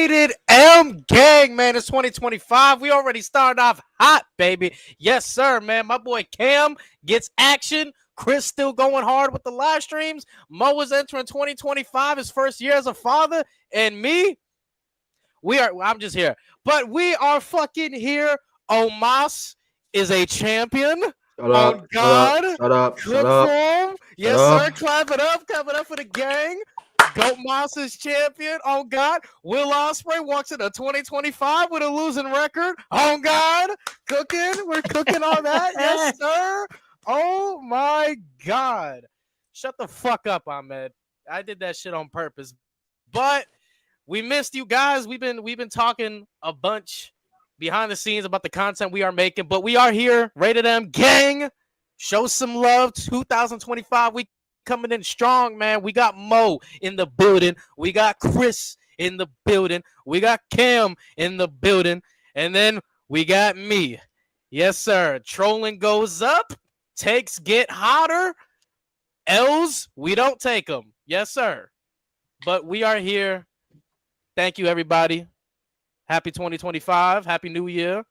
Rated M gang, man. It's 2025. We already started off hot, baby. Yes, sir, man. My boy Cam gets action. Khris still going hard with the live streams. Mo is entering 2025, his first year as a father. And me, I'm just here. But we are fucking here. Omas is a champion. Shut up, on God. Shut up. Good form. Yes, sir. Clap it up. Clap it up for the gang. Goat Moss is champion. On God. Will Ospreay walks into 2025 with a losing record. On God. Cooking. We're cooking on that. Yes, sir. Oh, my God. Shut the fuck up, Ahmed. I did that shit on purpose. But we missed you guys. We've been talking a bunch behind the scenes about the content we are making, but we are here. Rated M gang. Show some love. 2025. We coming in strong, man. We got Mo in the building. We got Khris in the building. We got Cam in the building. And then we got me. Yes, sir. Trolling goes up. Takes get hotter. L's, we don't take them. Yes, sir. But we are here. Thank you, everybody. Happy 2025. Happy New Year.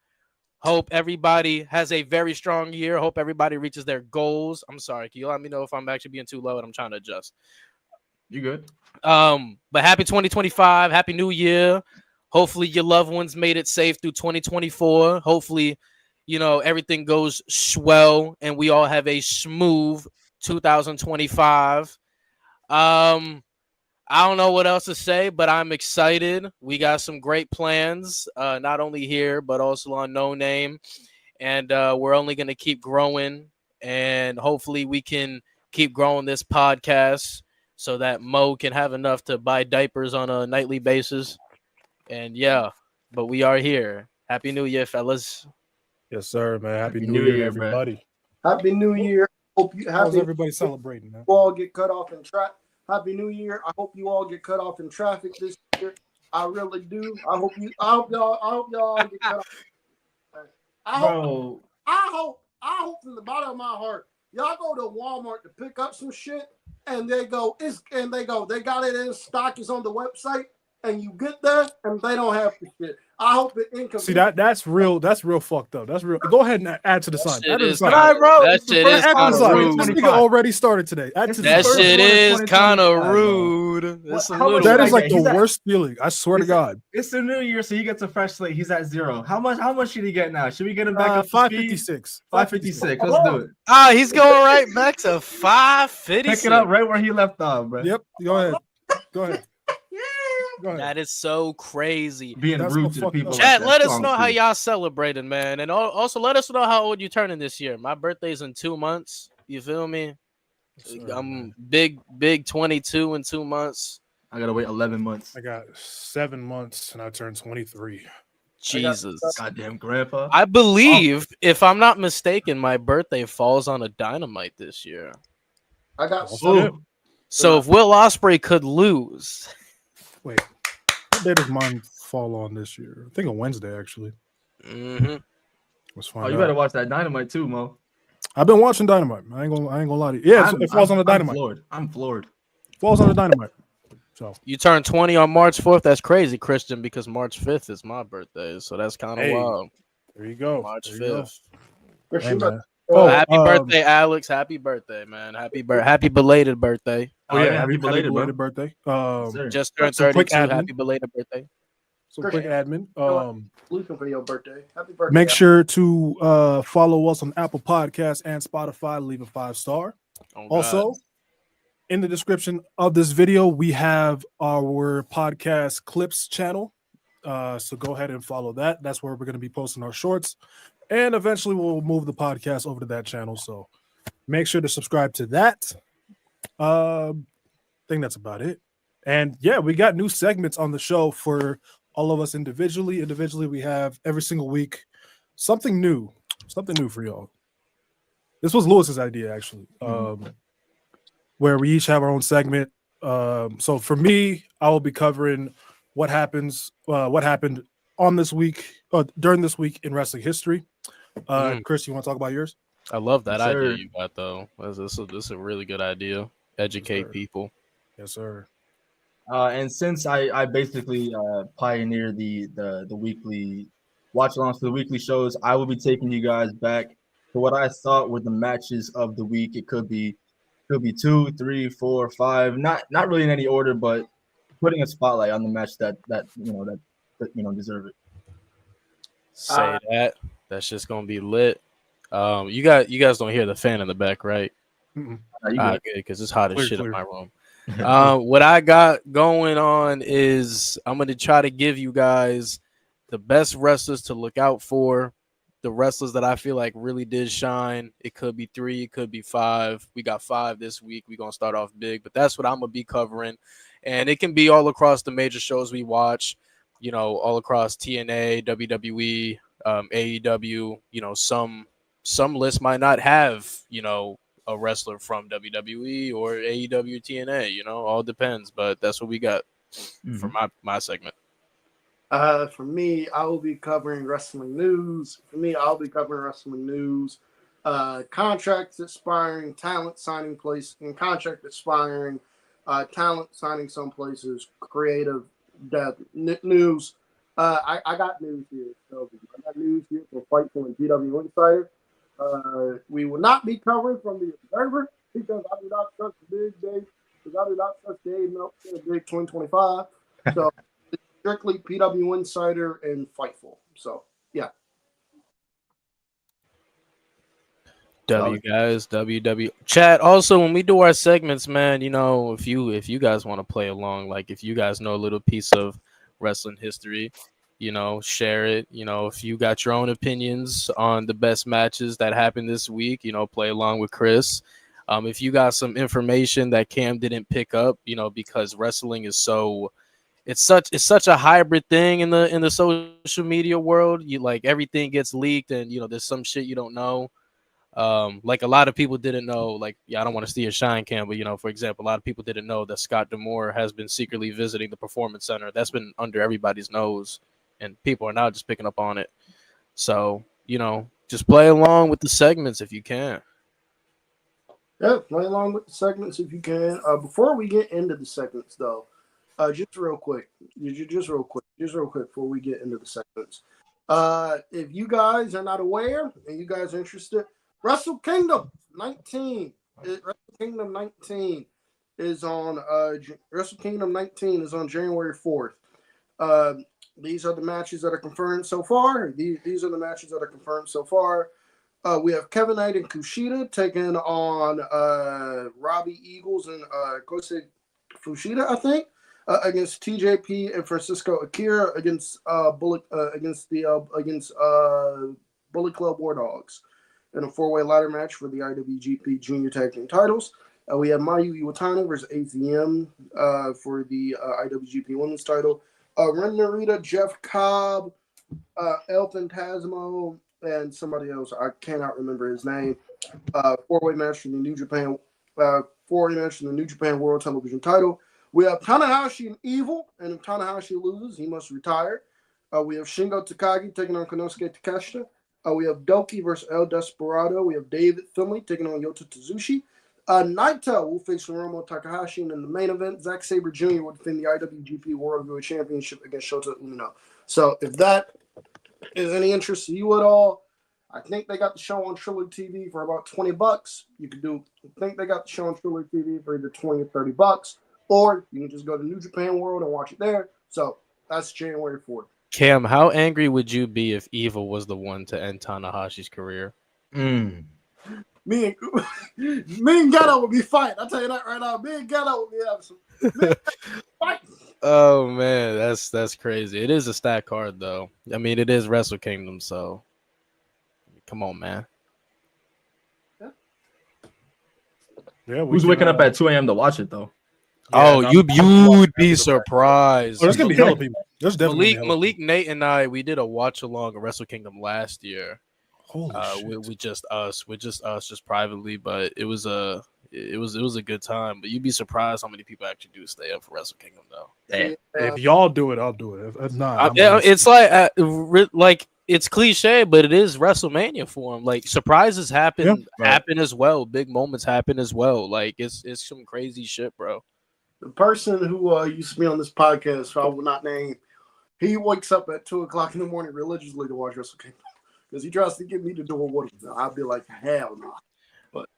Hope everybody has a very strong year. Hope everybody reaches their goals. I'm sorry. Can you let me know if I'm actually being too low and I'm trying to adjust? You good? But happy 2025. Happy New Year. Hopefully your loved ones made it safe through 2024. Hopefully, everything goes swell and we all have a smooth 2025. I don't know what else to say, but I'm excited. We got some great plans, not only here, but also on No Name. And we're only going to keep growing. And hopefully we can keep growing this podcast so that Mo can have enough to buy diapers on a nightly basis. And yeah, but we are here. Happy New Year, fellas. Yes, sir, man. Happy New Year, everybody. Happy New Year. Hope you How's everybody celebrating, man? You all get cut off in traffic. Happy New Year. I hope you all get cut off in traffic this year. I really do. I hope y'all get cut off. I hope from the bottom of my heart, y'all go to Walmart to pick up some shit and they got it in stock, it's on the website, and you get there and they don't have the shit. I hope it inconvenience. See that's real fucked up. That's real. Go ahead and add to the sign. That This nigga already started today. That shit is kind of rude. That is like the worst feeling. I swear to God. It's the new year, so he gets a fresh slate. He's at 0. How much should he get now? Should we get him back up to 556? 556. Let's do it. He's going right back to 556. Pick it up right where he left off, bro. Yep. Go ahead. Go ahead. That is so crazy. Being rude to the people. Chat, let us know how y'all celebrating, man. And also let us know how old you're turning this year. My birthday's in 2 months. You feel me? I'm big 22 in 2 months. I gotta wait 11 months. I got 7 months and I turned 23. Jesus. Goddamn grandpa. I believe, if I'm not mistaken, my birthday falls on a dynamite this year. I got so if Will Ospreay could lose. Wait, what day does mine fall on this year? I think a Wednesday, actually. Mm-hmm. Let's find out. You better watch that Dynamite too, Mo. I've been watching Dynamite. I ain't gonna lie to you. Yeah, it falls on the Dynamite. I'm floored. Falls on the Dynamite. So you turned 20 on March 4th. That's crazy, Christian, because March 5th is my birthday. So that's kind of wild. There you go. March 5th. Hey, happy birthday, Alex. Happy birthday, man. Happy belated birthday. Oh, yeah, happy belated birthday. Just turned 32. Happy belated birthday. So quick admin. Looking for your birthday. Happy birthday. Make sure to follow us on Apple Podcasts and Spotify. Leave a 5-star. Also, in the description of this video, we have our podcast clips channel. So go ahead and follow that. That's where we're going to be posting our shorts. And eventually we'll move the podcast over to that channel. So make sure to subscribe to that. I think that's about it. And yeah, we got new segments on the show for all of us individually. Individually, we have every single week something new for y'all. This was Lewis's idea, actually, where we each have our own segment. So for me, I will be covering what happened on this week, during this week in wrestling history. Khris, you want to talk about yours? I love that idea you got, though. This is a really good idea. Educate people. Yes, sir. And since I basically pioneer the weekly watch alongs for the weekly shows, I will be taking you guys back to what I thought were the matches of the week. It could be 2, 3, 4, 5, not really in any order, but putting a spotlight on the match that deserve it. Say that. That's just gonna be lit. You guys don't hear the fan in the back, right? Mm-mm. Good, because it's hot as Clear, shit clear. in my room. What I got going on is I'm gonna try to give you guys the best wrestlers to look out for, the wrestlers that I feel like really did shine. It could be 3, it could be 5. We got 5 this week. We're gonna start off big, but that's what I'm gonna be covering. And it can be all across the major shows we watch, all across TNA, WWE, AEW. Some lists might not have, a wrestler from WWE or AEW, TNA, all depends, but that's what we got for my segment. For me, I will be covering wrestling news. Contracts expiring, talent signing place, and contract expiring, talent signing some places, creative news. I got news here. So I got news here for Fightful and GW Insider. We will not be covering from the Observer because I do not trust the big day. Because I do not trust Dave Meltzer in the big 2025. So it's strictly PW Insider and Fightful. So yeah. W chat. Also, when we do our segments, man, if you guys want to play along, like if you guys know a little piece of wrestling history, share it. If you got your own opinions on the best matches that happened this week, play along with Khris. If you got some information that Cam didn't pick up, because wrestling is it's such a hybrid thing in the social media world. Everything gets leaked, and there's some shit you don't know. Like a lot of people didn't know, I don't want to steal your shine, Cam, but for example, a lot of people didn't know that Scott D'Amore has been secretly visiting the Performance Center. That's been under everybody's nose, and people are now just picking up on it. So, just play along with the segments if you can. Yeah, play along with the segments if you can. Before we get into the segments, though, just real quick before we get into the segments. If you guys are not aware and you guys are interested, Wrestle Kingdom 19 is on Wrestle Kingdom 19 is on January 4th. These are the matches that are confirmed so far. These are the matches that are confirmed so far. We have Kevin Knight and Kushida taking on Robbie Eagles and Kosei Fushida, I think, against TJP and Francisco Akira against Bullet Club War Dogs in a 4-way ladder match for the IWGP Junior Tag Team titles. We have Mayu Iwatani versus AZM for the IWGP Women's title. Ren Narita, Jeff Cobb, El Phantasmo, and somebody else. I cannot remember his name. 4-way match for the New Japan. 4-way match for the New Japan World Television title. We have Tanahashi and Evil, and if Tanahashi loses, he must retire. We have Shingo Takagi taking on Konosuke Takeshita. We have Doki versus El Desperado. We have David Finlay taking on Yota Tsuzushi. Naito will face Hiromu Takahashi, and in the main event, Zack Sabre Jr. will defend the IWGP World Heavyweight Championship against Shota Umino. So if that is any interest to you at all, I think they got the show on Trilogy TV for about $20. You could do. I think they got the show on Trilogy TV for either $20 or $30, or you can just go to New Japan World and watch it there. So that's January 4th. Cam, how angry would you be if Evil was the one to end Tanahashi's career? Me and Gato would be fighting. I'll tell you that right now. Me and Gato would be having some fighting. Oh man, that's crazy. It is a stat card though. I mean, it is Wrestle Kingdom, so come on, man. Yeah, who's waking up at 2 a.m. to watch it though? Oh, you would be surprised. Oh, there's gonna be hella people. There's definitely Malik, Nate, and I. We did a watch along of Wrestle Kingdom last year. Holy shit! With just us, just privately, but it was a good time. But you'd be surprised how many people actually do stay up for Wrestle Kingdom, though. If y'all do it, I'll do it. If not, it's like it's cliche, but it is WrestleMania for him. Like surprises happen as well. Big moments happen as well. Like it's some crazy shit, bro. The person who used to be on this podcast, who I will not name, he wakes up at 2:00 in the morning religiously to watch Wrestle Kingdom because he tries to get me to do a what. I'd be like, hell no. But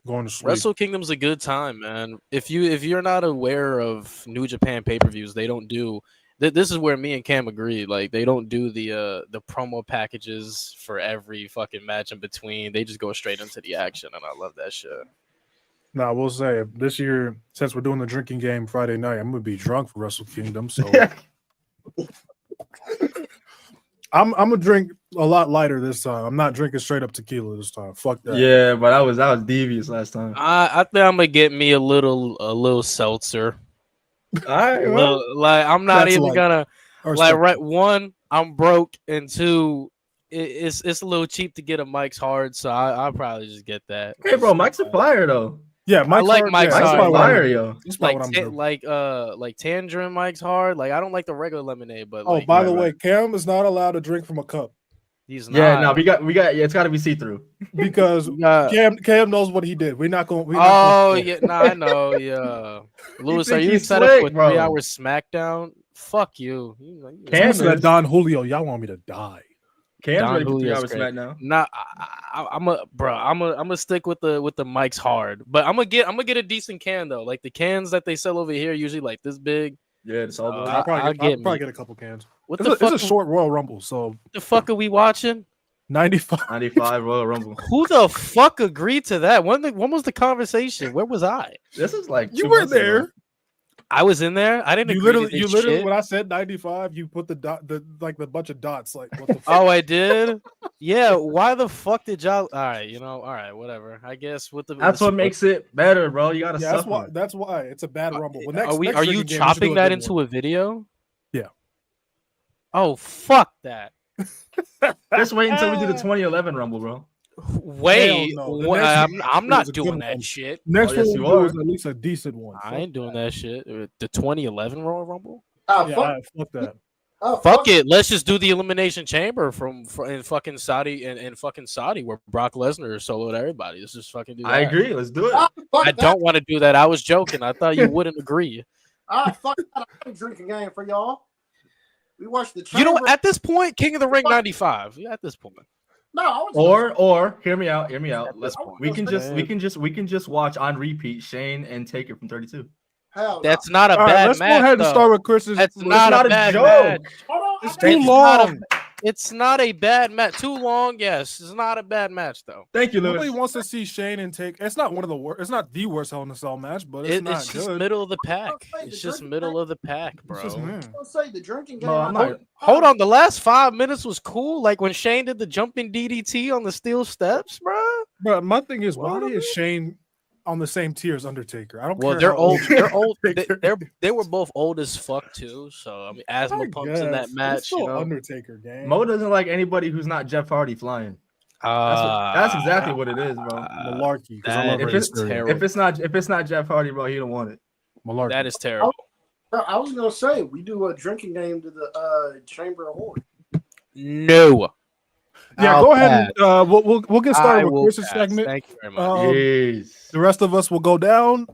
going to sleep. Wrestle Kingdom's a good time, man. If you're not aware of New Japan pay-per-views, they don't do. This is where me and Cam agree. Like they don't do the promo packages for every fucking match in between. They just go straight into the action, and I love that shit. Now, I will say this year, since we're doing the drinking game Friday night, I'm gonna be drunk for Wrestle Kingdom. So I'm gonna drink a lot lighter this time. I'm not drinking straight up tequila this time. Fuck that. Yeah, but that was devious last time. I think I'm gonna get me a little seltzer. All right, well, Like I'm not That's even like- gonna Or like something. right. One, I'm broke, and two, it's a little cheap to get a Mike's Hard, so I'll probably just get that. hey, bro, Mike's a fire though. Yeah, Mike's like Hard, Mike's yeah, that's Hard. probably what I'm Fire, doing. yo. That's probably what I'm doing. Like Tangerine Mike's Hard. Like I don't like the regular lemonade, but Oh, like, by the right, way, Cam is not allowed to drink from a cup he's not. Yeah, no, we got. Yeah, it's got to be see through. because Yeah. Cam knows what he did. We're not going. Oh yeah, nah, I know. Yeah, Lewis, are think you he's excited for a slick, bro? 3-hour SmackDown? Fuck you. Cam That is- Don Julio, y'all want me to die? Cam's Don ready for 3 Julio's hours great. smack now. Nah, I'm a stick with the Mike's Hard, but I'm gonna get a decent can though. Like the cans that they sell over here, usually like this big. Yeah, it's all. I'll I'll get probably me. get a couple cans. What It's the a, fuck? it's a short Royal Rumble, so The fuck are we watching? 95. 95 Royal Rumble. Who the fuck agreed to that? When was the conversation? Where was I? This is like You 2 were months ago. there. I was in there. I didn't. You agree to literally, this shit. when I said 95, you put the dot, the bunch of dots. Like what the fuck? Oh, I did. Yeah. Why the fuck did y'all? All right. All right. Whatever. I guess with the. That's what makes it better, bro. You gotta Yeah, that's suffer. why. That's why it's a bad Rumble. Well, next, Are we? next Are you drinking game, we should chopping do a that good into one. a video? Yeah. Oh fuck that. Just wait until we do the 2011 Rumble, bro. Wait. no. The What? next I'm one not is a doing good that one. shit. Next Oh, yes, one you we'll do are. is at least a decent one. I ain't doing that shit. The 2011 Royal Rumble. Yeah, fuck that. Fuck it. Let's just do the Elimination Chamber in fucking Saudi and fucking Saudi where Brock Lesnar soloed everybody. Let's just fucking do that. I agree. Let's do it. I don't want to do that. I was joking. I thought you wouldn't agree. Fuck that. I'm drinking game for y'all. We watched the. You know, Chamber- at this point, King of the Ring 95. Yeah, at this point. No, I was Or hear me out. Let's- We can just watch on repeat Shane and Taker from 32. hell. No. That's not a All right, bad let's match. go ahead and though. start with Chris's. That's it's not, not a a bad joke. match. Hold on. It's I too got- long. It's not a bad match. Too long, yes. It's not a bad match though. Thank you, Nobody Lewis. wants to see Shane and take. It's not one of the worst. It's not the worst Hell in a Cell match, but it's not It's just good. middle of the pack. Okay, It's the just drinking middle game- of the pack, bro. It's just, man. I was gonna say the drinking game. No, I'm I- not. Hold on, the last 5 minutes was cool. Like when Shane did the jumping DDT on the steel steps, bro. But my thing is, why What? is Shane on the same tier as Undertaker? I don't Well, care. they're how old. They're old. Undertaker They were both old as fuck too. So I mean, asthma I pumps in that guess. It's match. still You know, Undertaker game. Mo doesn't like anybody who's not Jeff Hardy flying. That's exactly what it is, bro. Malarkey. 'Cause I that love If Rey it's, Mysterio. terrible. if it's not Jeff Hardy, bro, he don't want it. Malarkey. That is terrible. Bro, I was gonna say we do a drinking game to the Chamber of Horror. No. Yeah, I'll go ahead. And, we'll get I started with will Chris's pass. segment. Thank you very much. Yes. The rest of us will go down.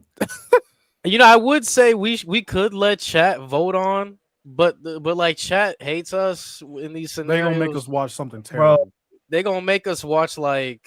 You know, I would say we could let chat vote on, but like chat hates us in these They scenarios. gonna make us watch something terrible. They're gonna make us watch like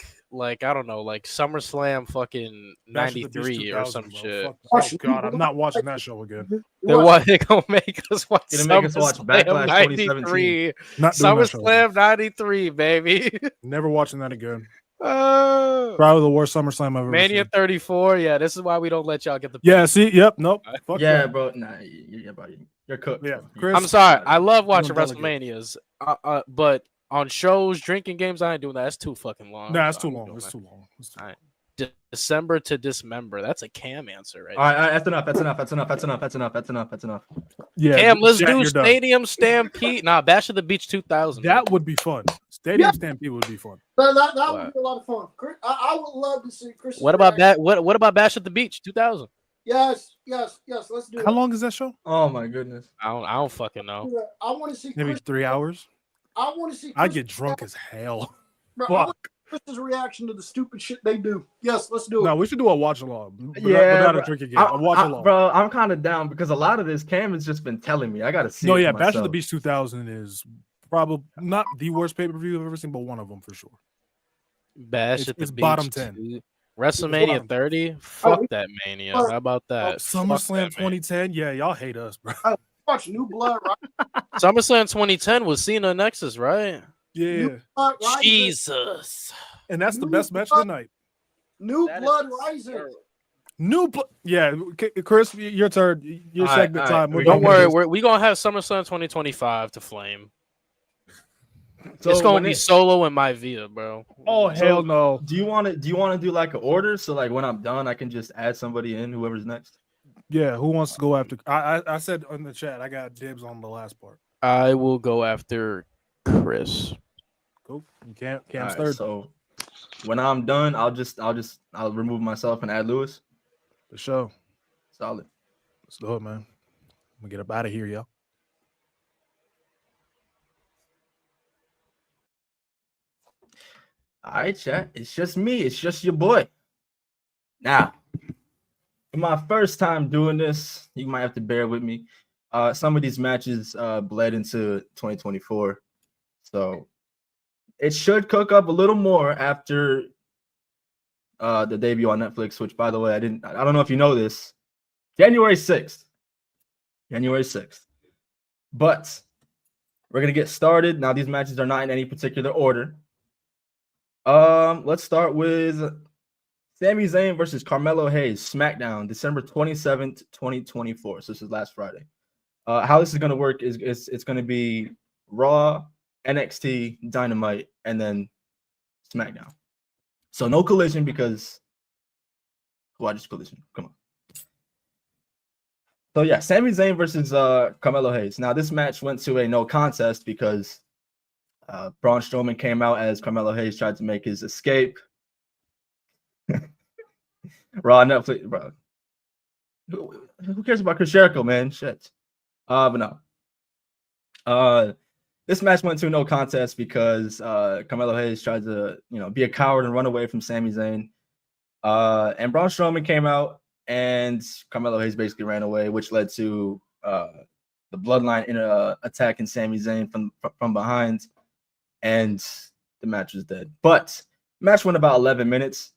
I don't know, like SummerSlam fucking Bash of the Beast 93 or 2000, some bro. shit. Fuck- Oh god, I'm not watching that show again. They're gonna make us watch Gonna make us watch SummerSlam Backlash 93. Not doing that show again. SummerSlam 93, baby. Never watching that again. Uh, Probably the worst SummerSlam I've ever Mania seen. 34. Yeah, this is why we don't let y'all get the. Yeah, see, yep, nope. Fuck Yeah, that. bro. Nah, bro. You're cooked. Yeah, bro. Chris, I'm sorry. I love watching Don't delegate. WrestleManias, but on shows, drinking games, I ain't doing that. That's too fucking long. Nah, it's So too I'm long. doing It's that. too long. It's too All right. December to dismember. That's a Cam answer, right? All right, that's enough. That's enough. Yeah, Cam, let's Jack, do you're done. Stadium Stampede. Nah, Bash of the Beach 2000. That would be fun. Stadium Stampede would be fun. That What? would be a lot of fun. Chris, I would love to see Chris. What about that? What about Bash at the Beach 2000? Yes. Let's do How it. long is that show? Oh my goodness. I don't fucking know. I want to see. Maybe Chris, 3 hours. I want to see. I Chris- get drunk as hell. Bro, Fuck. Chris's reaction to the stupid shit they do. Yes, let's do it. No, we should do a watch along. Yeah, but not bro. a drinking game. A watch along. Bro, I'm kind of down because a lot of this Cam has just been telling me. I got to see. No, it yeah, for Bash of the myself. Beach 2000 is probably not the worst pay-per-view I've ever seen, but one of them for sure. Bash at the It's Beach. bottom 10. Dude. WrestleMania 30. Fuck that Mania. How about that? SummerSlam 2010. Yeah, y'all hate us, bro. Watch New Blood, right? SummerSlam 2010 was Cena Nexus, right? Yeah. New Blood Rising. Jesus. And that's the best match of the night. New That Blood is Rising. Yeah, Chris, your turn. Your All segment right, time. all right. Don't worry, we're gonna have SummerSlam 2025 to flame. So it's gonna be Solo and Maivia, bro. Oh hell no! Do you want to do like an order? So like when I'm done, I can just add somebody in, whoever's next. Yeah, who wants to go after? I said in the chat, I got dibs on the last part. I will go after Chris. Cool. You can't. Cam's All right, third. so when I'm done, I'll remove myself and add Lewis. For sure. Solid. Let's do it, man. I'm gonna get up out of here, yo. All right, chat. It's just me. It's just your boy. Now, for my first time doing this, you might have to bear with me. Some of these matches bled into 2024, so it should cook up a little more after the debut on Netflix. Which, by the way, I don't know if you know this. January 6th. But we're gonna get started now. These matches are not in any particular order. Let's start with Sami Zayn versus Carmelo Hayes, SmackDown, December 27th, 2024. So this is last Friday. How this is going to work is it's going to be Raw, NXT, Dynamite, and then SmackDown. So no collision because why just collision? Come on. So yeah, Sami Zayn versus Carmelo Hayes. Now this match went to a no contest because Braun Strowman came out as Carmelo Hayes tried to make his escape. Raw, Netflix, bro. Who cares about Chris Jericho, man? Shit. But no. This match went to no contest because Carmelo Hayes tried to, be a coward and run away from Sami Zayn. And Braun Strowman came out, and Carmelo Hayes basically ran away, which led to the Bloodline attacking Sami Zayn from behind. And the match was dead. But the match went about 11 minutes.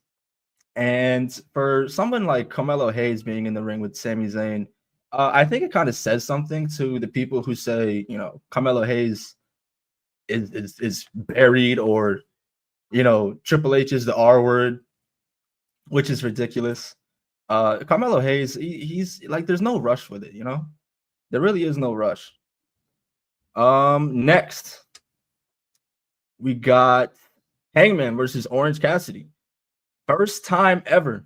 And for someone like Carmelo Hayes being in the ring with Sami Zayn, I think it kind of says something to the people who say, Carmelo Hayes is buried, or, Triple H is the R word, which is ridiculous. Carmelo Hayes, he's like, there's no rush with it, There really is no rush. Next. We got Hangman versus Orange Cassidy. First time ever.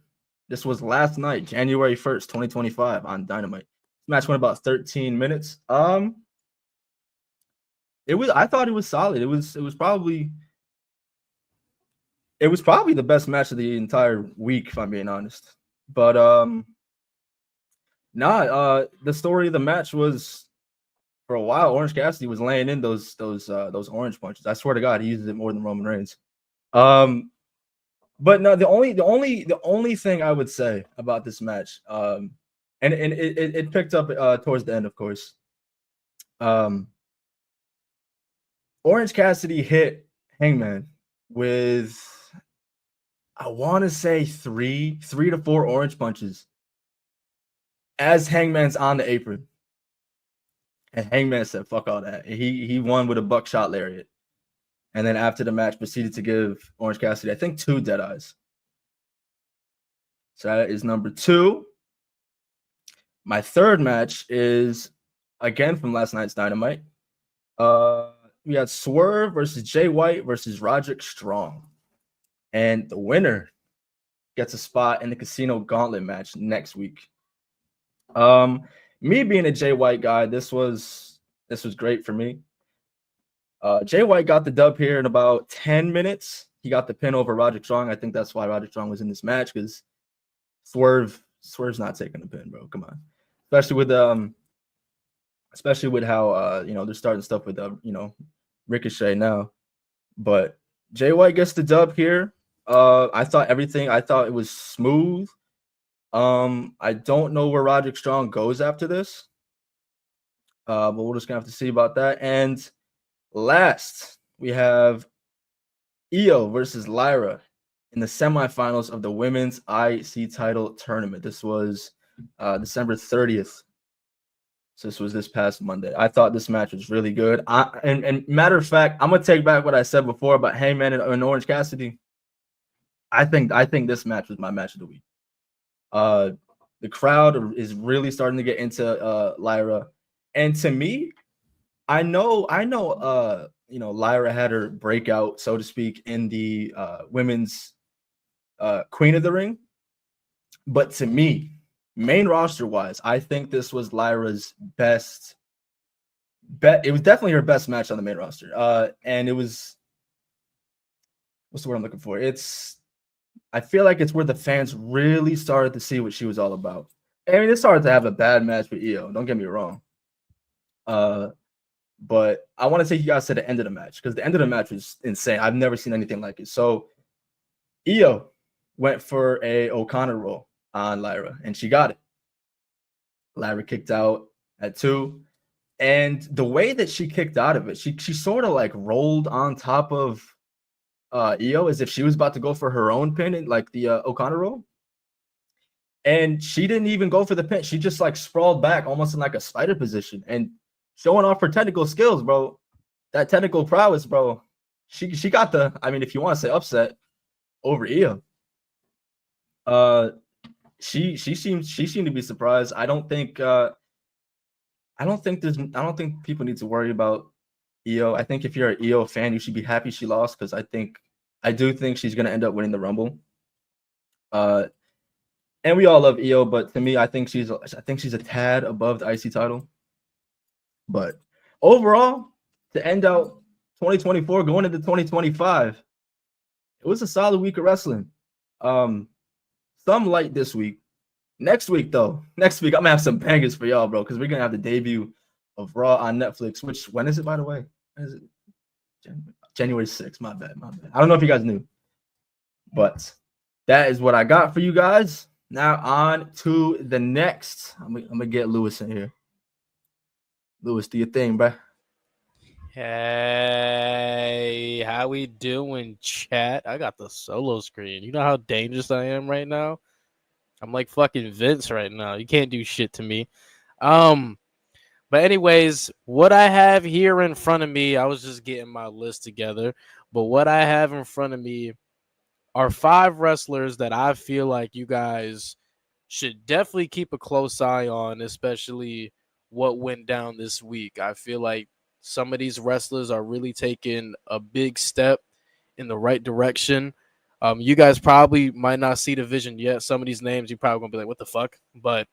This was last night, January 1st, 2025 on Dynamite. This match went about 13 minutes. I thought it was solid. It was probably the best match of the entire week, if I'm being honest. But the story of the match was, for a while, Orange Cassidy was laying in those orange punches. I swear to God, he uses it more than Roman Reigns. But no, the only thing I would say about this match, and it picked up towards the end, of course. Orange Cassidy hit Hangman with, I want to say three to four orange punches as Hangman's on the apron. And Hangman said, fuck all that. He won with a buckshot lariat. And then after the match, proceeded to give Orange Cassidy, I think, 2 dead eyes. So that is number 2. My third match is, again, from last night's Dynamite. We had Swerve versus Jay White versus Roderick Strong. And the winner gets a spot in the Casino Gauntlet match next week. Me being a Jay White guy, this was great for me. Jay White got the dub here in about 10 minutes. He got the pin over Roderick Strong. I think that's why Roderick Strong was in this match, because Swerve's not taking the pin, bro. Come on. Especially with how they're starting stuff with Ricochet now. But Jay White gets the dub here. I thought it was smooth. I don't know where Roderick Strong goes after this. But we're just gonna have to see about that. And last, we have Io versus Lyra in the semifinals of the women's IC title tournament. This was December 30th. So this was this past Monday. I thought this match was really good. And matter of fact, I'm gonna take back what I said before about Hangman and Orange Cassidy. I think this match was my match of the week. The crowd is really starting to get into Lyra, and to me, I know, Lyra had her breakout, so to speak, in the women's Queen of the Ring, but to me, main roster wise, I think this was Lyra's best. It was definitely her best match on the main roster, and it was, what's the word I'm looking for? I feel like it's where the fans really started to see what she was all about. I mean, it started to have a bad match with Io. Don't get me wrong. But I want to take you guys to the end of the match because the end of the match was insane. I've never seen anything like it. So Io went for a O'Connor roll on Lyra, and she got it. Lyra kicked out at 2. And the way that she kicked out of it, she sort of like rolled on top of Io as if she was about to go for her own pin in like the O'Connor roll. And she didn't even go for the pin. She just like sprawled back almost in like a spider position and showing off her technical skills, bro. That technical prowess, bro. She got the, I mean, if you want to say upset over Io. She seemed to be surprised. I don't think people need to worry about Io. I think if you're an Io fan, you should be happy she lost because I do think she's gonna end up winning the Rumble. And we all love Io, but to me, I think she's a tad above the IC title. But overall, to end out 2024, going into 2025, it was a solid week of wrestling. Some light this week. Next week, I'm gonna have some bangers for y'all, bro, because we're gonna have the debut of Raw on Netflix. Which, when is it, by the way? When is it? January 6th. My bad. I don't know if you guys knew, but that is what I got for you guys. Now on to the next. I'm gonna get Lewis in here. Lewis, do your thing, bro. Hey, how we doing, chat? I got the solo screen. You know how dangerous I am right now? I'm like fucking Vince right now. You can't do shit to me. But anyways, what I have here in front of me, I was just getting my list together. But what I have in front of me are 5 wrestlers that I feel like you guys should definitely keep a close eye on, especially what went down this week. I feel like some of these wrestlers are really taking a big step in the right direction. You guys probably might not see the vision yet. Some of these names you're probably gonna be like, "What the fuck?" But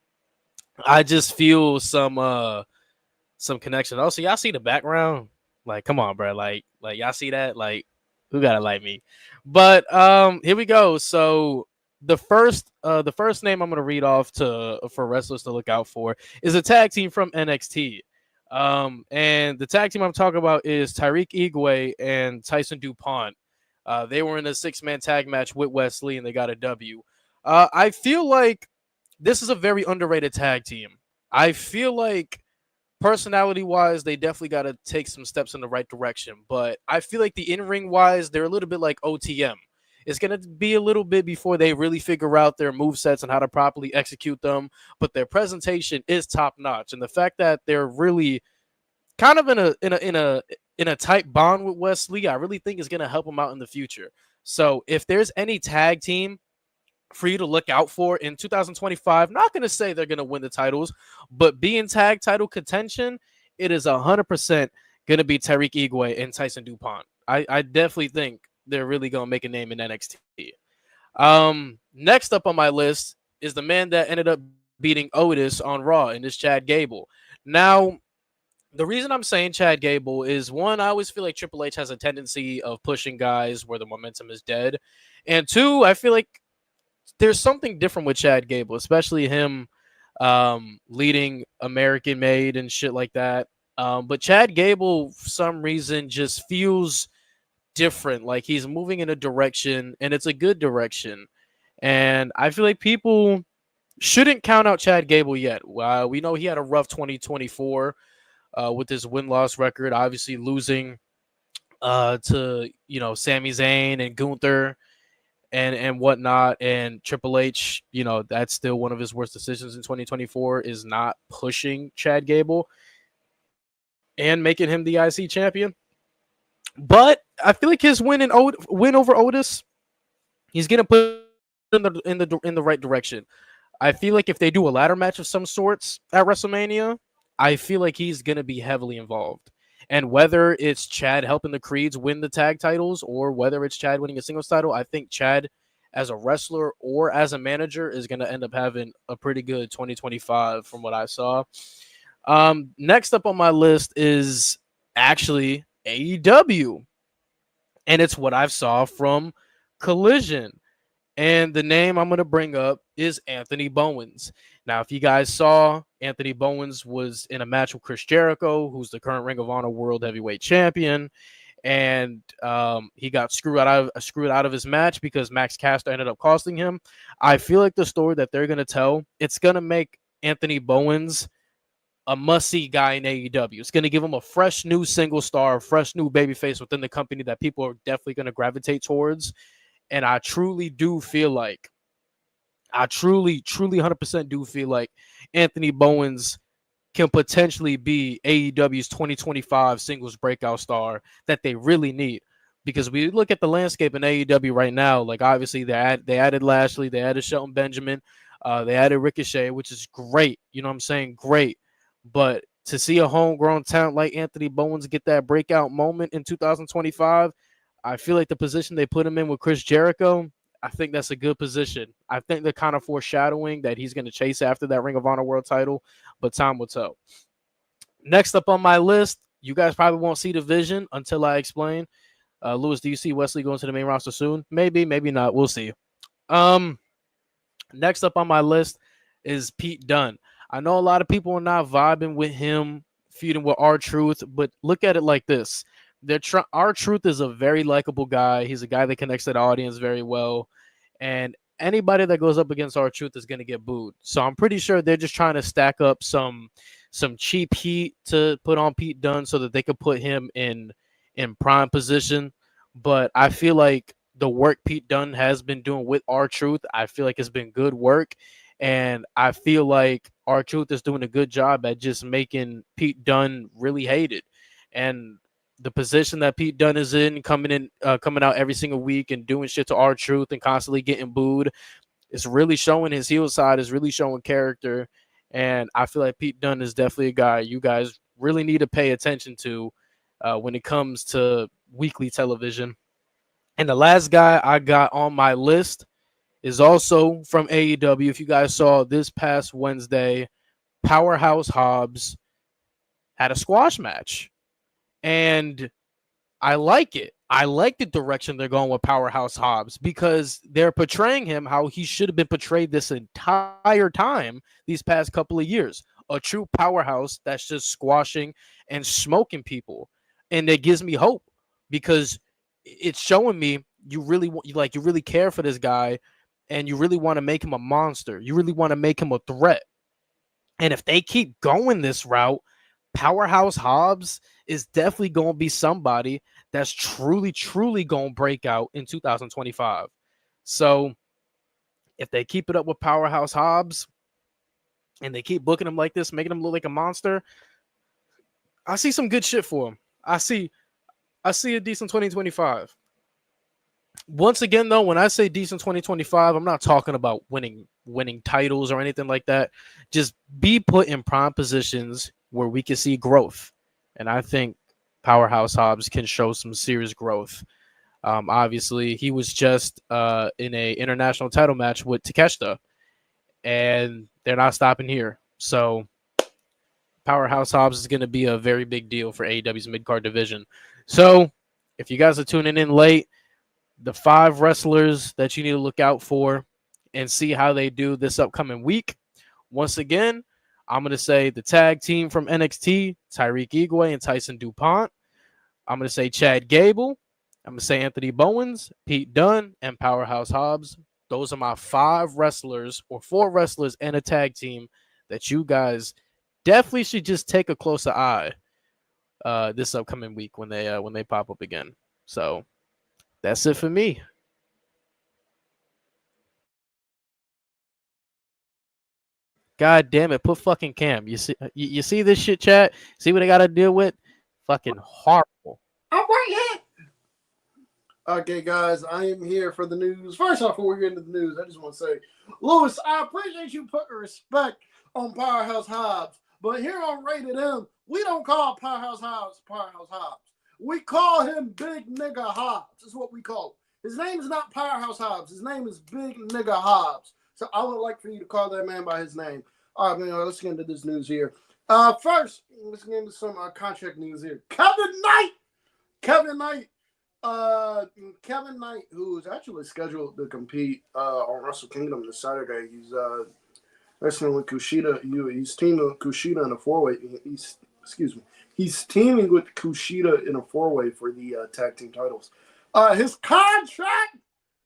I just feel some connection. Also, y'all see the background? Like, come on, bro. Like y'all see that? Like, who gotta like me? But here we go. So the first name I'm gonna read off for wrestlers to look out for is a tag team from NXT. And the tag team I'm talking about is Tyreek Igwe and Tyson DuPont. They were in a 6-man tag match with Wesley, and they got a W. I feel like this is a very underrated tag team. I feel like personality-wise, they definitely got to take some steps in the right direction. But I feel like the in-ring-wise, they're a little bit like OTM. It's going to be a little bit before they really figure out their movesets and how to properly execute them. But their presentation is top-notch. And the fact that they're really kind of in a tight bond with Wesley, I really think is going to help him out in the future. So if there's any tag team for you to look out for in 2025, not going to say they're going to win the titles, but be in tag title contention, it is 100% going to be Tyreek Igwe and Tyson DuPont. I definitely think they're really going to make a name in NXT. Next up on my list is the man that ended up beating Otis on Raw, and it's Chad Gable. Now, the reason I'm saying Chad Gable is, one, I always feel like Triple H has a tendency of pushing guys where the momentum is dead. And 2, I feel like there's something different with Chad Gable, especially him leading American Made and shit like that. But Chad Gable, for some reason, just feels different. Like he's moving in a direction, and it's a good direction. And I feel like people shouldn't count out Chad Gable yet. We know he had a rough 2024 with his win-loss record, obviously losing to Sami Zayn and Gunther and whatnot, and Triple H. That's still one of his worst decisions in 2024 is not pushing Chad Gable and making him the IC champion. But I feel like his win over Otis, he's gonna put in the right direction. I feel like if they do a ladder match of some sorts at WrestleMania, I feel like he's gonna be heavily involved. And whether it's Chad helping the Creeds win the tag titles or whether it's Chad winning a singles title, I think Chad as a wrestler or as a manager is going to end up having a pretty good 2025 from what I saw. Next up on my list is actually AEW. And it's what I've saw from Collision. And the name I'm going to bring up is Anthony Bowens. Now, if you guys saw, Anthony Bowens was in a match with Chris Jericho, who's the current Ring of Honor World Heavyweight Champion. And he got screwed out of his match because Max Caster ended up costing him. I feel like the story that they're going to tell, it's going to make Anthony Bowens a must-see guy in AEW. It's going to give him a fresh new single star, a fresh new babyface within the company that people are definitely going to gravitate towards. And I truly do feel like, I truly 100% do feel like Anthony Bowens can potentially be AEW's 2025 singles breakout star that they really need. Because we look at the landscape in AEW right now, like obviously they added Lashley, they added Shelton Benjamin, they added Ricochet, which is great. You know what I'm saying? Great. But to see a homegrown talent like Anthony Bowens get that breakout moment in 2025, I feel like the position they put him in with Chris Jericho, I think that's a good position. I think they're kind of foreshadowing that he's going to chase after that Ring of Honor World title, but time will tell. Next up on my list, you guys probably won't see the vision until I explain. Lewis, do you see Wesley going to the main roster soon? Maybe, maybe not. We'll see. Next up on my list is Pete Dunne. I know a lot of people are not vibing with him feuding with R-Truth, but look at it like this. R-Truth is a very likable guy. He's a guy that connects to the audience very well. And anybody that goes up against R-Truth is going to get booed. So I'm pretty sure they're just trying to stack up some cheap heat to put on Pete Dunne so that they could put him in prime position. But I feel like the work Pete Dunne has been doing with R-Truth, I feel like it's been good work. And I feel like R-Truth is doing a good job at just making Pete Dunne really hated. And the position that Pete Dunne is in, coming out every single week and doing shit to R-Truth and constantly getting booed, it's really showing his heel side, is really showing character. And I feel like Pete Dunne is definitely a guy you guys really need to pay attention to when it comes to weekly television. And the last guy I got on my list is also from AEW. If you guys saw this past Wednesday, Powerhouse Hobbs had a squash match. And I like it. I like the direction they're going with Powerhouse Hobbs because they're portraying him how he should have been portrayed this entire time these past couple of years. A true powerhouse that's just squashing and smoking people. And it gives me hope because it's showing me you really care for this guy and you really want to make him a monster. You really want to make him a threat. And if they keep going this route, Powerhouse Hobbs is definitely going to be somebody that's truly going to break out in 2025. So if they keep it up with Powerhouse Hobbs and they keep booking him like this, making him look like a monster, I see some good shit for him. I see a decent 2025. Once again, though, when I say decent 2025, I'm not talking about winning titles or anything like that. Just be put in prime positions where we can see growth. And I think Powerhouse Hobbs can show some serious growth. Obviously, he was just in a international title match with Takeshita, and they're not stopping here. So Powerhouse Hobbs is going to be a very big deal for AEW's mid-card division. So if you guys are tuning in late, the 5 wrestlers that you need to look out for and see how they do this upcoming week. Once again, I'm going to say the tag team from NXT, Tyreek Igwe and Tyson DuPont. I'm going to say Chad Gable. I'm going to say Anthony Bowens, Pete Dunne, and Powerhouse Hobbs. Those are my 5 wrestlers or 4 wrestlers and a tag team that you guys definitely should just take a closer eye this upcoming week when they pop up again. So that's it for me. God damn it, put fucking Cam. You see this shit, chat? See what I gotta deal with? Fucking horrible. I'm right here. Okay, guys, I am here for the news. First off, before we get into the news, I just want to say, Lewis, I appreciate you putting respect on Powerhouse Hobbs, but here on Rated M, we don't call Powerhouse Hobbs Powerhouse Hobbs. We call him Big Nigga Hobbs. That's what we call him. His name is not Powerhouse Hobbs. His name is Big Nigga Hobbs. So I would like for you to call that man by his name. All right, man, let's get into this news here. First, let's get into some contract news here. Kevin Knight, who is actually scheduled to compete on Wrestle Kingdom this Saturday. He's wrestling with Kushida. He's teaming with Kushida in a 4-way. He's teaming with Kushida in a 4-way for the tag team titles. His contract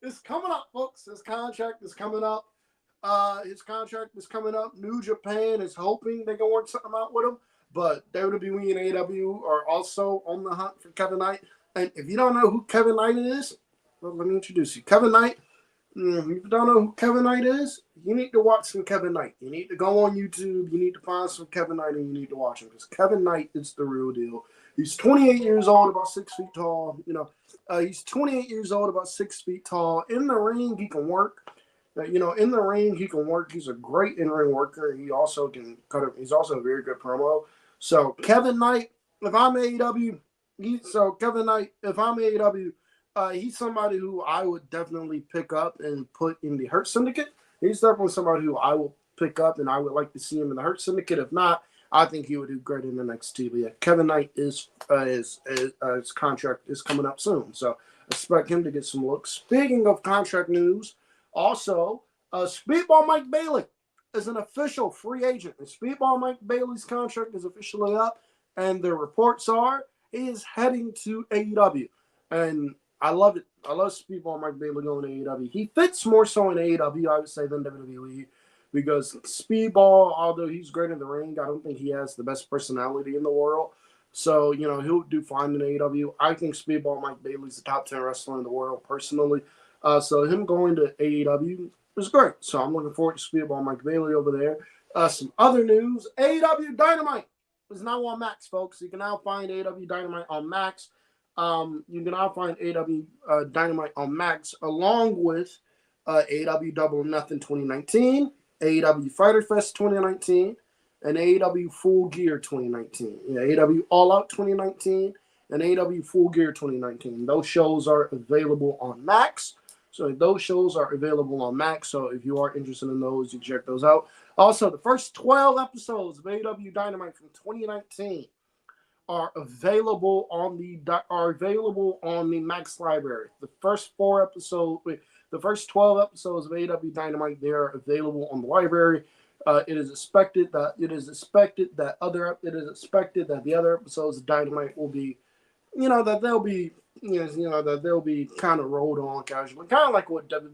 is coming up, folks. His contract is coming up. New Japan is hoping they can work something out with him, but WWE and AEW are also on the hunt for Kevin Knight. And if you don't know who Kevin Knight is, well, let me introduce you. Kevin Knight, if you don't know who Kevin Knight is, you need to watch some Kevin Knight. You need to go on YouTube. You need to find some Kevin Knight, and you need to watch him because Kevin Knight is the real deal. He's 28 years old, about 6 feet tall. He's 28 years old, about 6 feet tall. In the ring, he can work. In the ring, he can work. He's a great in-ring worker. He also can he's also a very good promo. So Kevin Knight, if I'm AEW, he's somebody who I would definitely pick up and put in the Hurt Syndicate. He's definitely somebody who I will pick up, and I would like to see him in the Hurt Syndicate. If not, I think he would do great in the NXT. But yeah, Kevin Knight his contract is coming up soon, so I expect him to get some looks. Speaking of contract news, also, Speedball Mike Bailey is an official free agent. And Speedball Mike Bailey's contract is officially up, and the reports are he is heading to AEW. And I love it. I love Speedball Mike Bailey going to AEW. He fits more so in AEW, I would say, than WWE. Because Speedball, although he's great in the ring, I don't think he has the best personality in the world. So, he'll do fine in AEW. I think Speedball Mike Bailey's the top 10 wrestler in the world, personally. So him going to AEW is great. So I'm looking forward to Speedball Mike Bailey over there. Some other news. AEW Dynamite is now on Max, folks. You can now find AEW Dynamite on Max. You can now find AEW Dynamite on Max along with AEW Double or Nothing 2019, AEW Fighter Fest 2019, and AEW Full Gear 2019. AEW All Out 2019 and AEW Full Gear 2019. Those shows are available on Max. So if you are interested in those, you check those out. Also, the first 12 episodes of AEW Dynamite from 2019 are available on the Max library. The first 12 episodes of AEW Dynamite, they are available on the library. It is expected that the other episodes of Dynamite will be, that they'll be kind of rolled on casually, kind of like what the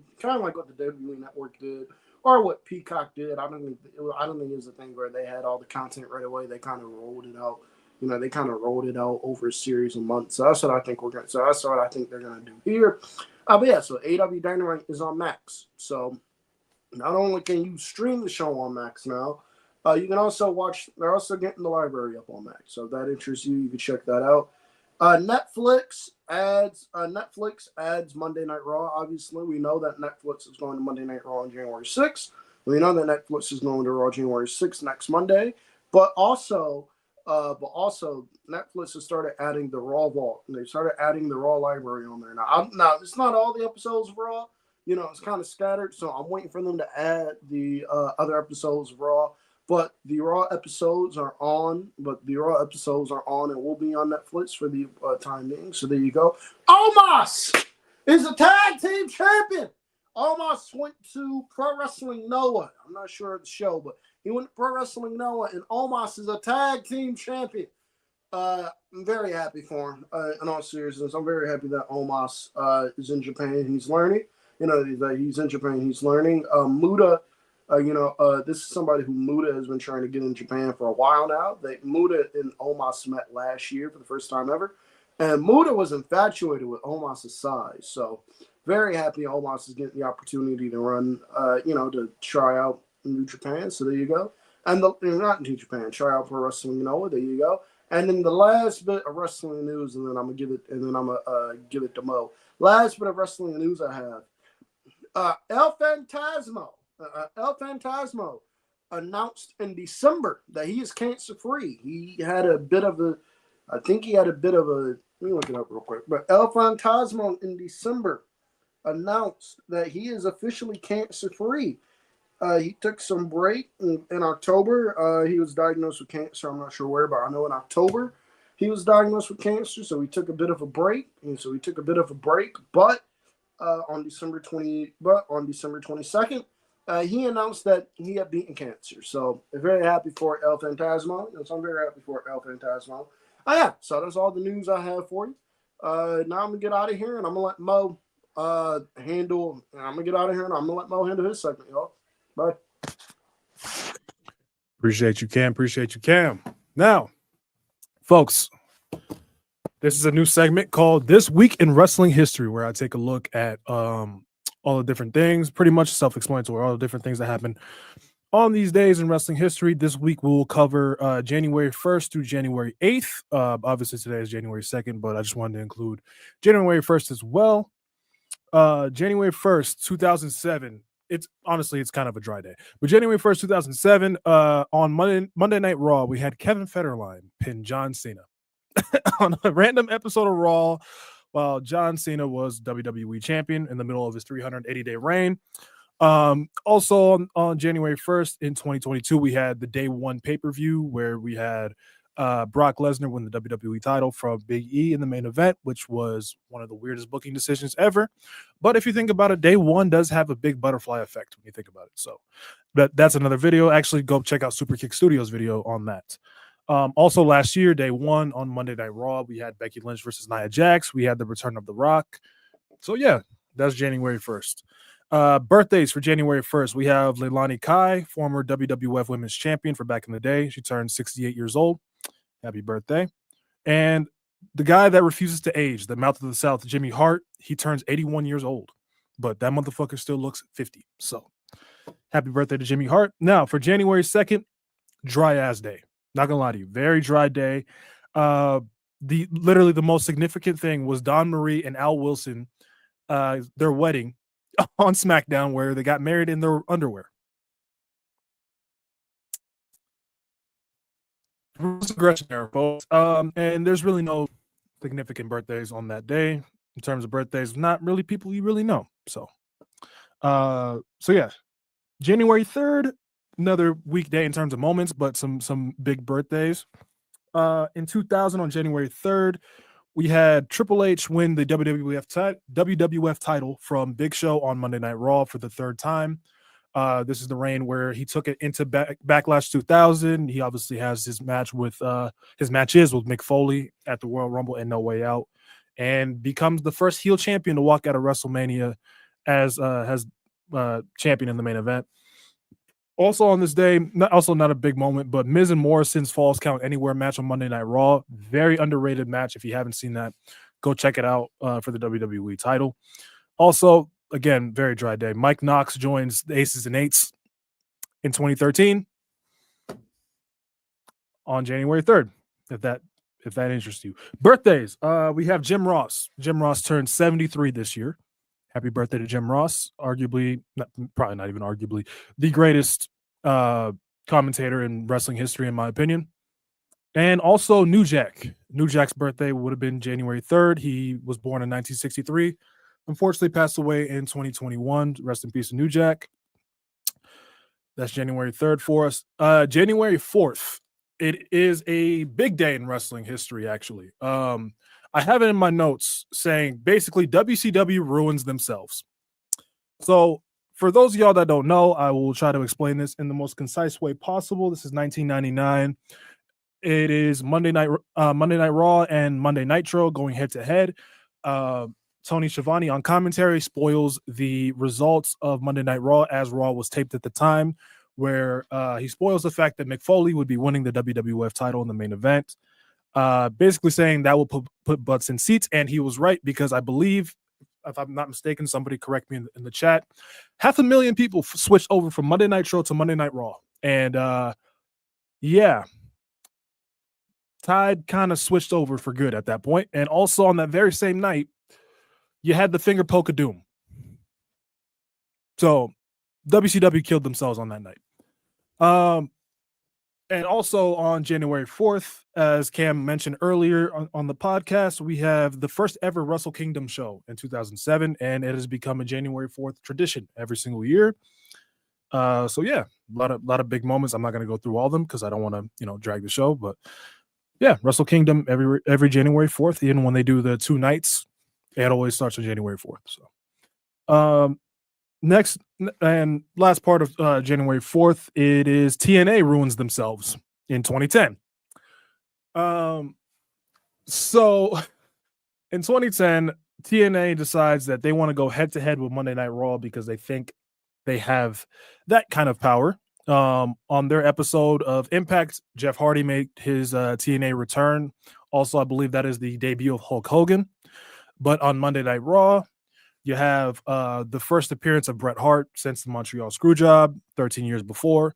WWE Network did or what Peacock did. I don't think it was a thing where they had all the content right away. They kind of rolled it out. They kind of rolled it out over a series of months. So that's what I think they're gonna do here. But yeah, so AEW Dynamite is on Max. So not only can you stream the show on Max now, you can also watch. They're also getting the library up on Max. So if that interests you, you can check that out. Netflix adds Monday Night Raw. Obviously, we know that Netflix is going to Monday Night Raw on January 6th. We know that Netflix is going to Raw January 6th next Monday. But also Netflix has started adding the Raw Vault. And they started adding the Raw library on there. Now it's not all the episodes of Raw. It's kind of scattered. So I'm waiting for them to add the other episodes of Raw. But the Raw episodes are on. And will be on Netflix for the time being. So there you go. Omos is a tag team champion. Omos went to Pro Wrestling Noah. I'm not sure of the show, but he went to Pro Wrestling Noah, and Omos is a tag team champion. I'm very happy for him. In all seriousness, I'm very happy that Omos is in Japan. He's learning. That he's in Japan. He's learning. Muda, this is somebody who Muda has been trying to get in Japan for a while now. Muda and Omos met last year for the first time ever, and Muda was infatuated with Omos' size. So very happy Omos is getting the opportunity to run, to try out New Japan. So there you go. And not New Japan, try out for Wrestling Noah. There you go. And then the last bit of wrestling news, and then I'm gonna give it to Mo. Last bit of wrestling news I have. El Phantasmo announced in December that he is cancer free. He had a bit of a, let me look it up real quick. But El Phantasmo in December announced that he is officially cancer free. He took some break in October. He was diagnosed with cancer. I'm not sure where, but I know in October he was diagnosed with cancer. So he took a bit of a break. But on December 22nd, he announced that he had beaten cancer. So I'm very happy for El Phantasmo. So I'm very happy for El Phantasmo. So that's all the news I have for you. Now I'm gonna get out of here and I'm gonna let Mo handle his segment, y'all. Bye. Appreciate you, Cam. Now, folks, this is a new segment called This Week in Wrestling History, where I take a look at all the different things, pretty much self-explanatory, all the different things that happen on these days in wrestling history. This week we'll cover January 1st through January 8th. Obviously today is January 2nd, but I just wanted to include January 1st as well. January 1st, 2007. It's kind of a dry day. But January 1st, 2007, on Monday Night Raw, we had Kevin Federline pin John Cena on a random episode of Raw while John Cena was WWE champion in the middle of his 380-day reign. Also on January 1st in 2022, we had the day one pay-per-view where we had Brock Lesnar win the WWE title from Big E in the main event, which was one of the weirdest booking decisions ever. But if you think about it, day one does have a big butterfly effect when you think about it. So that's another video. Actually, go check out Superkick Studios video on that. Also last year, day one on Monday Night Raw, we had Becky Lynch versus Nia Jax. We had the return of The Rock. So yeah, that's January 1st. Birthdays for January 1st. We have Leilani Kai, former WWF Women's Champion for back in the day. She turned 68 years old. Happy birthday. And the guy that refuses to age, the Mouth of the South, Jimmy Hart, he turns 81 years old. But that motherfucker still looks 50. So happy birthday to Jimmy Hart. Now, for January 2nd, dry ass day. Not gonna lie to you. Very dry day. Literally the most significant thing was Dawn Marie and Al Wilson, their wedding on SmackDown, where they got married in their underwear. Aggression there, folks. And there's really no significant birthdays on that day in terms of birthdays. Not really people you really know. So yeah, January 3rd, another weekday in terms of moments, but some big birthdays. In 2000, on January 3rd, we had Triple H win the WWF title from Big Show on Monday Night Raw for the third time. This is the reign where he took it into Backlash 2000. He obviously has his matches with Mick Foley at the Royal Rumble and No Way Out, and becomes the first heel champion to walk out of WrestleMania as champion in the main event. Also on this day, not a big moment, but Miz and Morrison's Falls Count Anywhere match on Monday Night Raw. Very underrated match. If you haven't seen that, go check it out for the WWE title. Also, again, very dry day. Mike Knox joins the Aces and Eights in 2013 on January 3rd, if that interests you. Birthdays. We have Jim Ross. Jim Ross turned 73 this year. Happy birthday to Jim Ross. Probably not even arguably, the greatest commentator in wrestling history, in my opinion. And also New Jack. New Jack's birthday would have been January 3rd. He was born in 1963. Unfortunately, passed away in 2021. Rest in peace to New Jack. That's January 3rd for us. January 4th. It is a big day in wrestling history, actually. I have it in my notes saying basically WCW ruins themselves. So for those of y'all that don't know, I will try to explain this in the most concise way possible. This is 1999. it is Monday Night Raw and Monday Nitro going head to head. Tony Schiavone on commentary spoils the results of Monday Night Raw as Raw was taped at the time, where he spoils the fact that Mick Foley would be winning the WWF title in the main event, basically saying that will put butts in seats. And he was right, because I believe, if I'm not mistaken, somebody correct me in the chat, 500,000 people switched over from Monday Nitro to Monday Night Raw. And yeah, Tide kind of switched over for good at that point. And also on that very same night, you had the finger poke of doom. So WCW killed themselves on that night. And also on January 4th, as Cam mentioned earlier on the podcast, we have the first ever Wrestle Kingdom show in 2007, and it has become a January 4th tradition every single year. So yeah, a lot of big moments. I'm not going to go through all of them because I don't want to, drag the show, but yeah, Wrestle Kingdom every January 4th, even when they do the 2 nights, it always starts on January 4th. So, next and last part of January 4th, it is TNA ruins themselves in 2010. So in 2010, TNA decides that they want to go head to head with Monday Night Raw because they think they have that kind of power. On their episode of Impact, Jeff Hardy made his TNA return. Also, I believe that is the debut of Hulk Hogan. But on Monday Night Raw, you have the first appearance of Bret Hart since the Montreal Screwjob 13 years before,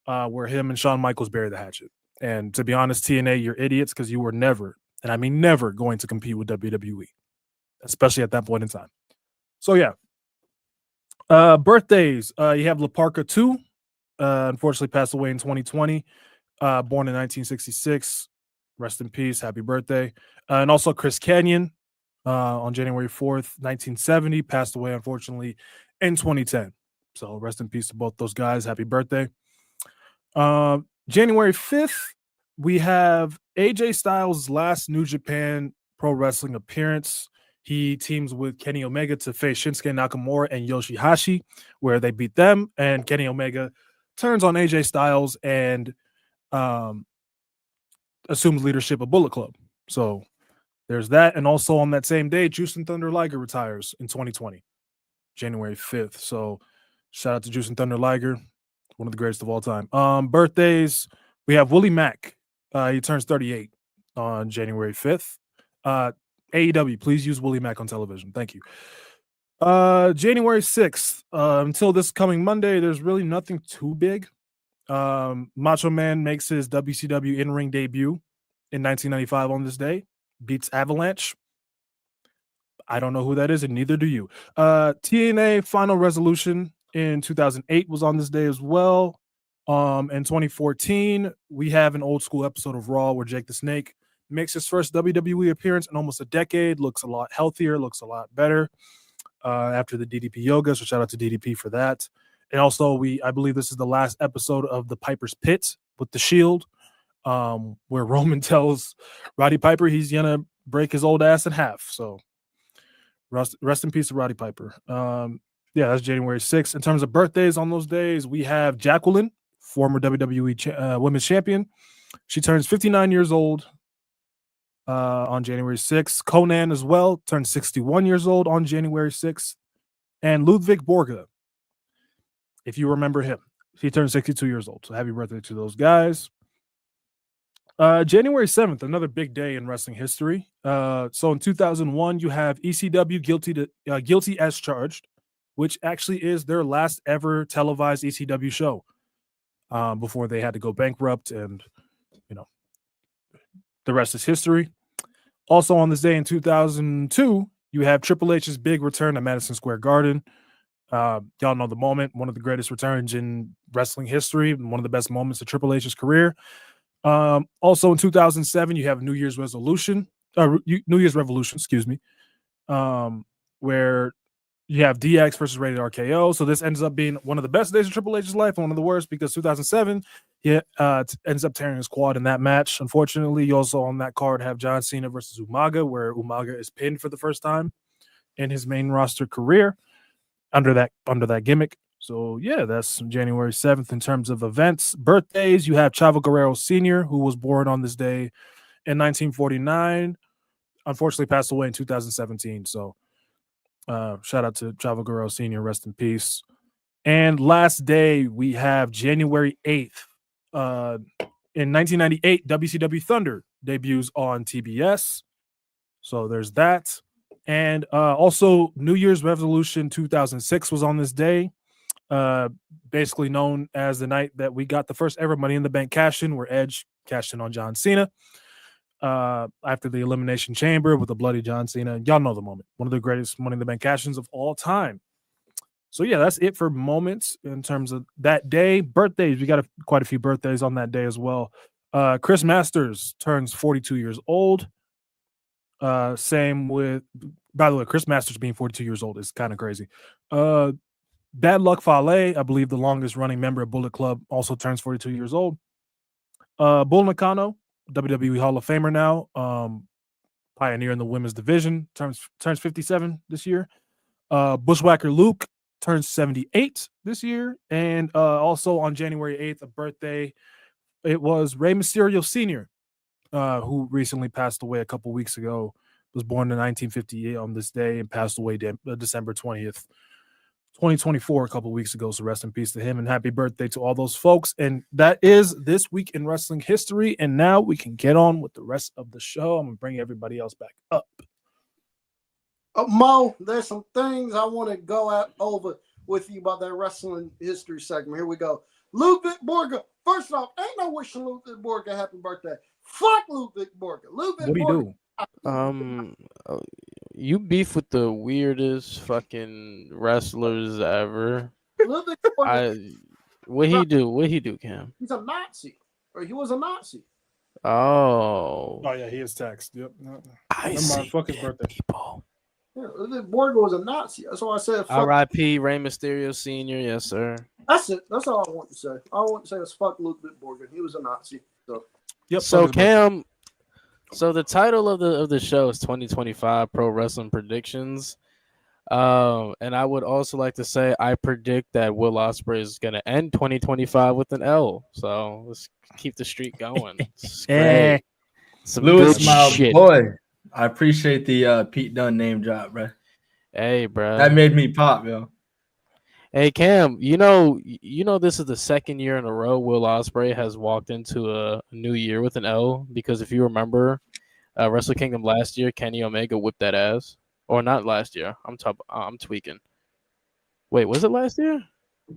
where him and Shawn Michaels bury the hatchet. And to be honest, TNA, you're idiots because you were never, and I mean never, going to compete with WWE, especially at that point in time. So yeah. Birthdays. You have La Parka 2, unfortunately passed away in 2020, born in 1966. Rest in peace. Happy birthday. And also Chris Kanyon, on January 4th, 1970, passed away, unfortunately, in 2010. So rest in peace to both those guys. Happy birthday. January 5th, we have AJ Styles' last New Japan Pro Wrestling appearance. He teams with Kenny Omega to face Shinsuke Nakamura and Yoshihashi, where they beat them. And Kenny Omega turns on AJ Styles and assumes leadership of Bullet Club. So there's that. And also on that same day, Jushin Thunder Liger retires in 2020, January 5th. So shout out to Jushin Thunder Liger, one of the greatest of all time. Birthdays, we have Willie Mack. He turns 38 on January 5th. AEW, please use Willie Mack on television. Thank you. January 6th, until this coming Monday, there's really nothing too big. Macho Man makes his WCW in-ring debut in 1995 on this day. Beats Avalanche. I don't know who that is, and neither do you. TNA Final Resolution in 2008 was on this day as well. In 2014, we have an old school episode of Raw where Jake the Snake makes his first WWE appearance in almost a decade. Looks a lot healthier, looks a lot better after the DDP yoga. So shout out to DDP for that. And also, I believe this is the last episode of the Piper's Pit with the Shield, where Roman tells Roddy Piper he's gonna break his old ass in half. So rest in peace to Roddy Piper. Yeah, that's January 6th. In terms of birthdays on those days, we have Jacqueline, former WWE Women's Champion. She turns 59 years old on January 6th. Conan as well turns 61 years old on January 6th. And Ludwig Borga, if you remember him, he turned 62 years old. So happy birthday to those guys. January 7th, another big day in wrestling history. So in 2001, you have ECW Guilty as Charged, which actually is their last ever televised ECW show before they had to go bankrupt, and the rest is history. Also on this day in 2002, you have Triple H's big return at Madison Square Garden. Y'all know the moment, one of the greatest returns in wrestling history, one of the best moments of Triple H's career. Also in 2007, you have New Year's Revolution, excuse me, where you have DX versus Rated RKO. So this ends up being one of the best days of Triple H's life and one of the worst, because 2007, he ends up tearing his quad in that match. Unfortunately, you also on that card have John Cena versus Umaga, where Umaga is pinned for the first time in his main roster career under that gimmick. So yeah, that's January 7th in terms of events. Birthdays, you have Chavo Guerrero Sr., who was born on this day in 1949. Unfortunately, passed away in 2017. So shout out to Chavo Guerrero Sr., rest in peace. And last day, we have January 8th. In 1998, WCW Thunder debuts on TBS. So there's that. And also, New Year's Revolution 2006 was on this day. Basically known as the night that we got the first ever Money in the Bank cash-in, where Edge cashed in on John Cena after the Elimination Chamber with the bloody John Cena. Y'all know the moment. One of the greatest Money in the Bank cash-ins of all time. So yeah, that's it for moments in terms of that day. Birthdays, we got quite a few birthdays on that day as well. Chris Masters turns 42 years old. Same with, by the way, Chris Masters being 42 years old is kind of crazy. Bad Luck Fale, I believe the longest running member of Bullet Club, also turns 42 years old. Bull Nakano, WWE Hall of Famer now, pioneer in the women's division, turns 57 this year. Bushwhacker Luke turns 78 this year. And also on January 8th, a birthday, it was Rey Mysterio Sr., who recently passed away a couple weeks ago. Was born in 1958 on this day and passed away December 20th. 2024 a couple weeks ago, so rest in peace to him and happy birthday to all those folks. And that is this week in wrestling history. And now we can get on with the rest of the show. I'm gonna bring everybody else back up. Mo, there's some things I want to go over with you about that wrestling history segment. Here we go. Ludwig Borga. First off, ain't no wishing Ludwig Borga happy birthday. Fuck Ludwig Borga. Ludwig What do you Borga. do? You beef with the weirdest fucking wrestlers ever. Ludwig Borga. What he do? What he do, Cam? He's a Nazi, or he was a Nazi. Oh. Oh yeah, he is text. Yep. I see. Fuck his birthday. People. Yeah, Ludwig Borga was a Nazi. That's why I said fuck. R.I.P. Rey Mysterio Sr. Yes, sir. That's it. That's all I want to say. All I want to say is fuck Ludwig Borga. He was a Nazi. So. Yep. So Cam, so the title of the show is 2025 Pro Wrestling Predictions. And I would also like to say I predict that Will Ospreay is gonna end 2025 with an L. So let's keep the streak going. Great. Some Lewis, good my shit. boy. I appreciate the Pete Dunne name drop, bro. Hey, bro. That made me pop, yo. Hey Cam, you know this is the second year in a row Will Ospreay has walked into a new year with an L, because if you remember, Wrestle Kingdom last year, Kenny Omega whipped that ass. Or not last year. I'm tweaking. Wait, was it last year?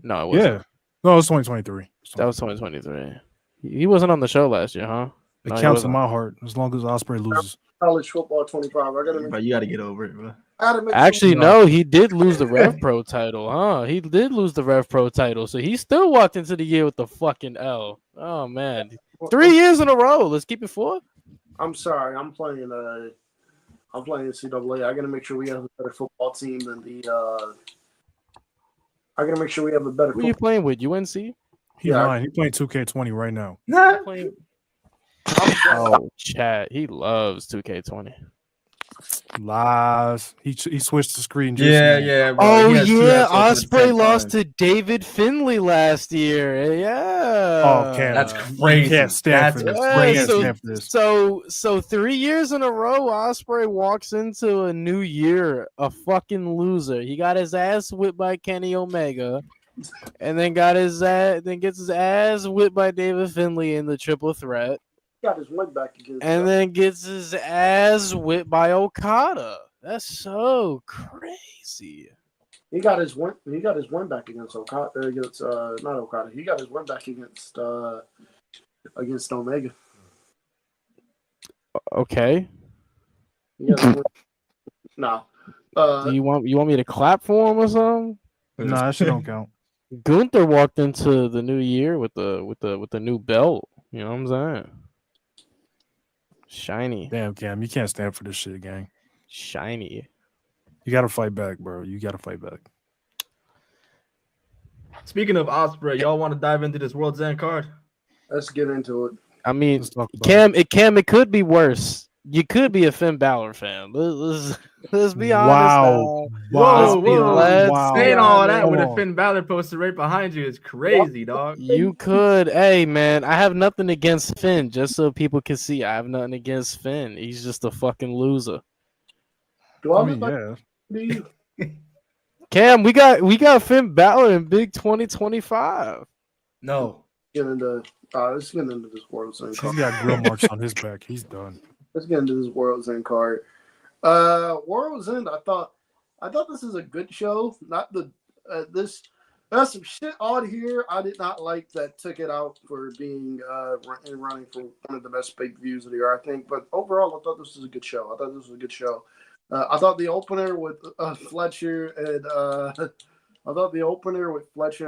No, it wasn't. Yeah. No, it was 2023. That was 2023. He wasn't on the show last year, huh? It No, he counts in wasn't. my heart as long as Ospreay loses. College football 25. I gotta make. Bro, you got to get over it, bro. I gotta make Actually, sure. no, he did lose the Rev Pro title, huh? He did lose the Rev Pro title, so he still walked into the year with the fucking L. Oh man, 3 years in a row. Let's keep it 4. I'm sorry. I'm playing NCAA. I gotta make sure we have a better football team than the. I gotta make sure we have a better. Who are you playing with? UNC? He's Yeah. lying. He's playing 2K20 right now. Nah. Oh, chat. He loves 2K20. Lies. He switched the screen. Just Yeah, now. yeah, bro. Oh He has two yeah, assholes at the Ospreay same lost time. to David Finley last year. Yeah. Oh, Cam. That's You crazy. can't stand That's for this. Yeah, You can't so- stand for this. So 3 years in a row, Ospreay walks into a new year a fucking loser. He got his ass whipped by Kenny Omega, and then gets his ass whipped by David Finley in the triple threat, got his win back against. and then gets his ass whipped by Okada. That's so crazy. He got his win. He got his win back against Okada. Against not Okada. He got his win back against Omega. Okay. He got his win. Nah. Do you want me to clap for him or something? Nah, that shit don't count. Gunther walked into the new year with the new belt. You know what I'm saying? Shiny. Damn, Cam, you can't stand for this shit, gang. Shiny. You gotta fight back, bro. You gotta fight back. Speaking of Ospreay, y'all want to dive into this World's End card? Let's get into it. I mean, Let's talk about Cam, it could be worse. You could be a Finn Balor fan. Let's be honest Wow. now. Wow. Let's be Saying all that honest. with a Finn Balor poster right behind you is crazy, dog. You could. Hey, man, I have nothing against Finn. Just so people can see, I have nothing against Finn. He's just a fucking loser. Do I I mean, look yeah. like Cam, we got Finn Balor in Big 2025. No. let's get into this World's End He's card. got grill marks on his back. He's done. Let's get into this World's End card. World's End. I thought this is a good show. Not the this. There's some shit on here I did not like that took it out for being running for one of the best pay-per-views of the year, I think. But overall, I thought this was a good show. I thought the opener with Fletcher and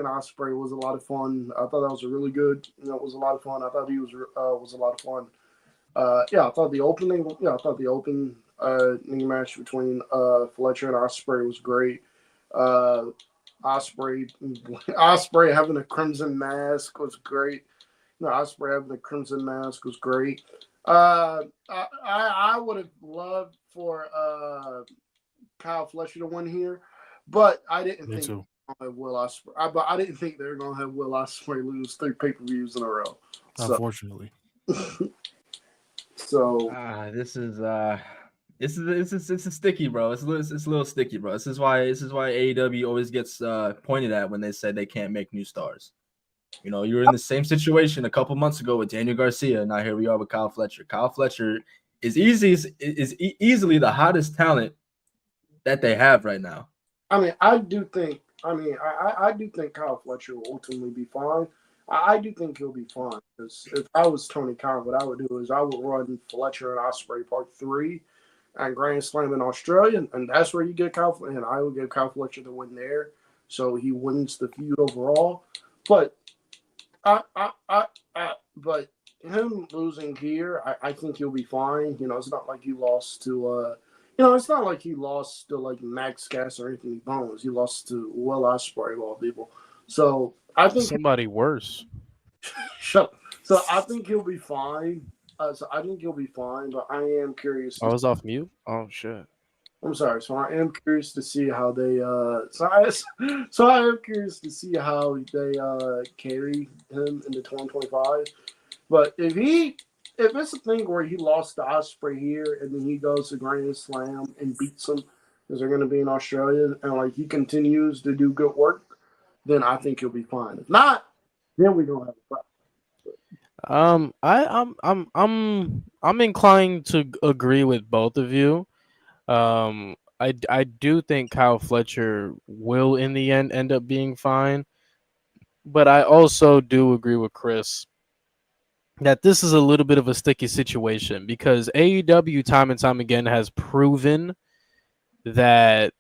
Ospreay was a lot of fun. I thought that was a really good. It was a lot of fun. I thought he was a lot of fun. I thought the opening match between Fletcher and Ospreay was great. Ospreay having a crimson mask was great. Ospreay having a crimson mask was great. I would have loved for Kyle Fletcher to win here, but I didn't think Will Ospreay. But I didn't think they were gonna have Will Ospreay lose 3 pay-per-views in a row. Unfortunately. This is sticky, bro. It's a little sticky, bro. This is why AEW always gets pointed at when they say they can't make new stars. You were in the same situation a couple months ago with Daniel Garcia, and now here we are with Kyle Fletcher. Kyle Fletcher is easily the hottest talent that they have right now. I do think Kyle Fletcher will ultimately be fine. I do think he'll be fine, because if I was Tony Khan, what I would do is I would run Fletcher and Ospreay Part 3 and Grand Slam in Australia, and that's where you get Kyle Fletcher, and I would give Kyle Fletcher the win there, so he wins the feud overall. But but him losing here, I think he'll be fine. It's not like he lost to like Max Cass or Anthony Bones. He lost to Will Ospreay of all people. So I think somebody worse. So I think he'll be fine. But I am curious. I was off mute. Oh shit. I'm sorry. So I am curious to see how they. So I am curious to see how they carry him into 2025. But if it's a thing where he lost to Ospreay here and then he goes to Grand Slam and beats him because they're going to be in Australia, and like he continues to do good work, then I think he'll be fine. If not, then we don't have a problem. I'm inclined to agree with both of you. I do think Kyle Fletcher will in the end up being fine, but I also do agree with Khris that this is a little bit of a sticky situation, because AEW time and time again has proven that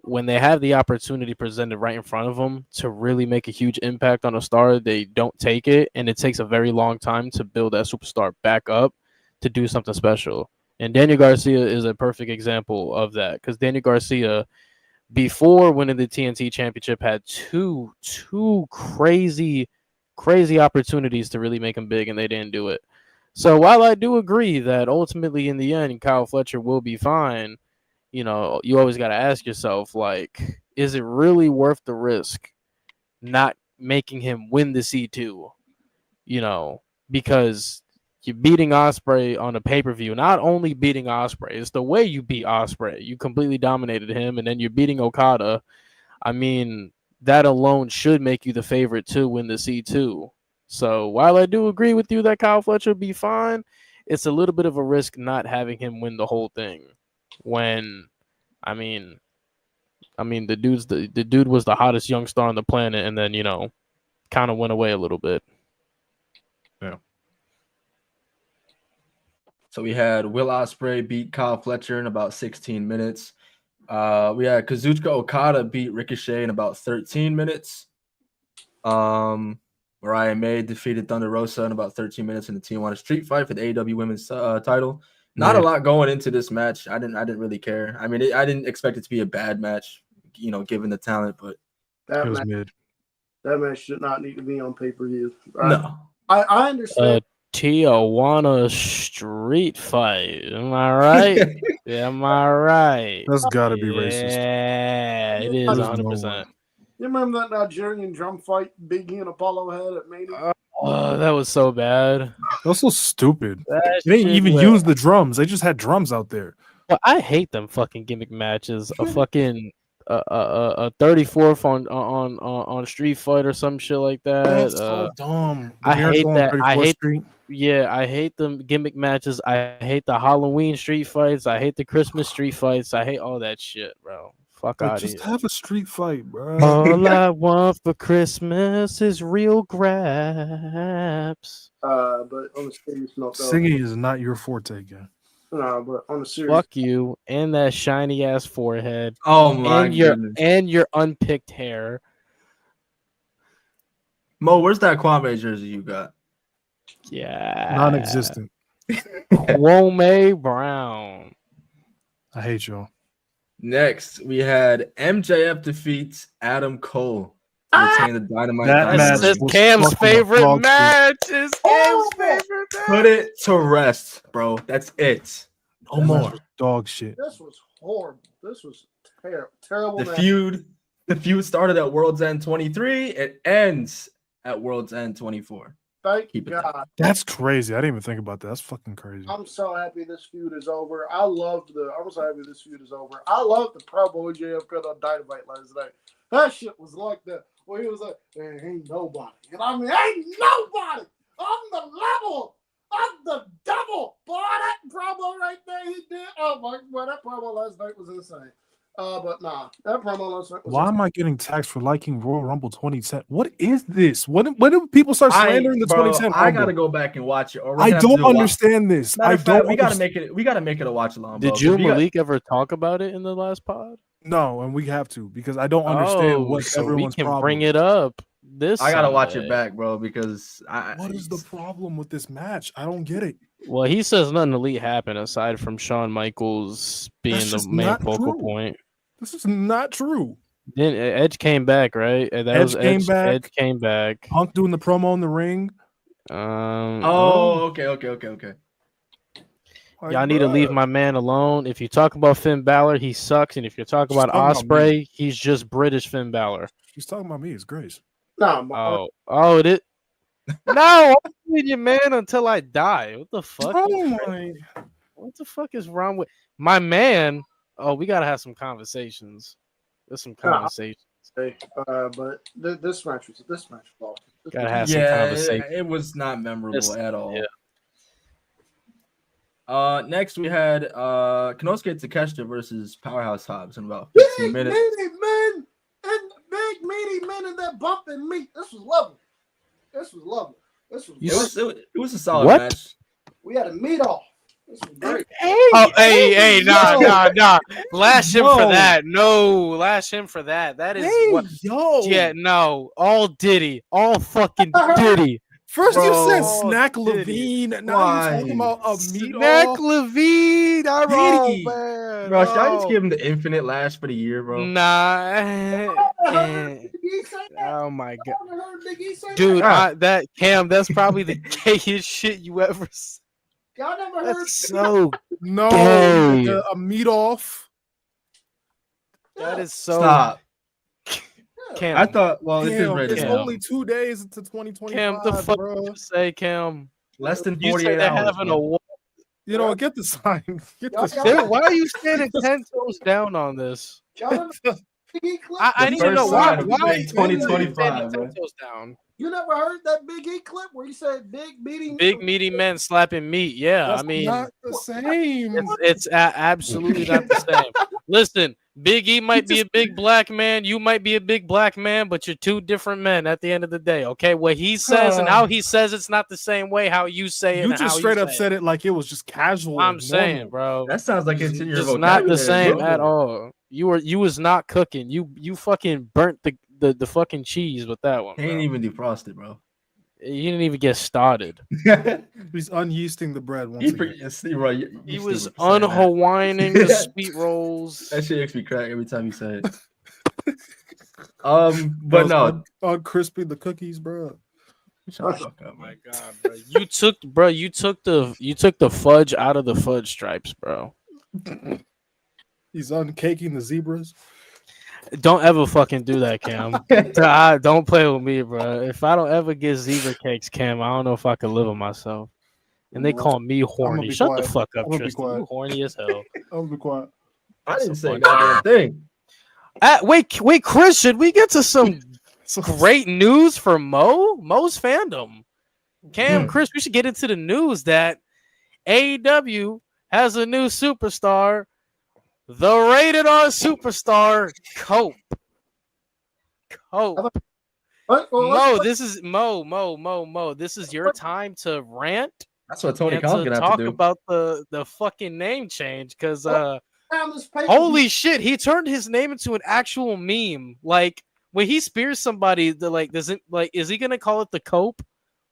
when they have the opportunity presented right in front of them to really make a huge impact on a star, they don't take it, and it takes a very long time to build that superstar back up to do something special. And Daniel Garcia is a perfect example of that, because Daniel Garcia, before winning the TNT Championship, had two crazy opportunities to really make him big, and they didn't do it. So while I do agree that ultimately in the end Kyle Fletcher will be fine, you always got to ask yourself, like, is it really worth the risk not making him win the C2? Because you're beating Ospreay on a pay-per-view. Not only beating Ospreay, it's the way you beat Ospreay. You completely dominated him, and then you're beating Okada. I mean, that alone should make you the favorite to win the C2. So while I do agree with you that Kyle Fletcher will be fine, it's a little bit of a risk not having him win the whole thing. When, I mean, the dude was the hottest young star on the planet, and then kind of went away a little bit. Yeah. So we had Will Ospreay beat Kyle Fletcher in about 16 minutes. We had Kazuchika Okada beat Ricochet in about 13 minutes. Mariah May defeated Thunder Rosa in about 13 minutes in the Tijuana Street Fight for the AEW Women's title. Not a lot going into this match. I didn't really care. I mean, I didn't expect it to be a bad match, given the talent, but it was mid. That match should not need to be on pay-per-view. No. I understand. Tijuana street fight. Am I right? Am I right? That's gotta be racist. Yeah, it is There's no 100%. way. You remember that Nigerian drum fight Biggie and Apollo had at Mania? Oh, that was so bad. That's so stupid. That They didn't shit even was- use the drums. They just had drums out there. Well, I hate them fucking gimmick matches. A fucking a 34th on Street Fight or some shit like that. That's so dumb. The I hate Miracle on that. I 34th hate. Street. Yeah, I hate them gimmick matches. I hate the Halloween street fights. I hate the Christmas street fights. I hate all that shit, bro. Fuck Like, out of just here. have a street fight, bro. All I want for Christmas is real grabs. But on a serious note, though, Singing is not your forte, again. but on a serious, Fuck you and that shiny ass forehead Oh my goodness. and your unpicked hair. Mo, where's that Kwame jersey you got? Yeah, Non-existent. Kwame Brown. I hate y'all. Next, we had MJF defeats Adam Cole to retain the Dynamite. That Diamond match This Ring. is was Cam's fucking favorite dog shit. match. It's Cam's favorite match. Put it to rest, bro. That's it. No That match more. was dog shit. this was horrible. This was terrible. The match. feud started at World's End 23. It ends at World's End 24. Thank Keep it God. That's crazy. I didn't even think about that. That's fucking crazy. I'm so happy this feud is over. I'm so happy this feud is over. I love the promo JF cut on Dynamite last night. That shit was like that. Where he was like, "There ain't nobody." And I mean, ain't nobody on the level of the devil. Boy, that promo right there he did. Oh my, boy, that promo last night was insane. But nah, that promo last night was Why am I getting taxed for liking Royal Rumble 2010? What is this? When do people start slandering the 2010 I Rumble? gotta go back and watch it. Or we're I gonna have to don't do a watch. understand this. Matter I of fact, don't. we gotta understand- make it a watch along. Did bro, you 'cause and we got- Malik ever talk about it in the last pod? No, and we have to because I don't understand what so we everyone's can problem. bring it up. This I gotta watch Sunday. it back, bro, because What is the problem with this match? I don't get it. Well, he says nothing elite happened aside from Shawn Michaels being That's the just main not focal true. point. This is not true. Then Edge came back, right? That was Edge came back. Edge came back. Punk doing the promo in the ring. Oh, okay. Like, Y'all need to leave bruh. my man alone. If you talk about Finn Balor, he sucks, and if you're talking about talking about Osprey, he's just British Finn Balor. He's talking about me. It's Grace. nah. It is. No, I'm leaving your man until I die. What the fuck? Oh my! What the fuck is wrong with my man? Oh, we gotta have some conversations. There's some Nah. conversations. But this match was awesome. Gotta have some Yeah, conversation. it was not memorable It's- at all. yeah. Next we had Konosuke Takeshita versus Powerhouse Hobbs in about Big 15 minutes. meaty men and big meaty men in that bumping meat. This was lovely. This was great. It was a solid What? match. We had a meat off. This was great. Hey, nah. Lash him for Yo. that. No, lash him for that. That is what. yo! Yeah, no. All Diddy. All fucking Diddy. First you Bro, said Snack Diddy. Levine. Now Why? you're talking about a meat Snack off. Levine. I'm wrong, Diddy. man. Bro, should I just No. give him the infinite lash for the year, bro? Nah. Big E say that? Oh my god. I heard Big E say Dude, that. that Cam, that's probably the gayest shit you ever seen. Y'all never heard. That's so No, Gay. a meat off. that is so Stop. Cam. I thought, well, it's Damn, ready it's now. only 2 days into 2025, Cam, the fuck bro. did you say, Cam? Less than You 48 said they're hours. having bro. a war. You know, get the sign. Get Y'all- the y'all- Dude, why are you standing 10 toes down on this? Y'all never Big E clip? I The need to first know why. sign of Why May are you standing 2025, 10 bro. toes down? You never heard that Big E clip where he said big meaty Big meaty men slapping meat. Yeah, That's I mean, not the same. it's absolutely not the same. Listen, Big E might be a big black man. You might be a big black man, but you're two different men at the end of the day. Okay, what he says and how he says it's not the same way how you say it. You and just how straight you up say said it like it was just casual. I'm and saying, normal. bro. That sounds like it's in your It's vocabulary. not the same bro. at all. You was not cooking. You fucking burnt the fucking cheese with that one. He ain't Bro. even defrosted, bro. You didn't even get started. He's unyeasting the bread once He, again. see, bro, you He see was what you're saying, man. unhawaiining the sweet rolls. That shit makes me crack every time you say it. But Those no, uncrispy the cookies, bro. Shut the fuck up, Oh my man. god, bro! You took the fudge out of the fudge stripes, bro. He's uncaking the zebras. Don't ever fucking do that, Cam. Don't play with me, bro. If I don't ever get zebra cakes, Cam, I don't know if I can live with myself. And they call me horny. be Shut quiet. the fuck up, I'm gonna be Tristan. quiet. You horny as hell. I'll be quiet. I didn't say a fuck goddamn thing. Wait, Chris, should we get to some great news for Mo's fandom? Cam, Chris, we should get into the news that AEW has a new superstar, the rated R superstar, Cope. Cope. Mo, this is Mo. This is your time to rant. That's what Tony and Khan's to gonna have talk to do. about the fucking name change, because holy shit, he turned his name into an actual meme. Like when he spears somebody, is he gonna call it the Cope?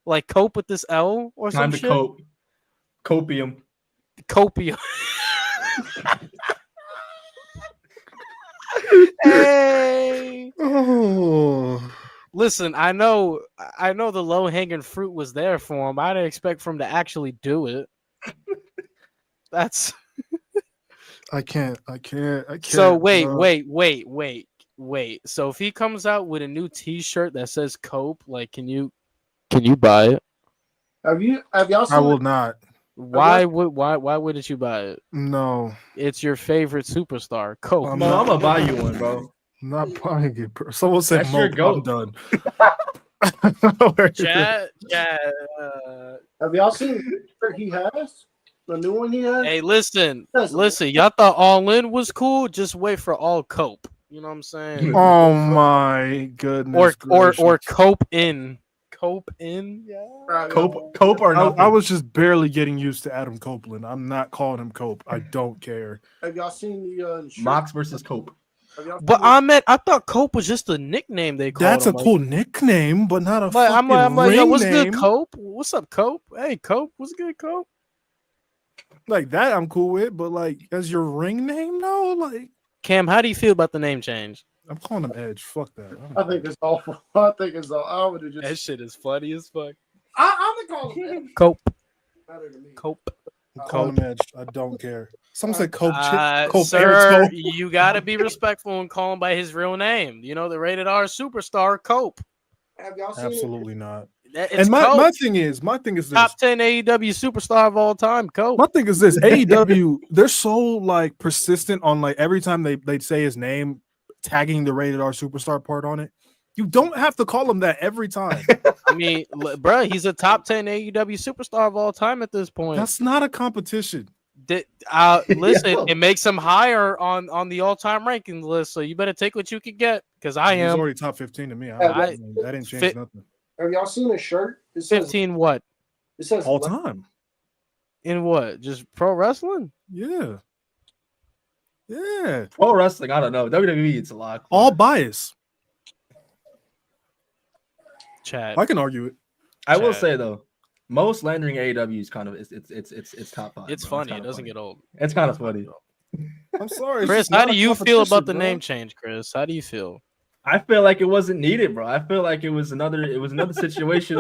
Like Cope with this L or Time some to shit? cope. Copium. Copium. Hey. Oh. Listen, I know the low hanging fruit was there for him. I didn't expect for him to actually do it. That's I can't. so. Wait. So if he comes out with a new T-shirt that says "Cope," like, can you buy it? Have y'all seen I will not. Why wouldn't you buy it? No. It's your favorite superstar, Cope. I'm Mo, I'm gonna buy you one, bro. I'm not buying it, bro. Someone said That's your Mo, I'm goat. done. Chat. Have y'all seen the shirt he has? The new one he has? Hey, listen. Y'all thought All In was cool? Just wait for All Cope. You know what I'm saying? Oh my goodness. Or Cope in. Cope in. Yeah. Cope or nothing. I was just barely getting used to Adam Copeland. I'm not calling him Cope. I don't care. Have y'all seen the shirt? Mox versus Cope. But I thought Cope was just a nickname they called That's him. a cool nickname, but not a But fucking I'm like, yo, ring what's name. good, Cope? What's up, Cope? Hey, Cope, what's good, Cope? Like that, I'm cool with. But like, as your ring name, no. Like, Cam, how do you feel about the name change? I'm calling him Edge. Fuck that. I think it's awful. I think it's all. I would have just. That shit is funny as fuck. I'm gonna call him Edge. Cope. Better than me. Cope. I'm calling him Edge. I don't care. Someone said Cope. Cope Sir, Cope. you gotta be respectful and call him by his real name. You know, the rated R superstar, Cope. Have y'all seen Absolutely not. It's And my Cope. thing is this. Top 10 AEW superstar of all time, Cope. My thing is this: AEW, they're so like persistent on like every time they say his name, tagging the rated R superstar part on it. You don't have to call him that every time. I mean, bro, he's a top 10 AEW superstar of all time at this point. That's not a competition. Listen, Yeah. it makes him higher on the all-time ranking list, so you better take what you can get, because I He's am. already top 15 to me. I- That didn't change nothing. Have y'all seen a shirt? It says 15 what? It says All time. In what? Just pro wrestling? Yeah. Yeah. Pro wrestling, I don't know. WWE, it's a lot. All bias. Chad. I can argue it. I will Chad. say though, most landing AEW is kind of it's top 5. It's bro. funny. It kinda doesn't funny. get old. It's kind of funny. I'm sorry. Chris, how do you feel about the name change, Chris? How do you feel? I feel like it wasn't needed, bro. I feel like it was another situation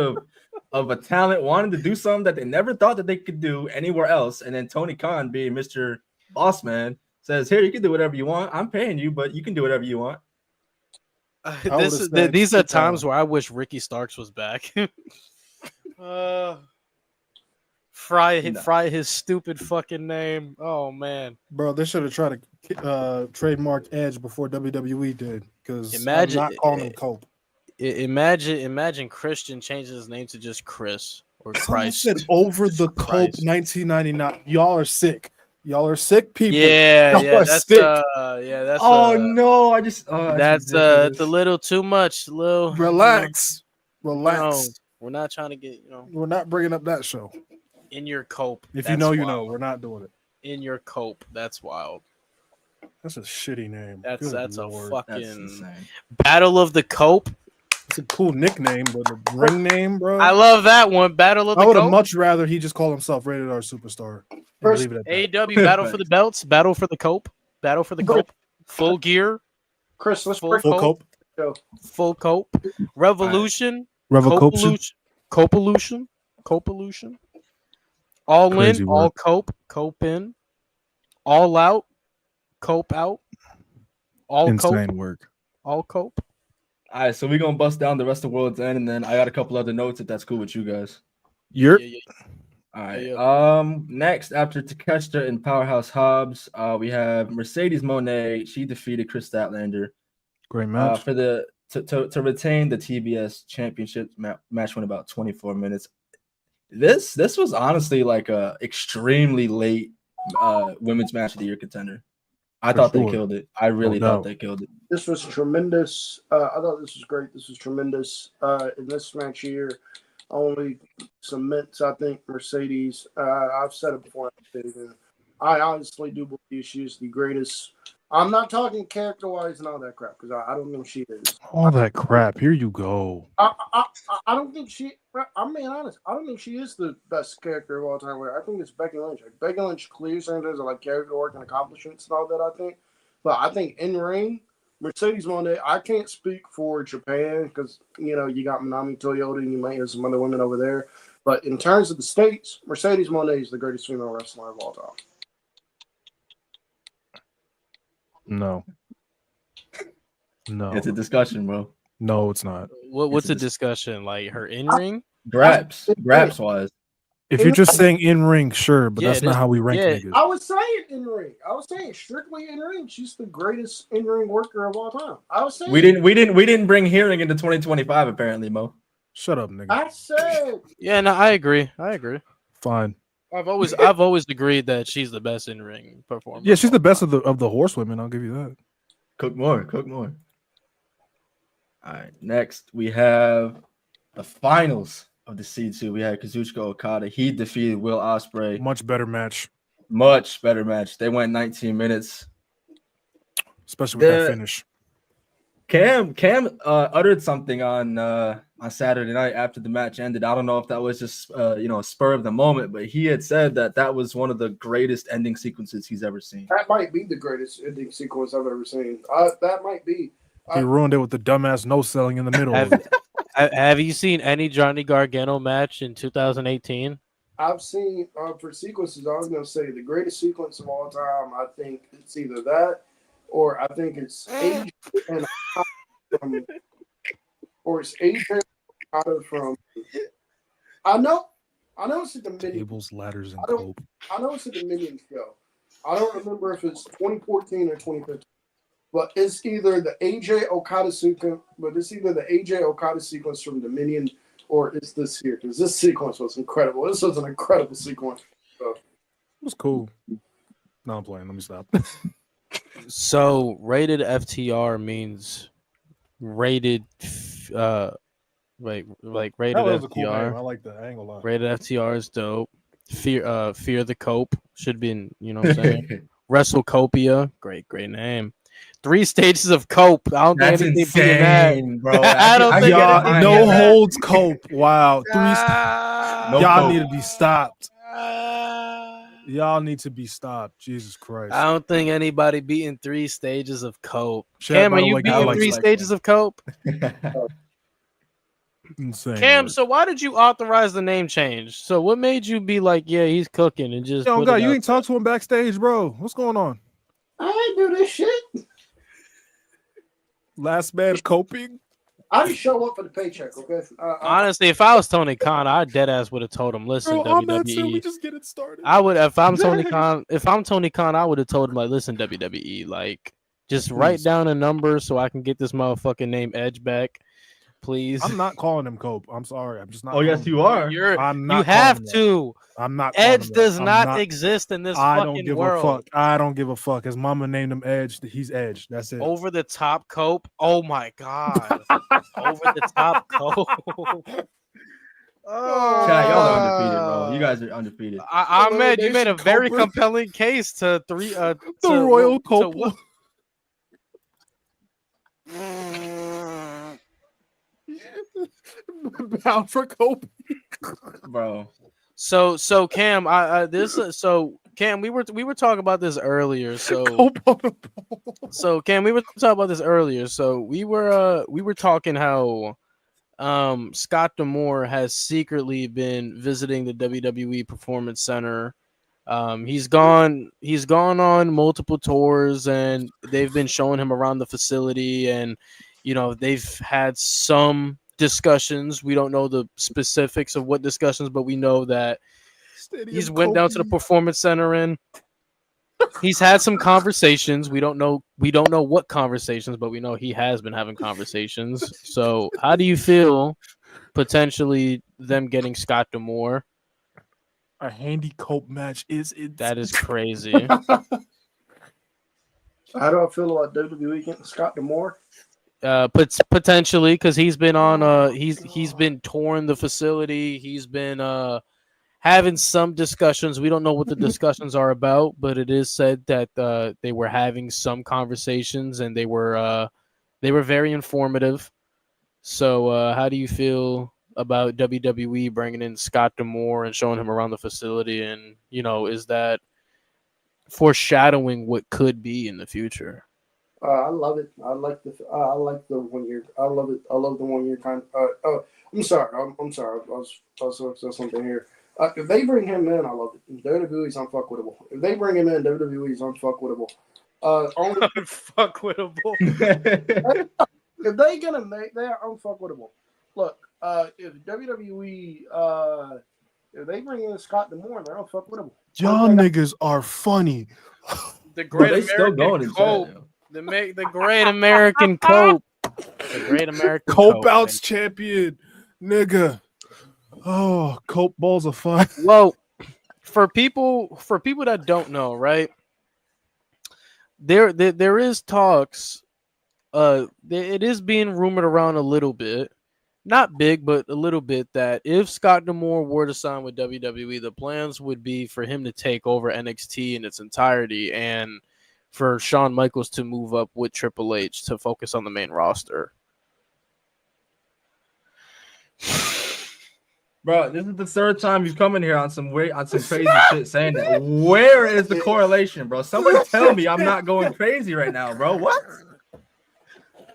of a talent wanting to do something that they never thought that they could do anywhere else, and then Tony Khan, being Mr. Boss Man, says, "Here, you can do whatever you want. I'm paying you, but you can do whatever you want." These are times where I wish Ricky Starks was back. Fry his stupid fucking name. Oh man. Bro, they should have tried to trademark Edge before WWE did, because I'm Imagine- not calling him Cope. Imagine Christian changes his name to just Chris or Someone Christ. said over the Cope Christ. 1999. Y'all are sick. Y'all are sick people. Yeah, Y'all are that's sick. that's Oh no! I just that's it's a little too much. Little Relax. No, Relax. we're not trying to get We're not bringing up that show. in your cope. If That's you know, you wild. know. We're not doing it. In your cope. That's wild. That's a shitty name. That's Good a Lord. That's fucking insane. Battle of the Cope. It's a cool nickname, but the ring name, bro. I love that one. Battle of I the would have Cope. much rather he just call himself Rated R Superstar. And First- leave it at that. AEW Battle for the Belts. Battle for the Cope. Battle for the Cope. Full gear. Chris, let's Full break Full Cope. Full Cope. Revolution. Revolution. Copelution. Copolution. All Crazy in, all work. cope in. All out, cope out. All Insane cope, work. all cope. All right, so we're gonna bust down the rest of World's End, and then I got a couple other notes if that's cool with you guys. You're All right. Yeah. Next, after Takeshita and Powerhouse Hobbs, we have Mercedes Moné. She defeated Chris Statlander. great match. For the to retain the TBS championship match went about 24 minutes. This was honestly like a extremely late women's match of the year contender. I thought they killed it. I really thought they killed it. This was tremendous. I thought this was great. This was tremendous. In this match here, only cements, I think, Mercedes. I've said it before. I honestly do believe she is the greatest. I'm not talking character-wise and all that crap because I don't think she is. All that crap. Here you go. I don't think she. I'm being honest. I don't think she is the best character of all time. I think it's Becky Lynch. Like, Becky Lynch clears in terms of like character work and accomplishments and all that. I think, but I think in ring, Mercedes Moné. I can't speak for Japan because you got Manami Toyota and you might have some other women over there. But in terms of the States, Mercedes Moné is the greatest female wrestler of all time. No. It's a discussion, bro. No, it's not. What's the discussion? Like her in ring? Graps wise. If you're just saying in ring, sure, but Yeah, that's not how we rank yeah. niggas. I was saying in ring. I was saying strictly in ring. She's the greatest in ring worker of all time. I was saying We didn't bring hearing into 2025 apparently, Mo. Shut up, nigga. I said Yeah, no, I agree. Fine. I've always agreed that she's the best in ring performer. Yeah, she's the best of the horsewomen. I'll give you that. Cook more. All right. Next, we have the finals of the C2. We had Kazuchika Okada. He defeated Will Ospreay. Much better match. Much better match. They went 19 minutes. Especially with that finish. Cam uttered something on Saturday night after the match ended. I don't know if that was just a spur of the moment, but he had said that was one of the greatest ending sequences he's ever seen. that might be the greatest ending sequence I've ever seen. That might be. He ruined it with the dumbass no selling in the middle of it. Have you seen any Johnny Gargano match in 2018? I've seen for sequences. I was going to say the greatest sequence of all time. I think it's either that, or I think it's AJ and from, or it's AJ from. I know it's a Dominion. Tables, ladders, and cope. I know it's a Dominion show. I don't remember if it's 2014 or 2015. But it's either the AJ Okada sequence, from Dominion, or it's this here because this sequence was incredible. This was an incredible sequence. So. It was cool. No, I'm playing. Let me stop. So rated FTR means rated, rated FTR. I like the angle. Rated FTR is dope. Fear the Cope should be, what I'm saying. WrestleCopia, great name. 3 stages of cope. I don't That's think insane, bro. I don't think y'all no holds cope. Wow. No y'all cope. need to be stopped. Y'all need to be stopped. Jesus Christ. I don't think anybody beating 3 stages of cope. Chad, Cam, by are the you way, beating 3 stages of cope? Insane. Cam, so why did you authorize the name change? So what made you be like, yeah, he's cooking and just Yo, God, you ain't talk to him backstage, bro. What's going on? I ain't do this shit. Last man coping. I just show up for the paycheck, okay? Honestly, if I was Tony Khan, I dead ass would have told him, listen, Bro, WWE. we just get it started. I would if I'm Tony Khan. If I'm Tony Khan, I would have told him like, listen, WWE, like, just write down a number so I can get this motherfucking name Edge back, please. I'm not calling him Cope. I'm sorry. I'm just not. Oh yes, you are. I'm not. You have to. I'm not. Edge does not exist in this fucking world. A fuck. I don't give a fuck. His mama named him Edge. He's Edge. That's it. Over the top cope. Oh my god. Over the top cope. Oh, Chad, y'all are undefeated, bro. You guys are undefeated. Ahmed, you made a very compelling case to the Royal Cope. Bound for Cope, bro. So Cam, Cam, we were talking about this earlier. So Cam, we were talking about this earlier. So we were talking how Scott D'Amore has secretly been visiting the WWE Performance Center. He's gone on multiple tours, and they've been showing him around the facility, and they've had some discussions. We don't know the specifics of what discussions, but we know that he's went down to the Performance Center and he's had some conversations. We don't know what conversations, but we know he has been having conversations. So how do you feel potentially them getting Scott D'Amore? A handy cope match is it? That is crazy. How do I feel about WWE getting Scott D'Amore? Potentially, because he's been on he's been touring the facility. He's been having some discussions. We don't know what the discussions are about, but it is said that they were having some conversations, and they were very informative. So how do you feel about WWE bringing in Scott D'Amore and showing him around the facility? And is that foreshadowing what could be in the future? I love it. I like the 1 year. I love it. I love the 1 year kind. I'm sorry. I'm sorry. I was supposed to say something here. If they bring him in, I love it. WWE's unfuckwittable. If they bring him in, WWE's unfuckwittable. Unfuckwittable. If they gonna make, they are unfuckwittable. Look, if WWE, if they bring in Scott D'Amore, they're unfuckwittable. Y'all niggas are funny. The great American Cope. The great American Cope. The great American Cope Outs champion, nigga. Oh, Cope balls are fun. Well, for people that don't know, right? There is talks. It is being rumored around a little bit, not big, but a little bit, that if Scott D'Amore were to sign with WWE, the plans would be for him to take over NXT in its entirety, and for Shawn Michaels to move up with Triple H to focus on the main roster. Bro, this is the third time you've come in here on some crazy shit saying that. Where is the correlation, bro? Somebody tell me I'm not going crazy right now, bro. What?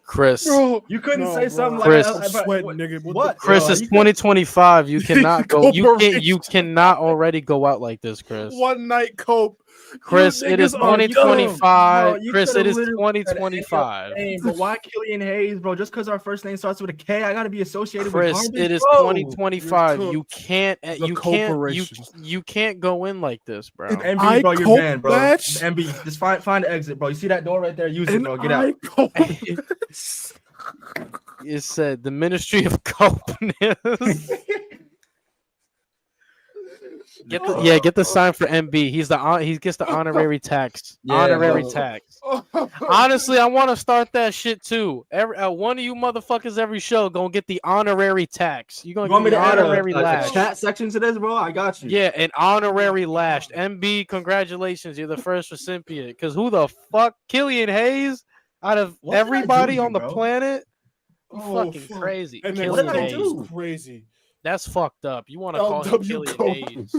Chris, Bro, you couldn't say something Chris, like that. sweating, nigga. What? Chris, Bro, it's 2025. You cannot go. You Corporation. cannot already go out like this, Chris. One night Cope. Chris, You it is niggas are 2025. Bro, you Chris, could've it is literally 2025. Name, but why Killian Hayes, bro? Just because our first name starts with a K, I gotta be associated Chris, with it is bro. 2025. You're You can't. You can't go in like this, bro. MB, bro, you're Cope banned, bro. match? MB, just find an exit, bro. You see that door right there? Use it, bro. Get out. It said the Ministry of Copeness. Get the sign for MB. He gets the honorary tax. Tax. Honestly, I want to start that shit too. One of you motherfuckers every show gonna get the honorary tax. You want me get to the add honorary a lash. chat section to this, bro? I got you. Yeah, an honorary lash. MB, congratulations, you're the first recipient. Because who the fuck, Killian Hayes, out of What did I everybody do, on the bro? planet, you Oh, fucking fuck. crazy. And then Killian what did I Hayes. do? Crazy. That's fucked up. You want to call him LW Killian Cope. Hayes?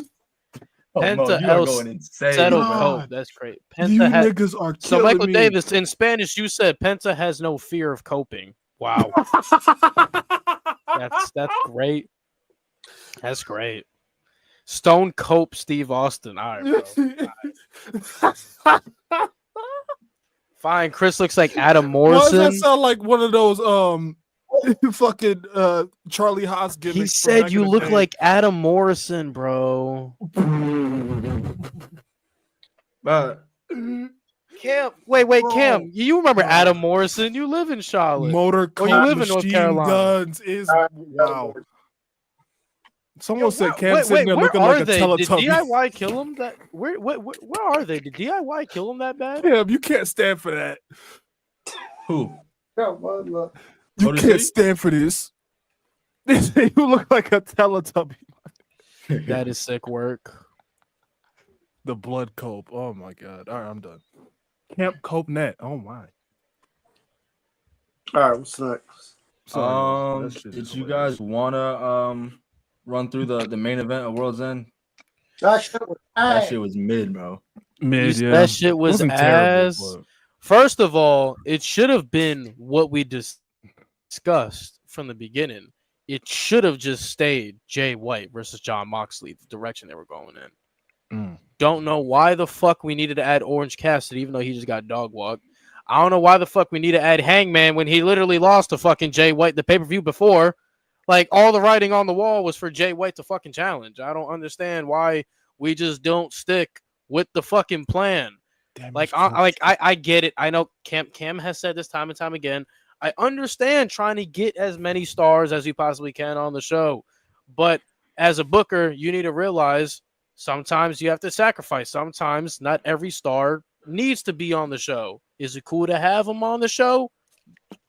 Oh, Mo, Penta you are El going insane, Settle bro. Cope. That's great. You Penta has. niggas are So killing Michael me. Davis, in Spanish, you said Penta has no fear of coping. Wow, that's great. That's great. Stone Cope, Steve Austin. All right, bro. Fine. Chris looks like Adam Why does Morrison. that sound like one of those fucking Charlie Haas gimmicks? He from said back you in the look day? like Adam Morrison, bro. Cam, wait, Bro. Cam. You remember Adam Morrison? You live in Charlotte. Motor Or you Cop live in North Machine Carolina. Guns is wow. Someone said Cam wait, sitting there where looking are like a they? Did Teletubby. DIY kill him? Where are they? Did DIY kill him that bad? Cam, you can't stand for that. Who? You What is can't he? stand for this. They say you look like a Teletubby. That is sick work. The blood cope. Oh my god. All right, I'm done. Camp Cope Net. Oh my. All right, what's next? Sorry, that shit Did is you hilarious. guys wanna run through the main event of World's End? That shit was That ass. shit was mid, bro. Mid, yeah. That shit was Wasn't ass. terrible, but- First of all, it should have been what we discussed from the beginning. it should have just stayed Jay White versus John Moxley, the direction they were going in. Don't know why the fuck we needed to add Orange Cassidy, even though he just got dog walked. I don't know why the fuck we need to add Hangman when he literally lost to fucking Jay White the pay-per-view before. Like, all the writing on the wall was for Jay White to fucking challenge. I don't understand why we just don't stick with the fucking plan. I get it. I know Cam has said this time and time again. I understand trying to get as many stars as you possibly can on the show. But as a booker, you need to realize sometimes you have to sacrifice. Sometimes not every star needs to be on the show. Is it cool to have them on the show?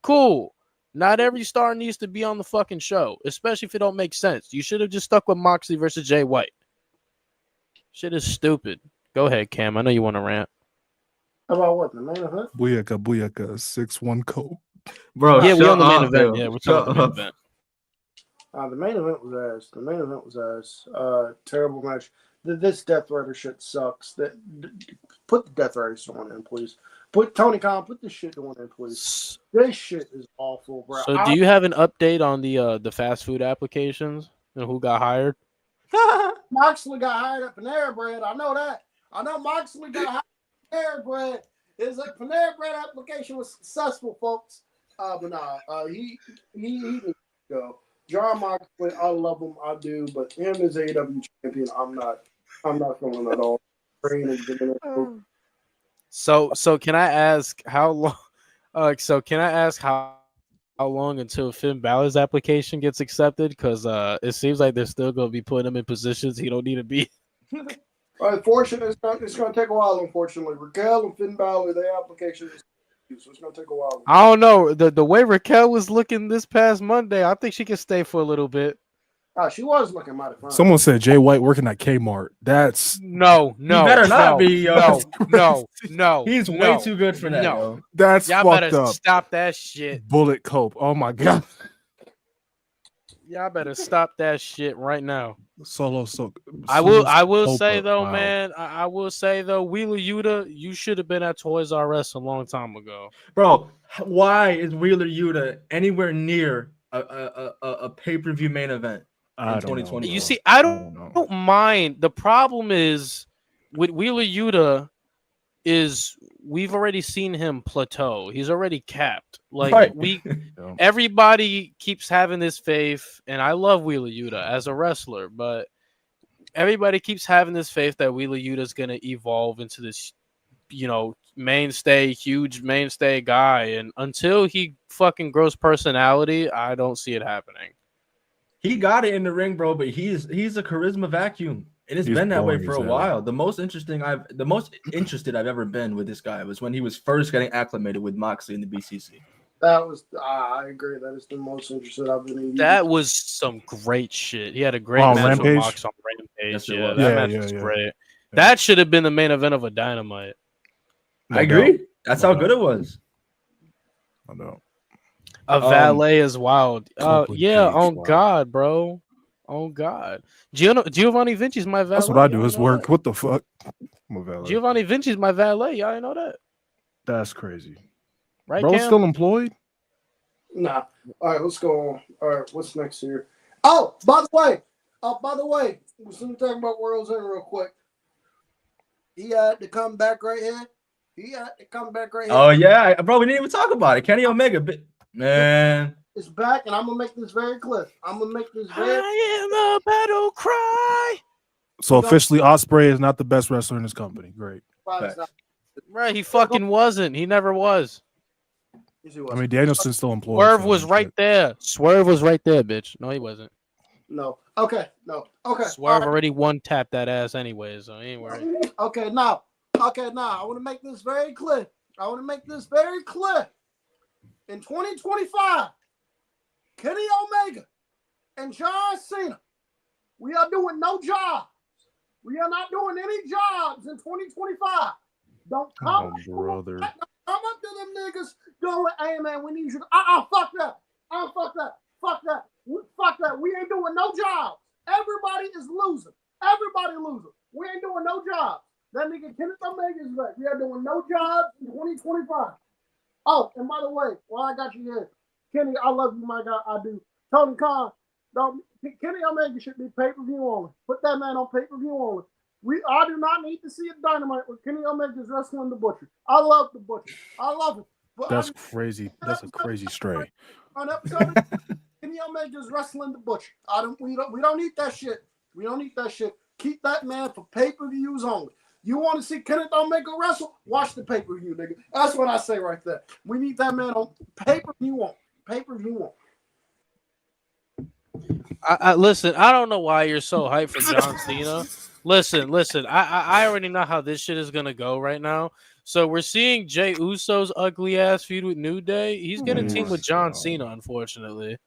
Cool. Not every star needs to be on the fucking show, especially if it don't make sense. You should have just stuck with Moxley versus Jay White. Shit is stupid. Go ahead, Cam. I know you want to rant. About what, the main event? Booyaka, 6-1 Cole. Bro, yeah, we're on the main up, event. Bill. Yeah, we're talking about the main event. The main event was ass. The main event was ass. Terrible match. This Death Rider shit sucks. Put the Death Rider one in, please. Put Tony Khan. Put this shit one in, please. This shit is awful, bro. So, do you have an update on the fast food applications and who got hired? Moxley got hired at Panera Bread. I know that. I know Moxley got hired at Panera Bread. His Panera Bread application was successful, folks. But nah, he didn't go. John Moxley, I love him, I do, but him as AEW champion, I'm not feeling at all. So can I ask how long? How long until Finn Balor's application gets accepted? Because it seems like they're still going to be putting him in positions he don't need to be. Unfortunately, it's going to take a while. Unfortunately, Raquel and Finn Balor, their application is. So it's gonna take a while. I don't know. The way Raquel was looking this past Monday, I think she can stay for a little bit. She was looking mighty fine. Someone said Jay White working at Kmart. That's no. He better not be, yo. No. He's way too good for that. No. Yo. That's y'all fucked better up. Stop that shit. Bullet Cope. Oh my god. Y'all better stop that shit right now. I will say though, man. I will say though, Wheeler Yuta, you should have been at Toys R Us a long time ago, bro. Why is Wheeler Yuta anywhere near a pay-per-view main event in 2020? You see, I don't mind. The problem is with Wheeler Yuta is we've already seen him plateau. He's already capped. Like everybody keeps having this faith, and I love Wheeler Yuta as a wrestler, but everybody keeps having this faith that Wheeler Yuta is going to evolve into this, huge mainstay guy. And until he fucking grows personality, I don't see it happening. He got it in the ring, bro, but he's a charisma vacuum. And it's been that way for a while. The most interested I've ever been with this guy was when he was first getting acclimated with Moxley in the BCC. That was, I agree. That is the most interested I've been in. That was some great shit. He had a great match with Mox on Rampage. Yes, that match was great. Yeah. That should have been the main event of a Dynamite. I agree. That's how good it was. I know. A valet is wild. Yeah, on God, bro. Oh God, Giovanni Vinci's my valet. That's what I do. His work. What the fuck? I'm a valet. Giovanni Vinci's my valet. Y'all know that. That's crazy. Right, bro? Cam? Still employed? Nah. All right, let's go on. All right, what's next here? Oh, by the way, we're going to talk about World's End real quick. He had to come back right here. Oh yeah, bro. We didn't even talk about it. Kenny Omega, man. It's back, and I'm gonna make this very clear. I am the battle cry. So officially, Ospreay is not the best wrestler in this company. Great. Right, he fucking wasn't. He never was. I mean, Danielson's still employed. Swerve was right there. Swerve was right there, bitch. No, he wasn't. No. Okay. Swerve already one-tapped that ass anyway, so ain't worried. Okay, now. I want to make this very clear. In 2025, Kenny Omega and John Cena, we are doing no jobs. We are not doing any jobs in 2025. Don't come, brother. Come up to them niggas going, hey man, we need you to fuck that. Fuck that. We ain't doing no jobs. Everybody is losing. We ain't doing no jobs. That nigga Kenneth Omega is right. We are doing no jobs in 2025. Oh, and by the way, while I got you here, Kenny, I love you, my guy. I do. Tony Khan, Kenny Omega should be pay-per-view only. Put that man on pay-per-view only. I do not need to see a Dynamite where Kenny Omega is wrestling the Butcher. I love the Butcher. I love him. But That's crazy. That's a crazy stray. On episode of Kenny Omega is wrestling the Butcher. We don't need that shit. We don't need that shit. Keep that man for pay-per-views only. You want to see Kenneth Omega wrestle? Watch the pay-per-view, nigga. That's what I say right there. We need that man on pay-per-view only. Pay-per-view only. I listen. I don't know why you're so hyped for John Cena. Listen. I already know how this shit is gonna go right now. So we're seeing Jey Uso's ugly ass feud with New Day. He's gonna team with John Cena, unfortunately.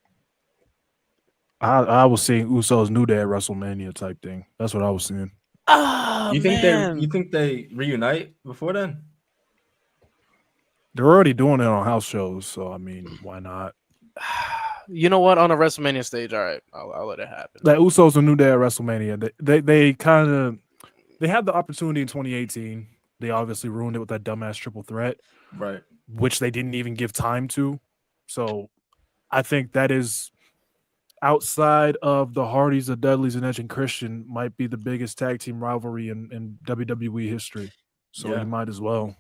I was seeing Usos New Day at WrestleMania type thing. That's what I was seeing. Oh, You think they reunite before then? They're already doing it on house shows, so I mean, why not? You know what? On a WrestleMania stage, all right, I'll let it happen. That Usos and New Day at WrestleMania. They kind of had the opportunity in 2018. They obviously ruined it with that dumbass triple threat, Right? which they didn't even give time to. So I think that is outside of the Hardys, the Dudleys, and Edge and Christian might be the biggest tag team rivalry in WWE history. So you might as well.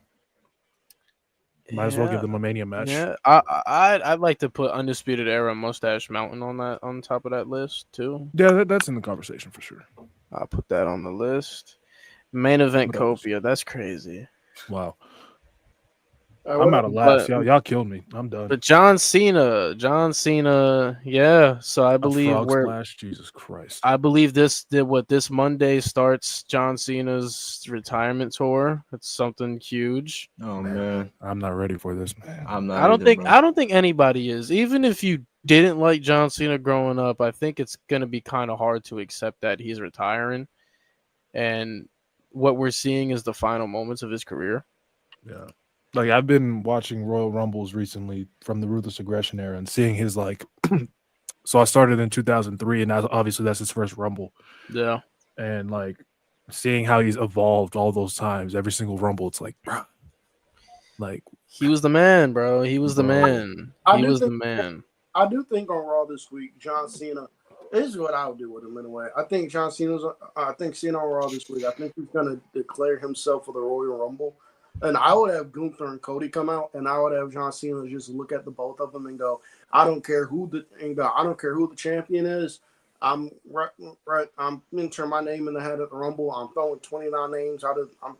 Might as well give them a Mania match. Yeah, I'd like to put Undisputed Era and Mustache Mountain on top of that list too. Yeah, that's in the conversation for sure. I'll put that on the list. Main event Copia. That's crazy. Wow. I'm out of laughs. Y'all killed me. I'm done. But John Cena, yeah. So I believe Jesus Christ. I believe this Monday starts John Cena's retirement tour. It's something huge. Oh man, I'm not ready for this, man. I'm not. I don't think anybody is. Even if you didn't like John Cena growing up, I think it's gonna be kind of hard to accept that he's retiring, and what we're seeing is the final moments of his career. Yeah. Like I've been watching Royal Rumbles recently from the Ruthless Aggression era and seeing his like. So I started in 2003, and obviously that's his first Rumble. Yeah, and like seeing how he's evolved all those times, every single Rumble, it's like, bro, like he was the man, bro. He was the man. He was the man. I do think on Raw this week, John Cena. This is what I would do with him anyway. I think Cena on Raw this week. I think he's going to declare himself for the Royal Rumble. And I would have Gunther and Cody come out, and I would have John Cena just look at the both of them and go, I don't care who the champion is. I'm entering my name in the head of the Rumble. I'm throwing 29 names out of. I'm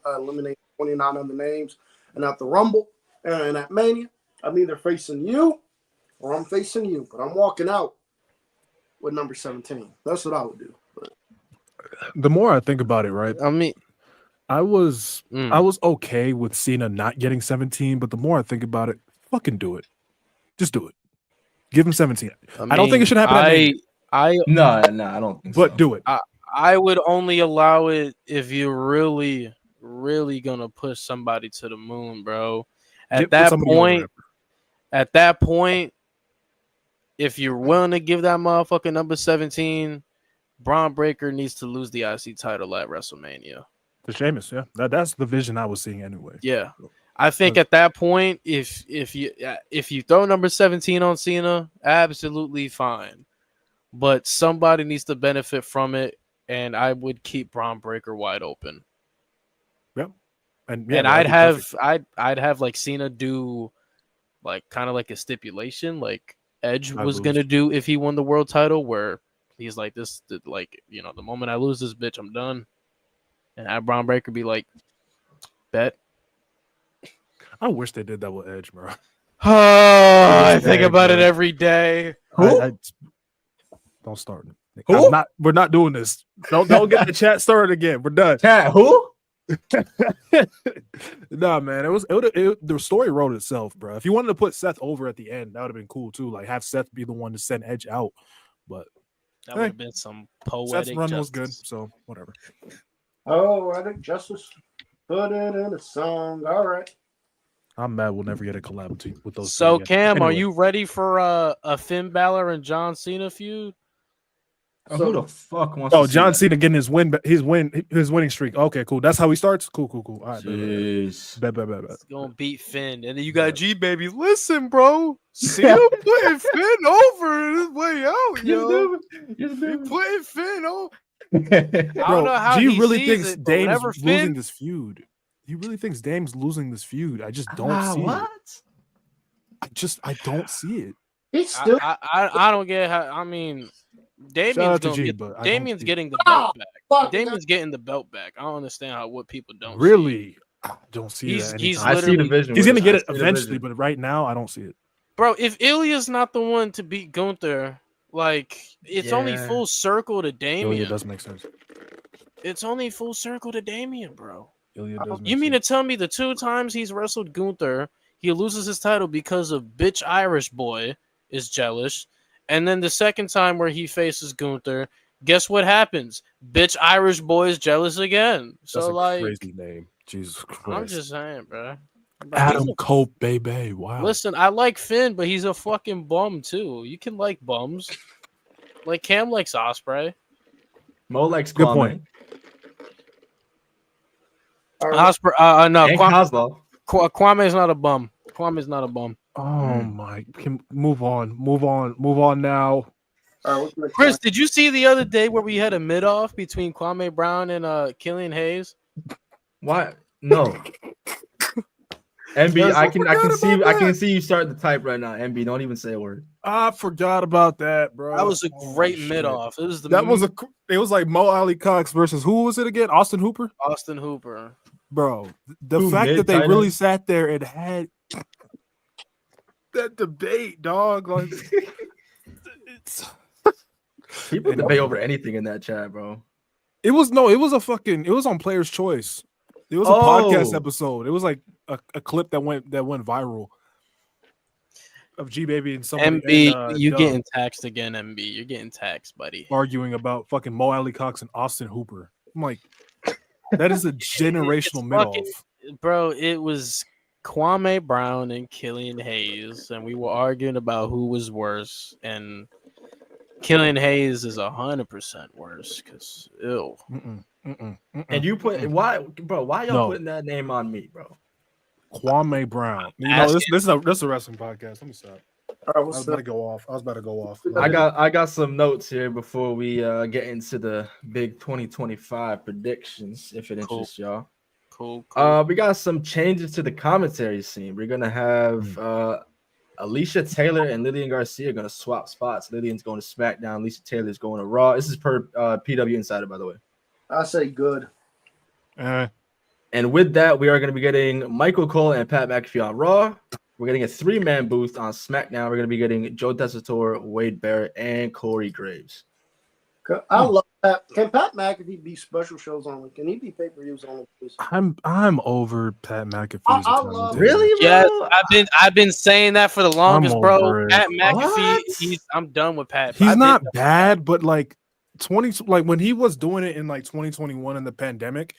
eliminating 29 other names, and at the Rumble and at Mania, I'm either facing you or I'm facing you, but I'm walking out with number 17. That's what I would do. But the more I think about it, right? I mean. I was okay with Cena not getting 17, but the more I think about it, fucking do it. Just do it. Give him 17. I don't think it should happen. No, I don't think so. But do it. I would only allow it if you're really, really gonna push somebody to the moon, bro. At that point, if you're willing to give that motherfucker number 17, Braun Breaker needs to lose the IC title at WrestleMania. The Sheamus, yeah. That's the vision I was seeing anyway. Yeah. I think at that point, if you throw number 17 on Cena, absolutely fine. But somebody needs to benefit from it, and I would keep Braun Breaker wide open. Yep. And I'd have like Cena do like kind of like a stipulation like Edge was gonna do if he won the world title, where he's like this, like, you know, the moment I lose this bitch, I'm done. And have Braun Breaker be like, bet. I wish they did that with Edge, bro. I think about it every day. Don't start. We're not doing this. Don't get the chat started again. We're done. Chat who? Nah, man. The story wrote itself, bro. If you wanted to put Seth over at the end, that would have been cool too. Like have Seth be the one to send Edge out. But that would have been some poetic. Seth's run was good, so whatever. Poetic justice. Put it in a song. All right. I'm mad we'll never get a collab with those. So Cam, are you ready for a Finn Balor and John Cena feud? Who the fuck wants to see John that? Cena getting his winning streak. Okay, cool. That's how he starts. Cool. All right, Jeez. bet. He's gonna beat Finn, and then you got G baby. Listen, bro, Cena putting Finn over in his way out, yo. He putting Finn over. I don't know how G he really sees thinks it, but Dame's whenever losing Finn, this feud. He really thinks Dame's losing this feud. I just don't see what? it. I don't see it. He's still. I don't get how. I mean, Damien's to G, but I don't Damien's see it. getting the belt back. Fuck, Damien's getting the belt back. I don't understand what people don't see. Really, I don't see He's- that. he's anytime. I see the vision. He's with gonna get I it see the eventually, vision. but right now I don't see it. Bro, if Ilya's not the one to beat Gunther, like it's only Yeah. full circle to Ilya Damien. does make sense. It's only full circle to Damien, bro. Ilya does make You mean sense. to tell me the 2 times he's wrestled Gunther, he loses his title because of bitch Irish boy is jealous, and then the second time where he faces Gunther, guess what happens? Bitch Irish boy is jealous again. So That's a like, crazy name. Jesus Christ. I'm just saying, bro. Adam Cope, baby. Wow. Listen, I like Finn, but he's a fucking bum too. You can like bums. Like Cam likes Osprey. Mo likes Good Kwame. point. All right. Osprey, no, And Kozlov. Kwame's not a bum. Kwame's not a bum. Oh my! Move on now. All right, what's next? Chris, did you see the other day where we had a mid off between Kwame Brown and Killian Hayes? Why? No. MB, Yes, I I can forgot see about I can that. see you starting to type right now. MB, don't even say a word. I forgot about that, bro. That was a great shit. mid off. It was the It was like Mo Ali Cox versus who was it again? Austin Hooper, Austin Hooper. bro. The Who, fact mid, that they tight really end? sat there and had that debate, dog. Like, it's People debate over anything in that chat, bro. it was on Player's Choice. It was a podcast episode. It was like a clip that went viral of G Baby and somebody MB, you Dub getting taxed again, MB. You're getting taxed, buddy. arguing about fucking Mo Ali Cox and Austin Hooper. I'm like, that is a generational mid off. Bro, it was Kwame Brown and Killian Hayes, and we were arguing about who was worse, and Killian Hayes is 100% worse because ew. And you put why y'all No. putting that name on me, bro? Kwame Brown. You know, this is a wrestling podcast. Let me stop. All right, I was what's about to next? go off. I was about to go off. I got some notes here before we get into the big 2025 predictions, if it interests y'all. Cool. We got some changes to the commentary scene. We're gonna have Alicia Taylor and Lillian Garcia gonna swap spots. Lillian's going to SmackDown. Alicia Taylor's going to Raw. This is per PW Insider, by the way. I say good. And with that, we are going to be getting Michael Cole and Pat McAfee on Raw. We're getting a 3-man booth on SmackDown. We're going to be getting Joe Tessitore, Wade Barrett, and Corey Graves. I love Pat. Can Pat McAfee be special shows only? Can he be pay-per-views only, please? I'm over Pat McAfee. I love- Really, bro? Yes, I've been saying that for the longest, over bro. it. Pat McAfee, What? I'm done with Pat. He's I've not been- bad, but like when he was doing it in like 2021 in the pandemic,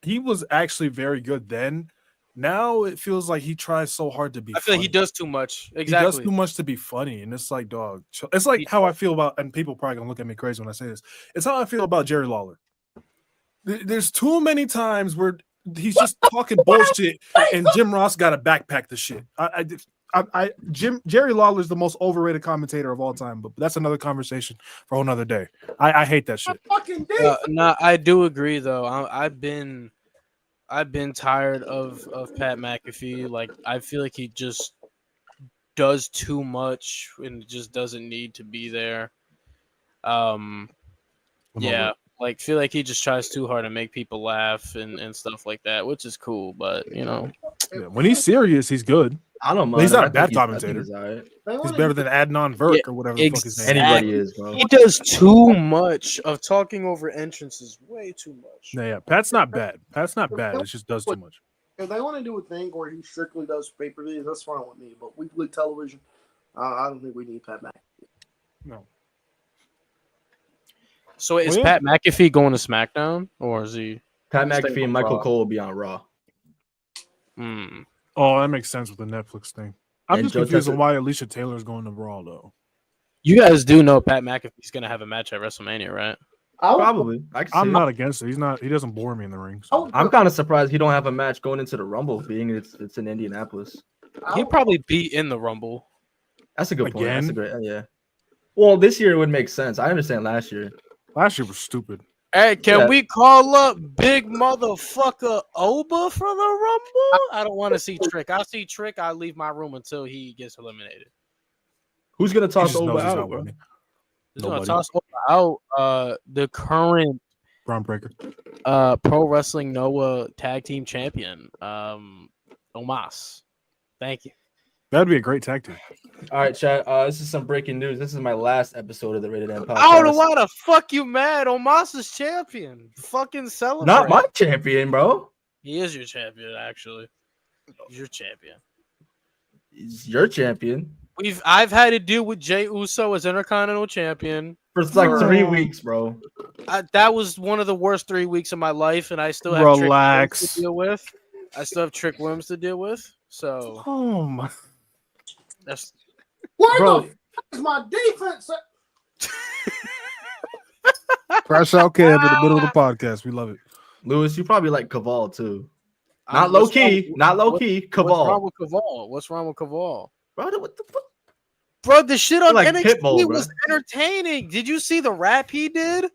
he was actually very good then. Now it feels like he tries so hard to be I feel like funny. he does too much. He Exactly. does too much to be funny, and it's like, dog. It's like how I feel about, and people probably gonna look at me crazy when I say this. It's how I feel about Jerry Lawler. There's too many times where he's just talking bullshit, and Jim Ross got to backpack the shit. Jerry Lawler is the most overrated commentator of all time, but that's another conversation for a whole nother day. I hate that shit. Fucking did. No, I do agree though. I've been tired of Pat McAfee. Like I feel like he just does too much and just doesn't need to be there. Yeah, like feel like he just tries too hard to make people laugh and stuff like that, which is cool. But you know, Yeah, when he's serious, he's good. I don't mind. He's not I a bad think I think commentator. he's all right. He's better than Adnan Verk or whatever the fuck his name is. Anybody is, bro. he does too much of talking over entrances. Way too much. Yeah, Pat's not bad. Pat's not bad. It just does too much. If they want to do a thing where he strictly does pay-per-views, that's fine with me. But weekly television, I don't think we need Pat McAfee. No. So is yeah. Pat McAfee going to SmackDown or is he? Pat Stay McAfee on and Michael Raw. Cole will be on Raw. Oh, that makes sense with the Netflix thing. I'm And just Joe confused on Tessa- why Alicia Taylor's going to Raw though. You guys do know Pat McAfee's gonna have a match at WrestleMania, right? Probably. I'm not against it. He doesn't bore me in the ring. So. I'm kind of surprised he don't have a match going into the Rumble, being it's in Indianapolis. He'd probably be in the Rumble. That's a good point. Again? That's a great, yeah. Well, this year it would make sense. I understand last year. Last year was stupid. Hey, can we call up big motherfucker Oba for the Rumble? I don't want to see Trick. I see Trick. I leave my room until he gets eliminated. Who's gonna He toss just knows Oba he's out, not bro? winning. He's gonna Nobody. toss Oba out. The current Groundbreaker. Pro Wrestling Noah Tag Team Champion, Omos. Thank you. That'd be a great tag team. All right, chat. This is some breaking news. This is my last episode of the Rated M podcast. I don't know why the fuck you mad. Omos is champion. Fucking celebrate. Not my champion, bro. He is your champion, actually. He's your champion. He's your champion I've had to deal with Jey Uso as Intercontinental Champion. for like 3 weeks, bro. That was one of the worst 3 weeks of my life, and I still have Relax. Trick Williams to deal with. I still have Trick Williams to deal with. So Oh my! that's Where Bro. the fuck is my defense? Fresh out Cam in the middle of the podcast. We love it. Lewis, you probably like Caval too. Not low key. Not low key. What's wrong Caval. with Caval? What's wrong with Caval? Bro, what the fuck? Bro, the shit on Like NXT Pitbull, was bro. entertaining. Did you see the rap he did?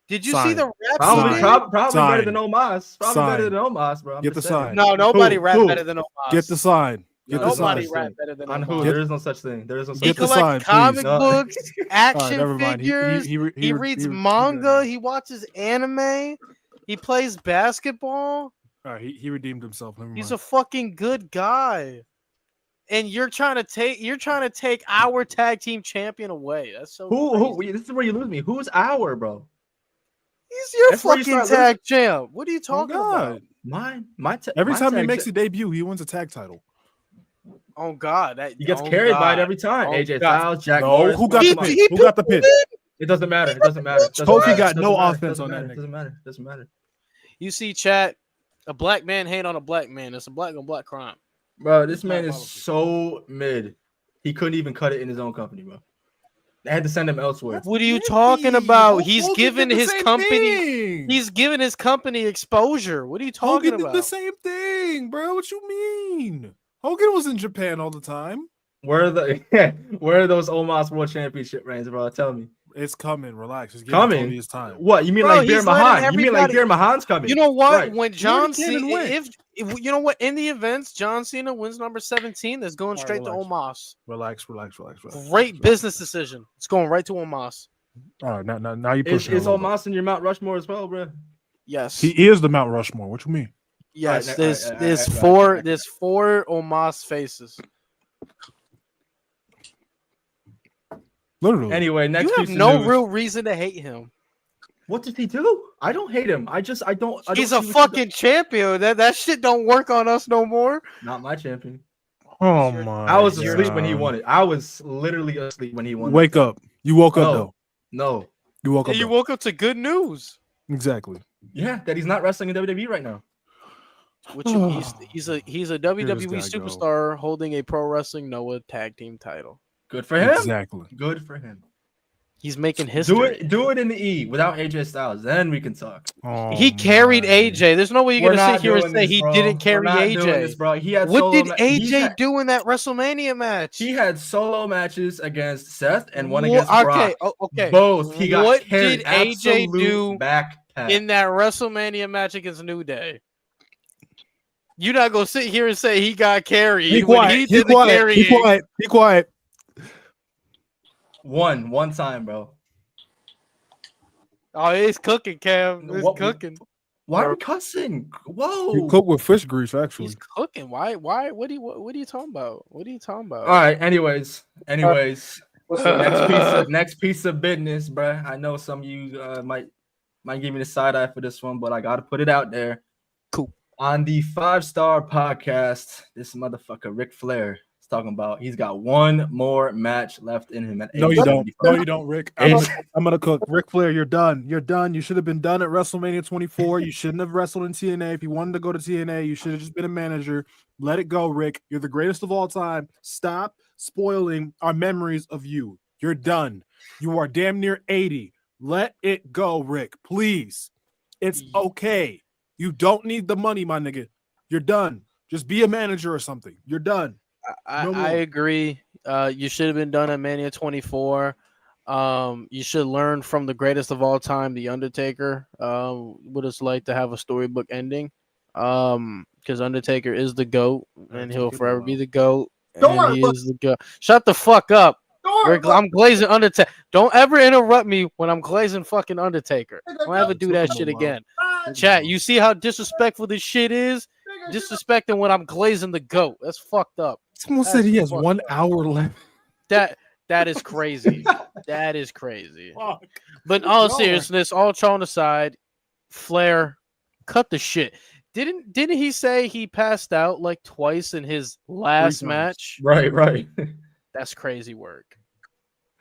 Did you see Sign. the rap he Probably, did? probably Sign. better than Omos. Probably Sign. better than Omos, bro. I'm Get just the saying. sign. No, nobody Who? rap Who? better than Omos. Get the sign. Get the Nobody sign. rap better than On Omos. who? There is no such thing. There is no He such Get the thing. sign, collects comic please. No. books, All action right, never mind. figures. He reads manga. He watches anime. He plays basketball. All right, he redeemed himself. Never He's mind. a fucking good guy. And you're trying to take our tag team champion away. That's so Who? crazy. This is where you lose me. Who's our, bro? He's your That's where you fucking start tag champ. What are you Oh, talking God. about? Mine. Every my time he tag makes cha- a debut, he wins a tag title. Oh God, he gets carried by it every time. Oh, AJ God. Styles, Jack No, Morris. who got bro, the come on. pin? Who got the pin? It doesn't matter. It doesn't matter. It doesn't Kofi matter. got It no doesn't matter. offense It on that doesn't nigga. Doesn't matter. It doesn't matter. You see, chat. A black man hate on a black man. It's a black on black crime. Bro, this man not is policy. so mid. He couldn't even cut it in his own company, bro. They had to send him elsewhere. What are you talking about? He's Hogan given did the his same company. thing. He's given his company exposure. What are you talking Hogan did about? the same thing, bro. What you mean? Hogan was in Japan all the time. Where are the where are those Omos World Championship reigns, bro? Tell me. It's coming. Relax. It's Coming? Tony his time. What? You mean Bro, like Beer he's letting Mahan? You mean like everybody- Beer Mahan's coming? You know what? Right. When He John already came and Cena, went. if you know what, in the events, John Cena wins number 17. That's going All right, straight to relax. Omos. Relax. Great business decision. It's going right to Omos. All right, now you Is pushing it a little bit. Omos in your Mount Rushmore as well, bro? Yes. He is the Mount Rushmore. What you mean? Yes. Alright, There's alright, there's alright, four alright. there's four Omos faces. Literally. Anyway, next You have piece of no news. real reason to hate him. What did he do? I don't hate him. I don't. He's see a what he fucking champion. That shit don't work on us no more. does. Not my champion. Oh my! I was asleep when he God. won it. I was literally asleep when he won. Wake up! You woke up No. though. No. You woke And up. you though. woke up to good news. Exactly. Yeah, that he's not wrestling in WWE right now. Which he's a WWE this guy go. superstar holding a Pro Wrestling Noah Tag Team title. Good for him. Exactly. Good for him. He's making history. Do it in the E without AJ Styles. Then we can talk. Oh, He carried my. AJ. There's no way you're We're gonna not sit here and doing say this, he bro. didn't We're carry not doing AJ. this, bro. He had What solo did ma- AJ do in that WrestleMania match? He had solo matches against Seth and one Wha- against Brock. okay. Both. He got What carried. did AJ Absolute do backpack. in that WrestleMania match against New Day? You're not gonna sit here and say he got carried Be when quiet. he Be did the quiet. carrying. Be quiet. Be quiet. One time, bro. Oh, it's cooking, Cam. It's What- cooking. Why are we cussing? Whoa. You cook with fish grease, actually. He's cooking. Why? What are you talking about? What are you talking about? All right. Anyways. What's up? Next piece of business, bruh. I know some of you might give me the side eye for this one, but I gotta put it out there. Cool. On the 5-Star podcast, this motherfucker Ric Flair is talking about he's got one more match left in him. At No, you age don't. 75. No, you don't, Rick. I'm gonna cook. Ric Flair, you're done. You're done. You should have been done at WrestleMania 24. You shouldn't have wrestled in TNA. If you wanted to go to TNA, you should have just been a manager. Let it go, Rick. You're the greatest of all time. Stop spoiling our memories of you. You're done. You are damn near 80. Let it go, Rick. Please. It's okay. You don't need the money, my nigga. You're done. Just be a manager or something. You're done. I agree. You should have been done at Mania 24. You should learn from the greatest of all time, The Undertaker. What it's like to have a storybook ending. Because Undertaker is the GOAT, and he'll forever be the GOAT. And he is the GOAT. Shut the fuck up. I'm glazing Undertaker. Don't ever interrupt me when I'm glazing fucking Undertaker. Don't ever do that shit again. Chat, you see how disrespectful this shit is? Disrespecting when I'm glazing the GOAT. That's fucked up. Someone said he has 1 hour left. That is crazy. That is crazy. But in all seriousness, all trolling aside, Flair, cut the shit. Didn't he say he passed out like twice in his last match? Right. That's crazy work.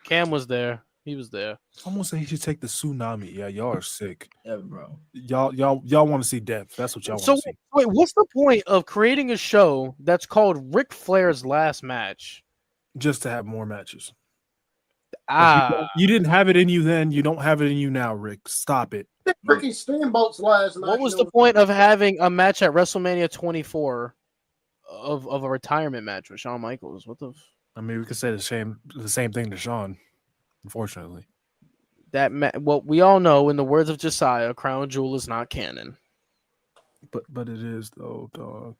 Cam was there. He was there. Someone said he should take the tsunami. Yeah, y'all are sick. Yeah, bro. Y'all want to see death. That's what y'all want to see. Wait, what's the point of creating a show that's called Ric Flair's Last Match? Just to have more matches. You didn't have it in you then. You don't have it in you now, Rick. Stop it. Ricky Steamboat's last match. What was the point of having a match at WrestleMania 24 of a retirement match with Shawn Michaels? What the? I mean, we could say the same thing to Shawn. Unfortunately, well, we all know, in the words of Josiah, Crown Jewel is not canon. But it is though, dog.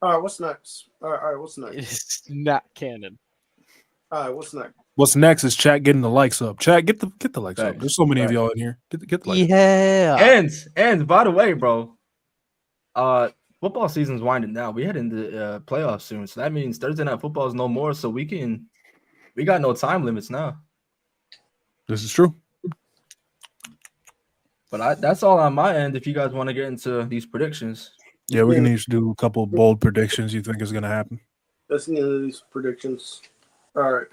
All right, what's next? All right, what's next? It's not canon. All right, what's next? What's next is chat getting the likes up. Chat, get the likes up. There's so many of y'all in here. Get the likes up. Yeah. And by the way, bro, football season's winding down. We head into playoffs soon, so that means Thursday Night Football is no more. So we got no time limits now. This is true. But that's all on my end. If you guys want to get into these predictions, yeah, we can each do a couple of bold predictions you think is going to happen. Let's get into these predictions. All right.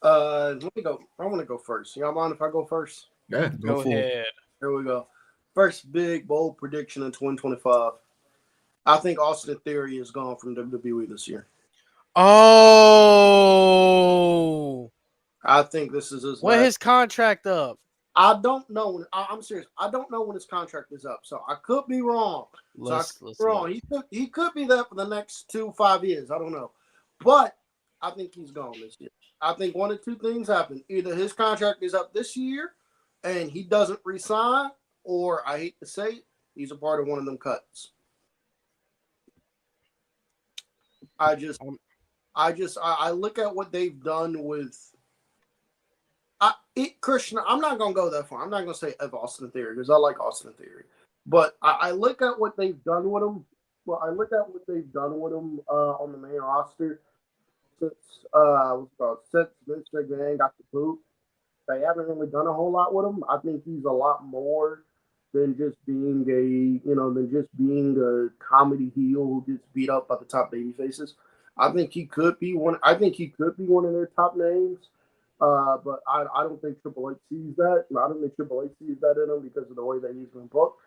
Let me go. I want to go first. Y'all mind if I go first? Yeah, go ahead. Here we go. First big bold prediction in 2025. I think Austin Theory is gone from WWE this year. Oh. I think this is his. When his contract up? I don't know. I'm serious. I don't know when his contract is up, so I could be wrong. He could be there for the next 2-5 years. I don't know, but I think he's gone this year. I think one of two things happen: either his contract is up this year, and he doesn't resign, or I hate to say it, he's a part of one of them cuts. I look at what they've done with. Christian, I'm not gonna go that far. I'm not gonna say of Austin Theory because I like Austin Theory, but I look at what they've done with him. Well, I look at what they've done with him on the main roster since Vince McMahon got the boot. They haven't really done a whole lot with him. I think he's a lot more than just being a comedy heel who gets beat up by the top baby faces. I think he could be one. I think he could be one of their top names. But I don't think Triple H sees that. I don't think Triple H sees that in him because of the way that he's been booked.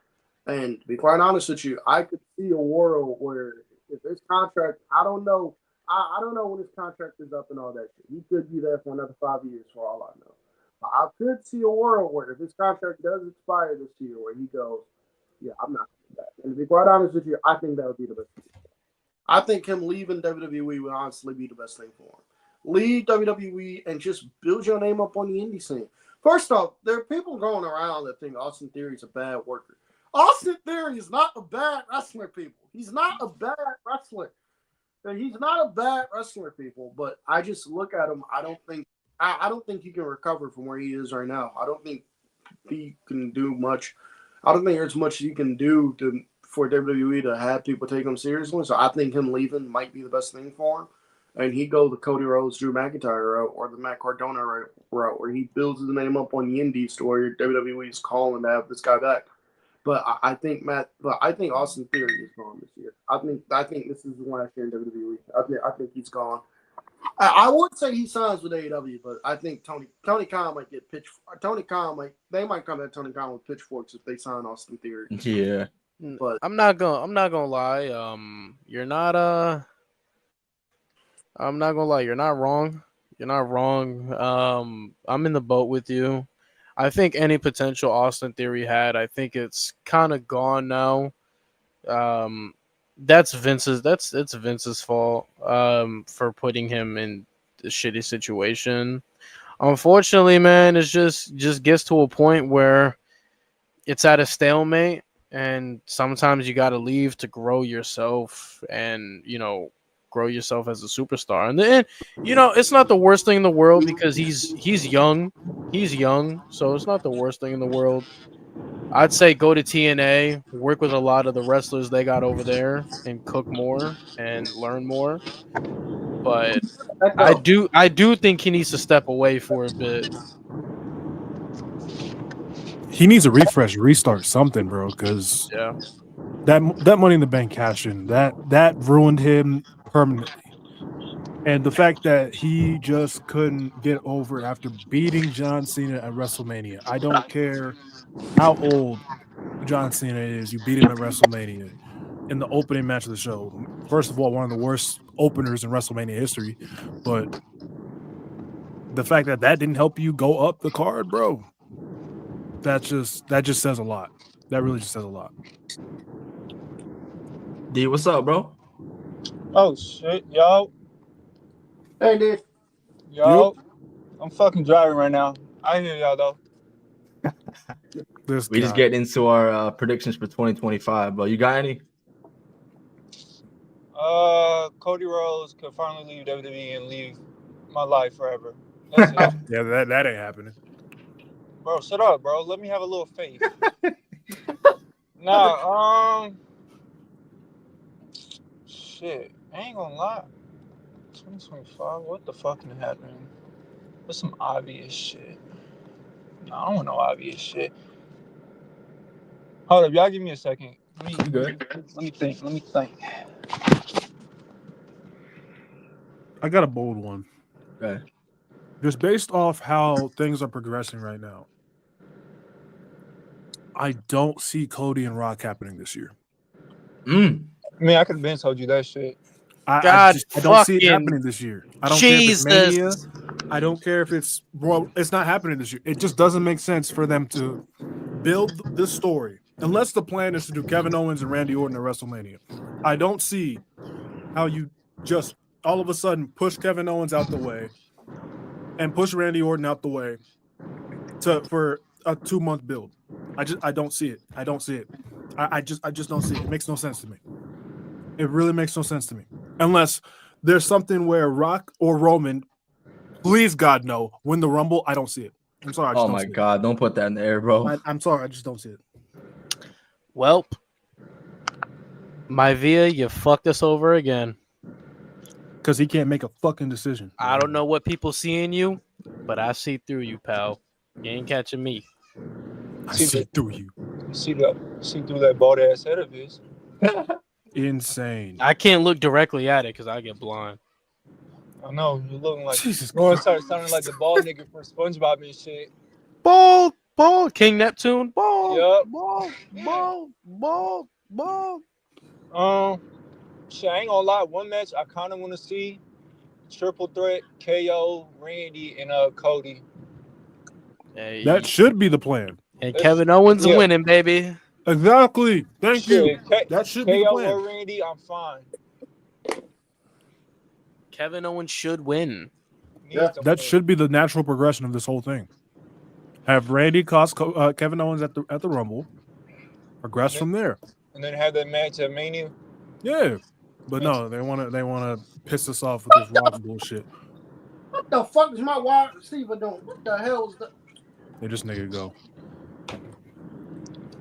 And to be quite honest with you, I could see a world where if his contract, I don't know when his contract is up and all that shit. He could be there for another 5 years for all I know. I could see a world where if his contract does expire this year, where he goes, yeah, I'm not doing that. And to be quite honest with you, I think that would be the best thing. I think him leaving WWE would honestly be the best thing for him. Leave WWE and just build your name up on the indie scene. First off, there are people going around that think Austin Theory is a bad worker. Austin Theory is not a bad wrestler, people. He's not a bad wrestler. He's not a bad wrestler, people. But I just look at him. I don't think he can recover from where he is right now. I don't think he can do much. I don't think there's much he can do for WWE to have people take him seriously. So I think him leaving might be the best thing for him. And he'd go the Cody Rhodes, Drew McIntyre route or the Matt Cardona route where he builds his name up on the indies to where WWE is calling to have this guy back. But I think Austin Theory is gone this year. I think this is the last year in WWE. I think he's gone. I would say he signs with AEW, but I think Tony Khan might get they might come at Tony Khan with pitchforks if they sign Austin Theory. Yeah. But I'm not gonna lie. I'm not gonna lie. You're not wrong. You're not wrong. I'm in the boat with you. I think any potential Austin Theory had, I think it's kind of gone now. That's Vince's. It's Vince's fault. For putting him in the shitty situation. Unfortunately, man, it's just gets to a point where it's at a stalemate, and sometimes you got to leave to grow yourself, and grow yourself as a superstar. And then, it's not the worst thing in the world because he's young. He's young, so it's not the worst thing in the world. I'd say go to TNA, work with a lot of the wrestlers they got over there, and cook more and learn more. But I do think he needs to step away for a bit. He needs a refresh, restart something, bro. Because Yeah, that Money in the Bank cash in that ruined him permanently. And the fact that he just couldn't get over after beating John Cena at WrestleMania. I don't care how old John Cena is. You beat him at WrestleMania in the opening match of the show. First of all, one of the worst openers in WrestleMania history. But the fact that didn't help you go up the card, bro, that just says a lot. That really just says a lot. D, what's up, bro? Oh shit, yo. Hey, dude. Yo. I'm fucking driving right now. I hear y'all though. We just getting into our predictions for 2025, bro. You got any? Cody Rhodes could finally leave WWE and leave my life forever. That's it. Yeah, that ain't happening. Bro, shut up, bro. Let me have a little faith. Nah, shit. I ain't gonna lie. 2025, what the fuck is happening? What's some obvious shit? No, I don't want no obvious shit. Hold up, y'all give me a second. Let me think. I got a bold one. Okay. Just based off how things are progressing right now, I don't see Cody and Rock happening this year. I mean, I could have been told you that shit. I don't see it happening this year. I don't care if it's Mania. Jesus. I don't care if it's it's not happening this year. It just doesn't make sense for them to build this story unless the plan is to do Kevin Owens and Randy Orton at WrestleMania. I don't see how you just all of a sudden push Kevin Owens out the way and push Randy Orton out the way for a 2-month build. I don't see it. I don't see it. I just don't see it. It makes no sense to me. It really makes no sense to me. Unless there's something where Rock or Roman, please God no, win the Rumble. I don't see it. I'm sorry. Oh my God, don't put that in the air, bro. I'm sorry. I just don't see it. Welp, my Via, you fucked us over again. Because he can't make a fucking decision. I don't know what people see in you, but I see through you, pal. You ain't catching me. I see through you. See through that bald ass head of his. Insane. I can't look directly at it because I get blind. I know you're looking like Jesus going to Christ. start sounding like the bald nigga from SpongeBob and shit. Bald, King Neptune, bald, Yup. bald. Shit, I ain't gonna lie. One match I kind of want to see: triple threat, KO, Randy, and Cody. Hey, That should be the plan. and Kevin Owens winning, baby. Exactly. Thank you. Shit, That should be the KO plan. or Randy, I'm fine. Kevin Owens should win. That should be the natural progression of this whole thing. Have Randy cost Kevin Owens at the Rumble, progress from there. And then have that match at Mania. Yeah, but no, they want to piss us off with this Rock bullshit. What the fuck is my wide receiver doing? What the hell is that? They just nigga go.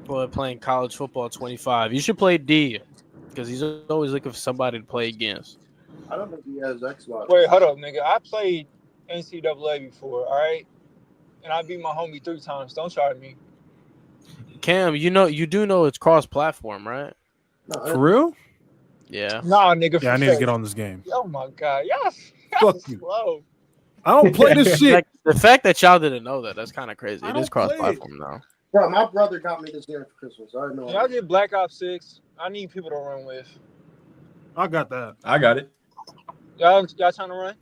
Boy, playing college football 25. You should play D because he's always looking for somebody to play against. I don't think he has Xbox. Wait, hold up, nigga. I played NCAA before, all right? And I beat my homie 3 times. Don't try me. Cam, you do know it's cross-platform, right? No, For real? Yeah. Nah, nigga. Yeah, I need to get on this game. Oh my God, y'all Fuck you. slow. I don't play this shit. The fact that y'all didn't know that's kind of crazy. I It is don't play cross-platform now. bro, my brother got me this game for Christmas. I know. Y'all get Black Ops 6. I need people to run with. I got that. I got it. Y'all trying to run?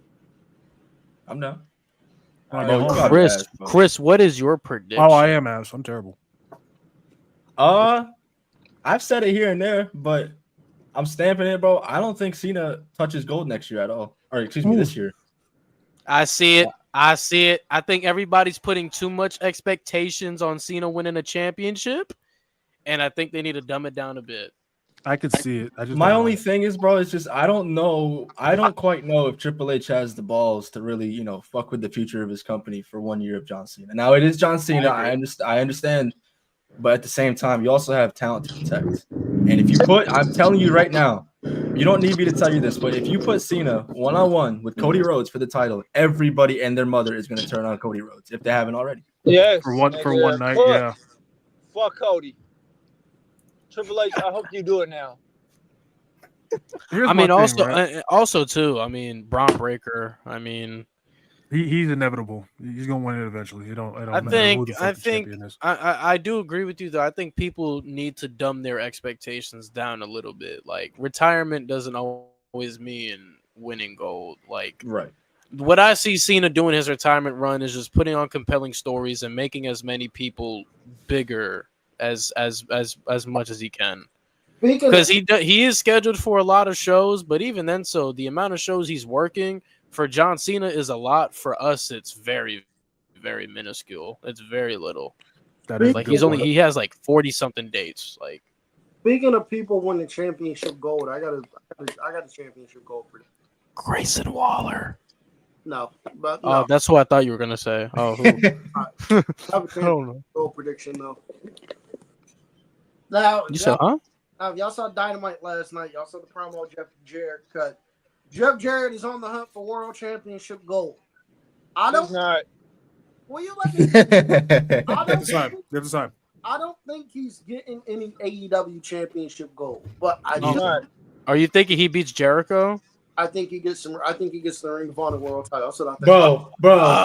I'm down. Bro, you got it, bro. Chris, what is your prediction? Oh, I am ass. I'm terrible. I've said it here and there, but I'm stamping it, bro. I don't think Cena touches gold next year at all. Or excuse me, this year. I see it. I think everybody's putting too much expectations on Cena winning a championship, and I think they need to dumb it down a bit. I could see it. My only thing is, bro, it's just I don't know. I don't quite know if Triple H has the balls to really, fuck with the future of his company for 1 year of John Cena. Now it is John Cena. I understand, but at the same time, you also have talent to protect. And if you I'm telling you right now, you don't need me to tell you this, but if you put Cena one-on-one with Cody Rhodes for the title, everybody and their mother is going to turn on Cody Rhodes if they haven't already. Yes. For one night, yeah. Fuck Cody. Triple H, I hope you do it now. Also too, I mean, Braun Breaker. I mean, he's inevitable. He's gonna win it eventually. I do agree with you though. I think people need to dumb their expectations down a little bit. Like retirement doesn't always mean winning gold. Like right. What I see Cena doing his retirement run is just putting on compelling stories and making as many people bigger as much as he can. Because he is scheduled for a lot of shows, but even then, so the amount of shows he's working for John Cena is a lot. For us, it's very, very minuscule. It's very little. That is like he has like 40 something dates. Like speaking of people winning championship gold, I got a championship gold for them. Grayson Waller. No, but no. That's what I thought you were gonna say. Oh, who? I have a championship gold prediction though. Now you said, huh? Now, y'all saw Dynamite last night. Y'all saw the promo Jeff Jarrett cut. Jeff Jarrett is on the hunt for World Championship gold. He's not. Will you let me? Give time. I don't think he's getting any AEW Championship gold, but Are you thinking he beats Jericho? I think he gets some. I think he gets the Ring of Honor World title. That's what I think. Bro.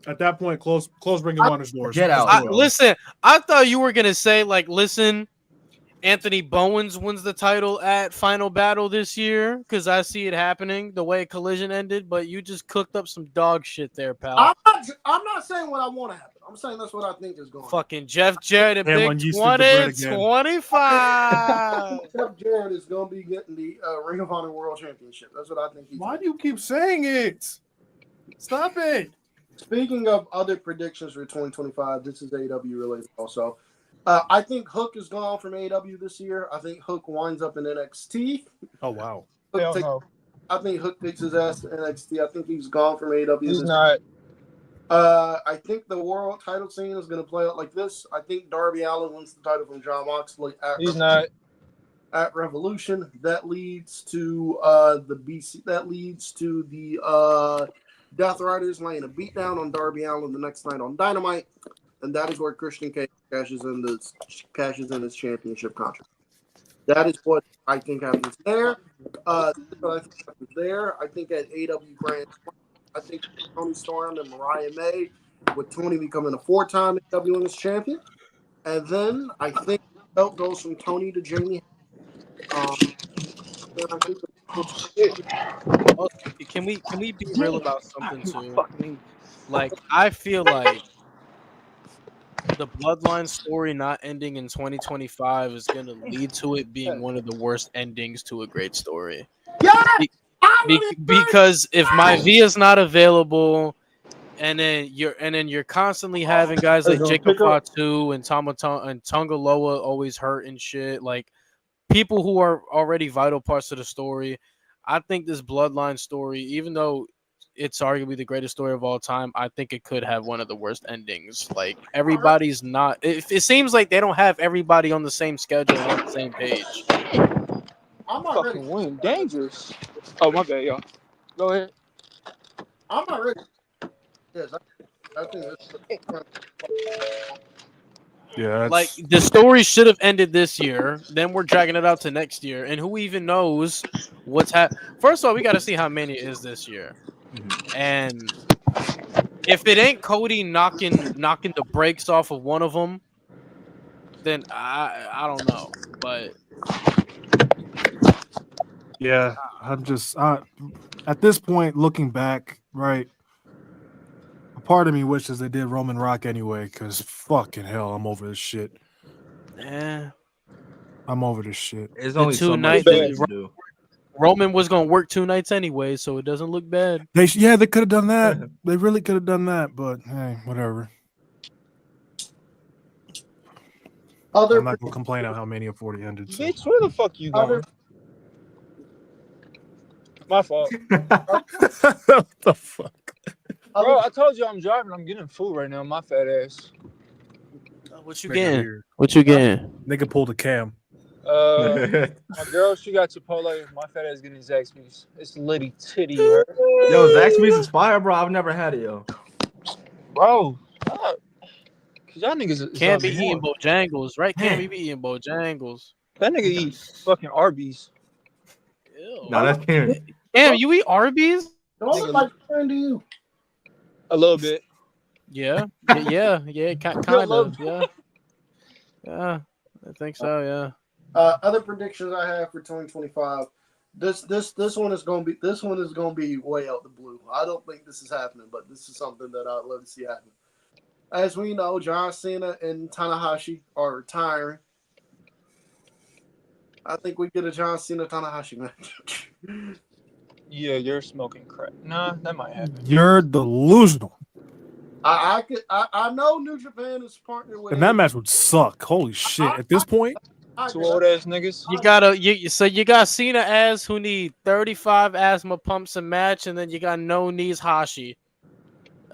At that point, close Ring of Honor's doors. Get out. Listen, I thought you were gonna say listen, Anthony Bowens wins the title at Final Battle this year because I see it happening the way Collision ended. But you just cooked up some dog shit there, pal. I'm not saying what I want to happen. I'm saying that's what I think is going on. Fucking Jeff Jarrett, big 2025. Jeff Jarrett is going to be getting the Ring of Honor World Championship. That's what I think. Why do you keep saying it? Stop it. Speaking of other predictions for 2025, this is AEW related also. I think Hook is gone from AEW this year. I think Hook winds up in NXT. Oh, wow. I think Hook takes his ass to NXT. I think he's gone from AEW. He's not. I think the world title scene is going to play out like this. I think Darby Allin wins the title from Jon Moxley at Revolution. That leads to the BC. That leads to the Death Riders laying a beatdown on Darby Allin the next night on Dynamite, and that is where Christian Cage cashes in his championship contract. That is what I think happens there. I think at AW Grand, I think Tony Storm and Mariah May, with Tony becoming a 4-time AW Women's Champion, and then I think the belt goes from Tony to Jamie. Can we be real about something too? I feel like the Bloodline story not ending in 2025 is going to lead to it being one of the worst endings to a great story. Because if Maivia is not available, and then you're constantly having guys like Jacob Fatu and Tonga Loa always hurt and shit, like people who are already vital parts of the story. I think this Bloodline story, even though it's arguably the greatest story of all time, I think it could have one of the worst endings. Like everybody's not. It seems like they don't have everybody on the same schedule on the same page. I'm not ready. Win. Dangerous. Oh my bad, y'all. Go ahead. I'm not ready. Yes, I think that's. Yeah, like the story should have ended this year. Then we're dragging it out to next year, and who even knows what's happening? First of all, we got to see how many it is this year, and if it ain't Cody knocking the brakes off of one of them, then I don't know. But Yeah, I'm just at this point looking back, right? A part of me wishes they did Roman Rock anyway, because fucking hell, I'm over this shit. Yeah. I'm over this shit. There's The only two so much nights you can do. Roman was gonna work 2 nights anyway, so it doesn't look bad. They could have done that. They really could have done that, but hey, whatever. I'm not gonna complain on how many of 40 ended. So. Bitch, where the fuck you going? My fault. What the fuck? Bro, I told you I'm driving. I'm getting food right now. My fat ass. What you Nigga getting? here. What you getting? Nigga pulled a cam. My girl, she got Chipotle. My fat ass getting Zaxby's. It's litty titty, right? Yo, Zaxby's is fire, bro. I've never had it, yo. Bro, cause y'all niggas Can't be eating Bojangles, right? Can't be eating Bojangles. That nigga eats fucking Arby's. Ew. No, that's Cam. Damn, you eat Arby's? Don't look like a friend to you. A little bit. Yeah, kind of, yeah. I think so, yeah. Other predictions I have for 2025. This one is gonna be way out the blue. I don't think this is happening, but this is something that I'd love to see happen. As we know, John Cena and Tanahashi are retiring. I think we get a John Cena Tanahashi match. Yeah, you're smoking crack. Nah, that might happen. You're delusional. I know New Japan is partnered with. And that match would suck. Holy shit! At this point, Two old ass niggas. You got Cena as who need 35 asthma pumps a match, and then you got no knees Hashi.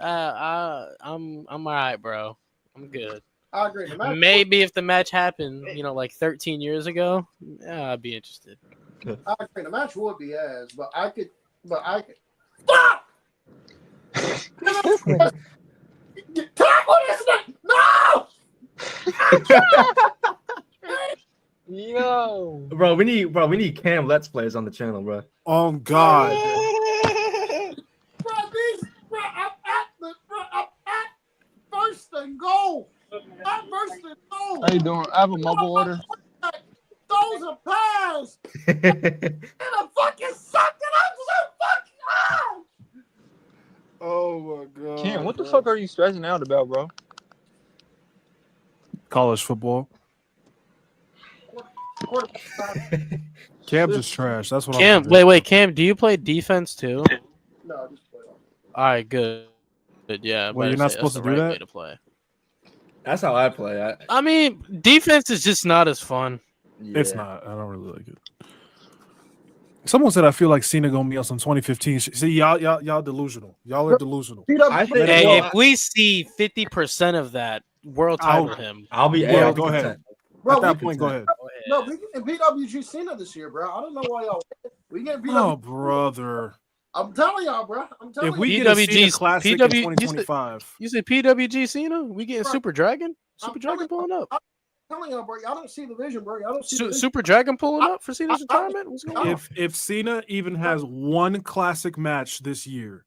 I'm all right, bro. I'm good. I agree. Maybe if the match happened, like 13 years ago, I'd be interested. I agree. The match would be ass, but I could. Stop! Tackle this thing! No! Yo, Bro, we need Cam Let's Plays on the channel, bro. oh god, I'm at first and goal. At first and goal. how you doing? I have a mobile order. Those are pass. And I fucking sucked it up so fucking hard. oh my god. Cam, what the fuck are you stressing out about, bro? College football. Cam's just trash. That's what Cam, wait, Cam, do you play defense too? No, just play off. All right, good. Yeah. Well, you're not supposed to do that? Way to play. That's how I play. I mean, defense is just not as fun. Yeah. It's not. I don't really like it. Someone said I feel like Cena gonna be on some 2015. See, y'all delusional. Y'all are delusional. I think Hey, if we see 50% of that, world title him. I'll be. Yeah, I'll go be ahead. content. At that point, go ahead. No, we can PWG Cena this year, bro. I don't know why y'all. We get PWG. Oh, brother. I'm telling y'all, bro. I'm telling If we you. get a Cena PWG Classic in 2025, You said PWG Cena? We getting Right. Super Dragon? I'm Super Dragon telling pulling up. I'm telling y'all, bro. Y'all don't see the vision, bro. Y'all don't see the vision. Super Dragon pulling up for Cena's retirement? What's going on? if Cena even has one classic match this year,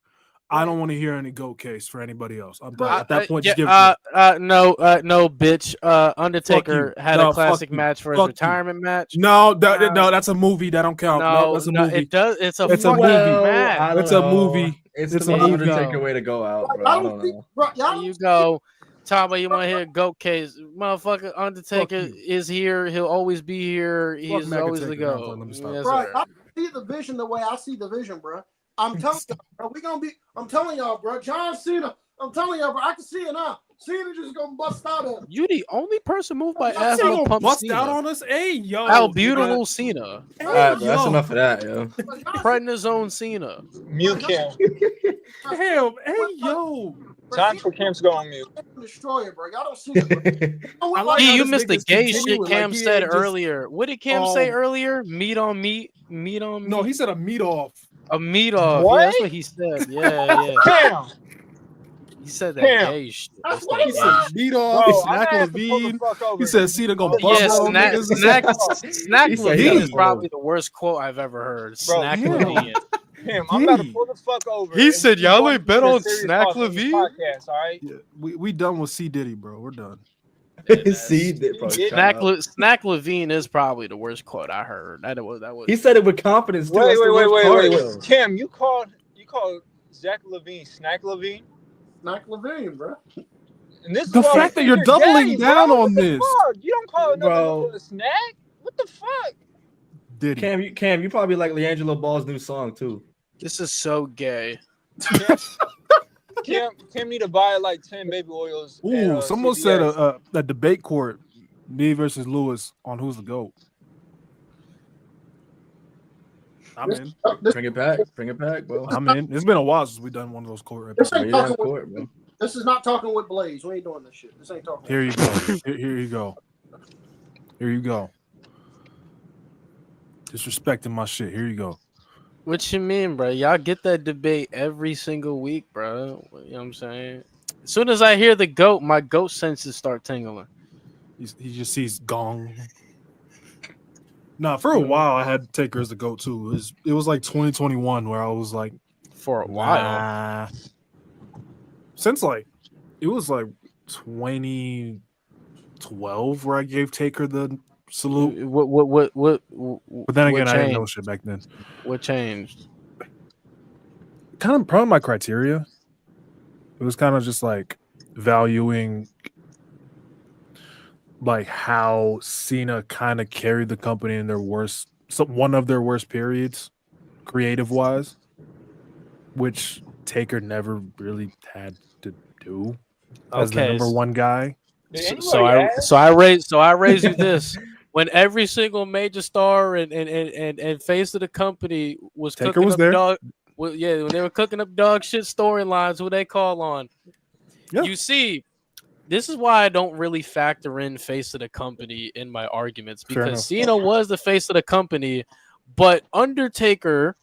I don't want to hear any GOAT case for anybody else. I'm done. At that point, just give it to me. No, bitch. Undertaker had a classic match for his retirement match. No, that's a movie. That don't count. No, that's a movie. It does. It's a movie. match. It's a movie. It's It's the a most movie. Undertaker way to go out, bro. I I don't don't see, know. bro. Y'all There don't you see- go. Tommy, you want to hear a GOAT case? Motherfucker, Undertaker you. is here. He'll always be here. Fuck He's always the McIntyre. GOAT. Let me stop. Yes, Bro, sir. I see the vision the way I see the vision, bro. I'm telling y'all, bro. I'm telling y'all, bro. John Cena. I'm telling y'all, bro. I can see it now. Cena just gonna bust out of him. You the only person moved by Y'all asthma gonna pump bust Cena. out on us? Hey, yo. Albuterol Cena. All right, bro, that's enough of that, yo. Prednisone Cena. Mute Cam. Damn. Hey, yo. Time for Cam to go on mute. Destroyer, bro. Y'all don't see it. Bro. I like Yeah, how you this missed the nigga's gay continuing, shit Cam like he said ain't just- earlier. What did Cam say earlier? Meat on meat, meat on meat. No, he said a meat off. A meat off. What? Yeah, that's what he said. Yeah. Cam. He said that Cam. gay shit. That's That's what that he gay said. shit. Meat Bro, off. I'm Snack gonna have to pull the Levine. fuck over. He said Cena gonna bust Yeah, all Snack niggas. Snack He said Levine he is probably the worst quote I've ever heard. Bro, Snack yeah. Levine. Cam, I'm about to pull the fuck over. He and said, we y'all going ain't to bet do a on serious Snack talk on this Levine? Podcast, all right? Yeah, we done with C Diddy, bro. We're done. See that, bro. Snack Levine is probably the worst quote I heard. That was. He said it with confidence. Too. Wait. Kim, you called Zach Levine Snack Levine? Snack Levine, bro. And this The fact that you're doubling down on this. You don't call another a snack? What the fuck? Did Cam, you probably like LeAngelo Ball's new song too. This is so gay. Cam need to buy like 10 baby oils. Ooh, someone said a debate court, me versus Lewis on who's the GOAT. I'm in. Bring it back, bro. I'm in. It's been a while since we've done one of those court episodes. This is not talking with Blaze. We ain't doing this shit. This ain't talking. Here you go. Here you go. Here you go. Disrespecting my shit. Here you go. What you mean, bro? Y'all get that debate every single week, bro. You know what I'm saying? As soon as I hear the GOAT, my GOAT senses start tingling. He just sees gong. Nah, for a while I had Taker as the GOAT too. It was like 2021 where I was like, for a while. Since like it was like 2012 where I gave Taker the salute. What? But then again, I didn't know shit back then. What changed? Kind of probably my criteria. It was kind of just like valuing like how Cena kind of carried the company in their worst, one of their worst periods, creative wise, which Taker never really had to do as the number one guy. So I raise you this. When every single major star and face of the company was Taker cooking was up there. when they were cooking up dog shit storylines, who they call on. Yeah. You see, this is why I don't really factor in face of the company in my arguments, because Cena was the face of the company, but Undertaker,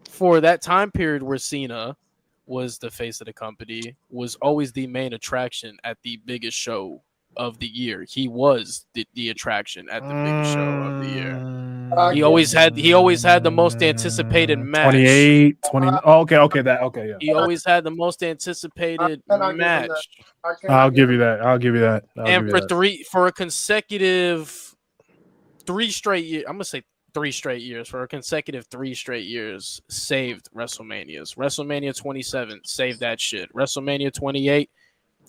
for that time period where Cena was the face of the company, was always the main attraction at the biggest show of the year. He was the attraction at the biggest show of the year. He always had the most anticipated match. 28, 20. Oh, okay, yeah. He always had the most anticipated match. I'll give you that. And for a consecutive 3 straight years, I'm gonna say 3 straight years, for a consecutive 3 straight years, saved WrestleManias. WrestleMania 27 saved that shit. WrestleMania 28,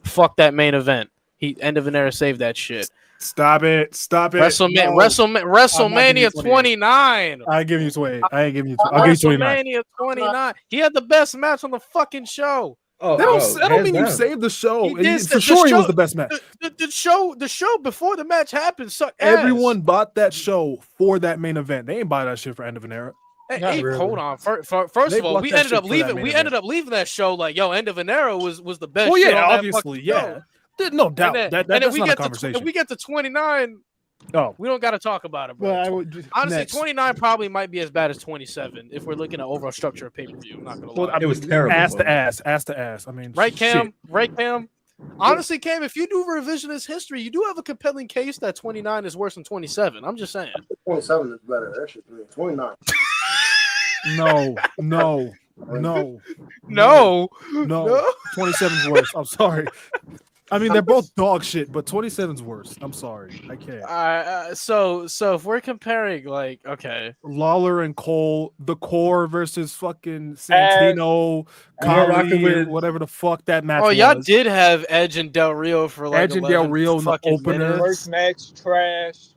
fuck that main event. End of an era saved that shit. Stop it. WrestleMania 29. I give you 28. I ain't giving you 20. I'll give you 29. WrestleMania 29. He had the best match on the fucking show. That don't mean you saved the show. For sure, he was the best match. The show before the match happened sucked ass. Everyone bought that show for that main event. They ain't buy that shit for end of an era. Hey, really. Hold on. First of all, we ended up leaving that show like, yo, end of an era was the best. Well, yeah, show obviously, yeah. No doubt. That's not a conversation. If we get to 29, we don't got to talk about it, bro. Well, honestly, 29 probably might be as bad as 27 if we're looking at overall structure of pay-per-view. I'm not gonna lie. It was terrible. Ass to ass. I mean, right, Cam? Honestly, Cam, if you do revisionist history, you do have a compelling case that 29 is worse than 27. I'm just saying. 27 is better. That shit 29. No. 27's worse. I'm sorry. I mean, they're both dog shit, but 27's worse. I'm sorry. I can't. So if we're comparing, like, okay. Lawler and Cole, the core versus fucking Santino, Khali, whatever the fuck that match was. Y'all did have Edge and Del Rio for like Edge and Del Rio in the opener. First match, trash.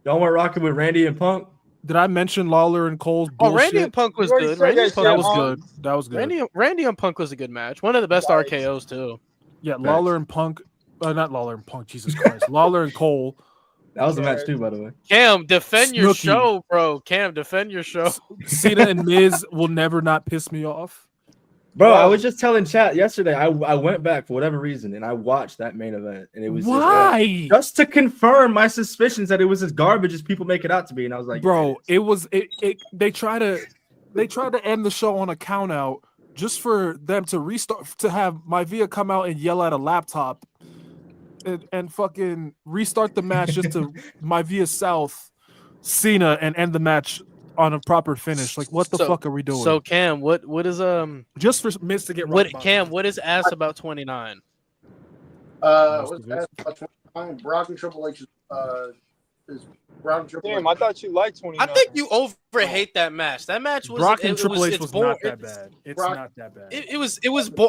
Y'all went rocking with Randy and Punk? Did I mention Lawler and Cole's bullshit? Randy and Punk was good. That was good. Randy and Punk was a good match. One of the best RKOs, too. Yeah, Lawler and Punk. Not Lawler and Punk, Jesus Christ. Lawler and Cole. That was the match too, by the way. Cam, defend your show, bro. Cam, defend your show. Cena and Miz will never not piss me off. Bro, I was just telling chat yesterday. I went back for whatever reason and I watched that main event, and it was just to confirm my suspicions that it was as garbage as people make it out to be. And I was like, bro, it was. They try to end the show on a count out just for them to restart, to have Maivia come out and yell at a laptop and fucking restart the match just to Maivia South Cena and end the match on a proper finish. Like, what the fuck are we doing? So Cam, what is just for Miz to get right? Cam, what is ass about 29? Brock and Triple H is Brock and Triple H. Damn, I thought you liked 29. I think you overhate that match. That match was Brock and Triple H was not that bad. It's Brock- not that bad. It was.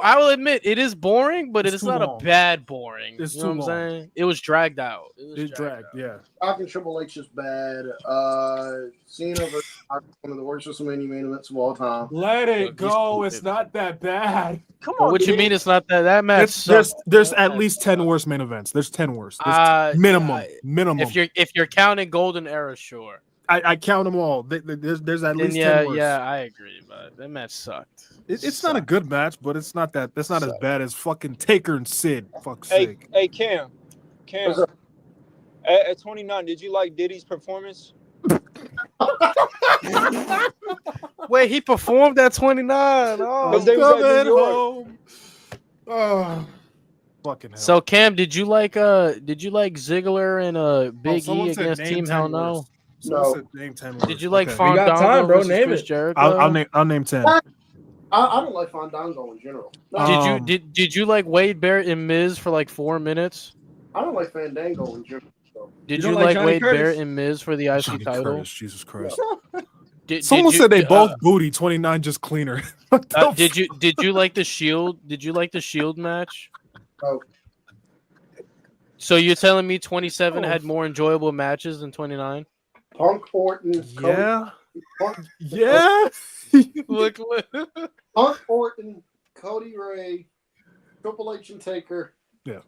I will admit it is boring, but It's it's too not long. a bad boring. It's you too know what I'm long. saying? It was dragged out. It dragged, yeah. Brock and Triple H is bad. Cena versus Rock, one of the worst WrestleMania main events of all time. Let Look, it go. It's not that bad. Come Well, on, what you dude. mean it's not that match? There's at least 10 worse main events. There's 10 worse. There's minimum. If you're counting Golden Era, sure. I count them all. There's at Then least yeah, 10 worse. yeah, I agree, but that match sucked. It's not a good match, but it's not that. That's not as bad as fucking Taker and Sid. Fuck's sake. Hey, Cam. What's up? At 29, did you like Diddy's performance? Wait, he performed at 29. Oh, Because they was at New York. home. Oh, fucking hell. so Cam, did you like Ziggler and Big E someone said against name Team 10 Hell No? words. Someone No. said name 10 words. Did you like Okay. Fandango got time, bro. versus Name Chris it. Jericho? I'll name 10. I don't like Fandango in general. No, Did you like Wade Barrett and Miz for like 4 minutes? I don't like Fandango in general. Did You you, don't like like Johnny Wade Curtis? Barrett and Miz for the IC Johnny title? Curtis, Jesus Christ. Did Someone you- said they both booty. 29 just cleaner. What the did you like the Shield? Did you like the Shield match? Oh. So you're telling me 27 Oh. had more enjoyable matches than 29? Punk Orton, Yeah. Punk, Yeah. Look, Punk Orton, Cody Ray, Triple H and Taker. Yeah.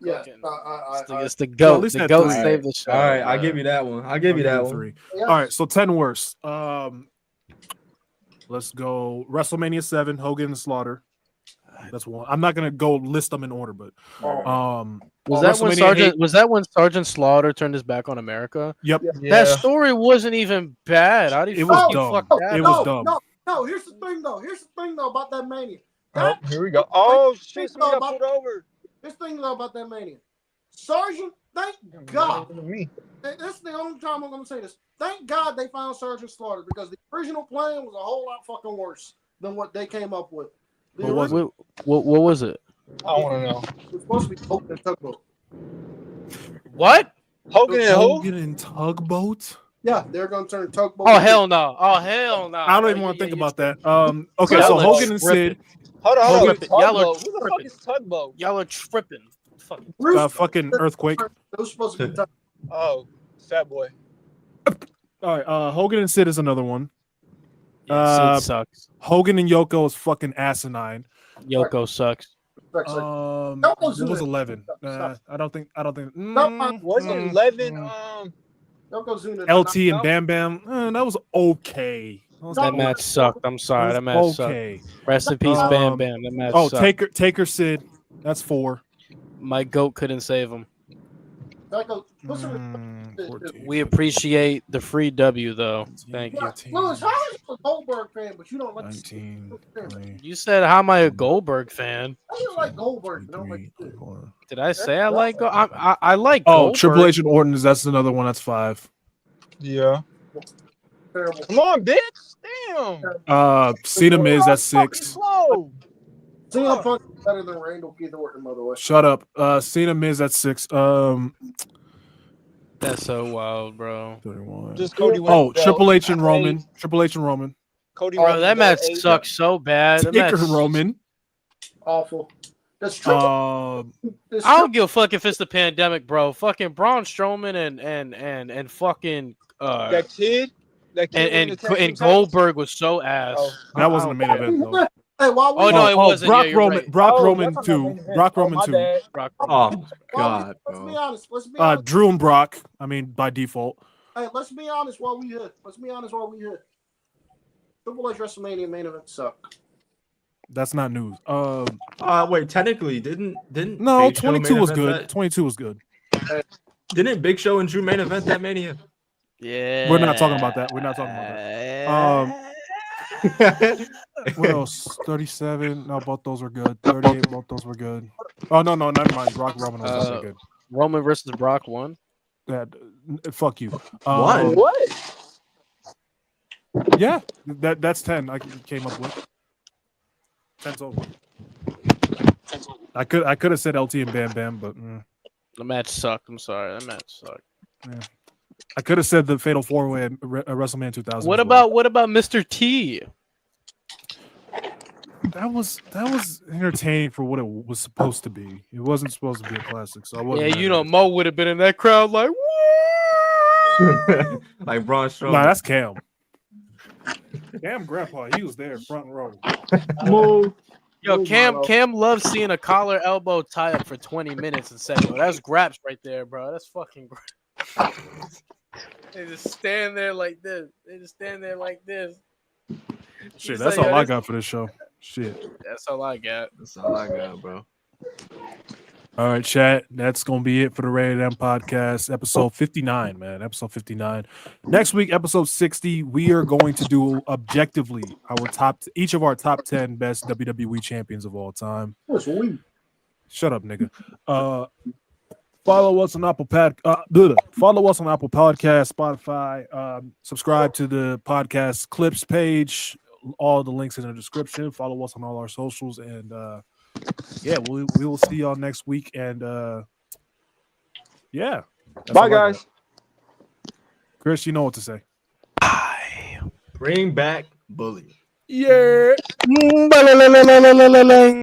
Yeah. it's the GOAT. least The that GOAT three. saved the show. All right, I'll give you that one. I'll give you that one. 3. Yeah. All right, so 10 worse. Let's go WrestleMania 7, Hogan and Slaughter. That's one. I'm not gonna go list them in order, but WrestleMania 8. Was that when Sergeant Slaughter turned his back on America? Yep. That story wasn't even bad. How do you It was fucking dumb. fuck that It up? was dumb. No, here's the thing though about that Mania. Oh, here we go. Oh, shit. Somebody got pulled over. This thing though about that Mania. Sergeant, thank God. Me. This is the only time I'm gonna say this. Thank God they found Sergeant Slaughter because the original plan was a whole lot fucking worse than what they came up with. The What was it? original What was it? I want to know. was supposed to be Hogan and Tugboat. What? Hogan and who? Hogan and Tugboat. Yeah, they're gonna turn Tugboat. Oh hell no! Oh hell no! I don't even want to think about that. Okay, Y'all so are Hogan and Sid, Hold on. Y'all are Tugboat. Who the fuck tripping. is Tugboat? Y'all are tripping. Fucking fucking Earthquake. It was supposed to be Tugboat. Oh, Fat Boy. All right, Hogan and Sid is another one. Sid sucks. Hogan and Yoko is fucking asinine. Yoko sucks. What was 11? I don't think. Wasn't 11? Yokozuna. LT and Bam Bam. That was okay. That match sucked. I'm sorry. That match okay. sucked. Rest in peace, Bam Bam. That match sucked. Taker Sid. That's 4. My goat couldn't save him. 14. We appreciate the free W though. Thank you. Lewis, how are you a Goldberg fan, but you don't like 19. 20, You said how am I a Goldberg fan? How you like Goldberg? but don't like 23, Sid? 24. Did I say I like? I like. Oh, Goldberg. Triple H and Orton. That's another one. That's 5. Yeah. Terrible. Come on, bitch. Damn. Cena Miz. That's 6. Slow. Cena Punk is better than Randall Keith Orton, by the way. Shut up. Cena Miz. That's 6. That's so wild, bro. 31. Just Cody. Triple H and Roman. Triple H and Roman. Cody. Bro, that match sucks so bad. That Taker match- and Roman. Awful. That's true. I don't give a fuck if it's the pandemic, bro. Fucking Braun Strowman and fucking That kid. and Goldberg was so ass. That wasn't a main event though. Hey, while we Oh no, it wasn't. Brock Yeah, you're Roman. right. Brock Oh, Roman that's not 2. main event. Brock Oh, Roman my 2. bad. Brock Oh God, let's be bro. honest. Let's be honest. Drew and Brock. I mean, by default. Hey, let's be honest while we here. Triple H WrestleMania main event sucked. That's not news. Wait, technically, didn't No, Big Show 22 main was event good. that? 22 was good. Didn't Big Show and Drew main event that Mania? Yeah. We're not talking about that. We're not talking about that. What else? 37. No, both those were good. 38. Both those were good. Oh no, never mind. Brock Roman was also good. Roman versus Brock won. Fuck you. One. What? Yeah, that's 10. I came up with 10 total. I could have said LT and Bam Bam, but The match sucked. I'm sorry. That match sucked. Yeah. I could have said the Fatal 4-Way at WrestleMania 2000. What about Mr. T? That was entertaining for what it was supposed to be. It wasn't supposed to be a classic, so I wasn't. Yeah, you know, Mo would have been in that crowd like, woo! Like Braun Strowman. Nah, that's Cam. Cam Grandpa, he was there front row. Yo, Cam loves seeing a collar elbow tie up for 20 minutes and say, "Yo, that's Graps right there, bro. That's fucking Graps." They just stand there like this. Shit, that's all I got for this show. Shit. That's all I got. That's all I got, bro. All right, chat. That's going to be it for the Rated M podcast, episode 59, man. Episode 59. Next week, episode 60, we are going to do objectively each of our top 10 best WWE champions of all time. What's we? Shut up, nigga. Follow us on Apple Follow us on Apple Podcast, Spotify. Subscribe to the podcast clips page. All the links in the description. Follow us on all our socials, and yeah, we will see y'all next week. And yeah, bye, guys. Chris, you know what to say. Bye. Bring back Bully. Yeah.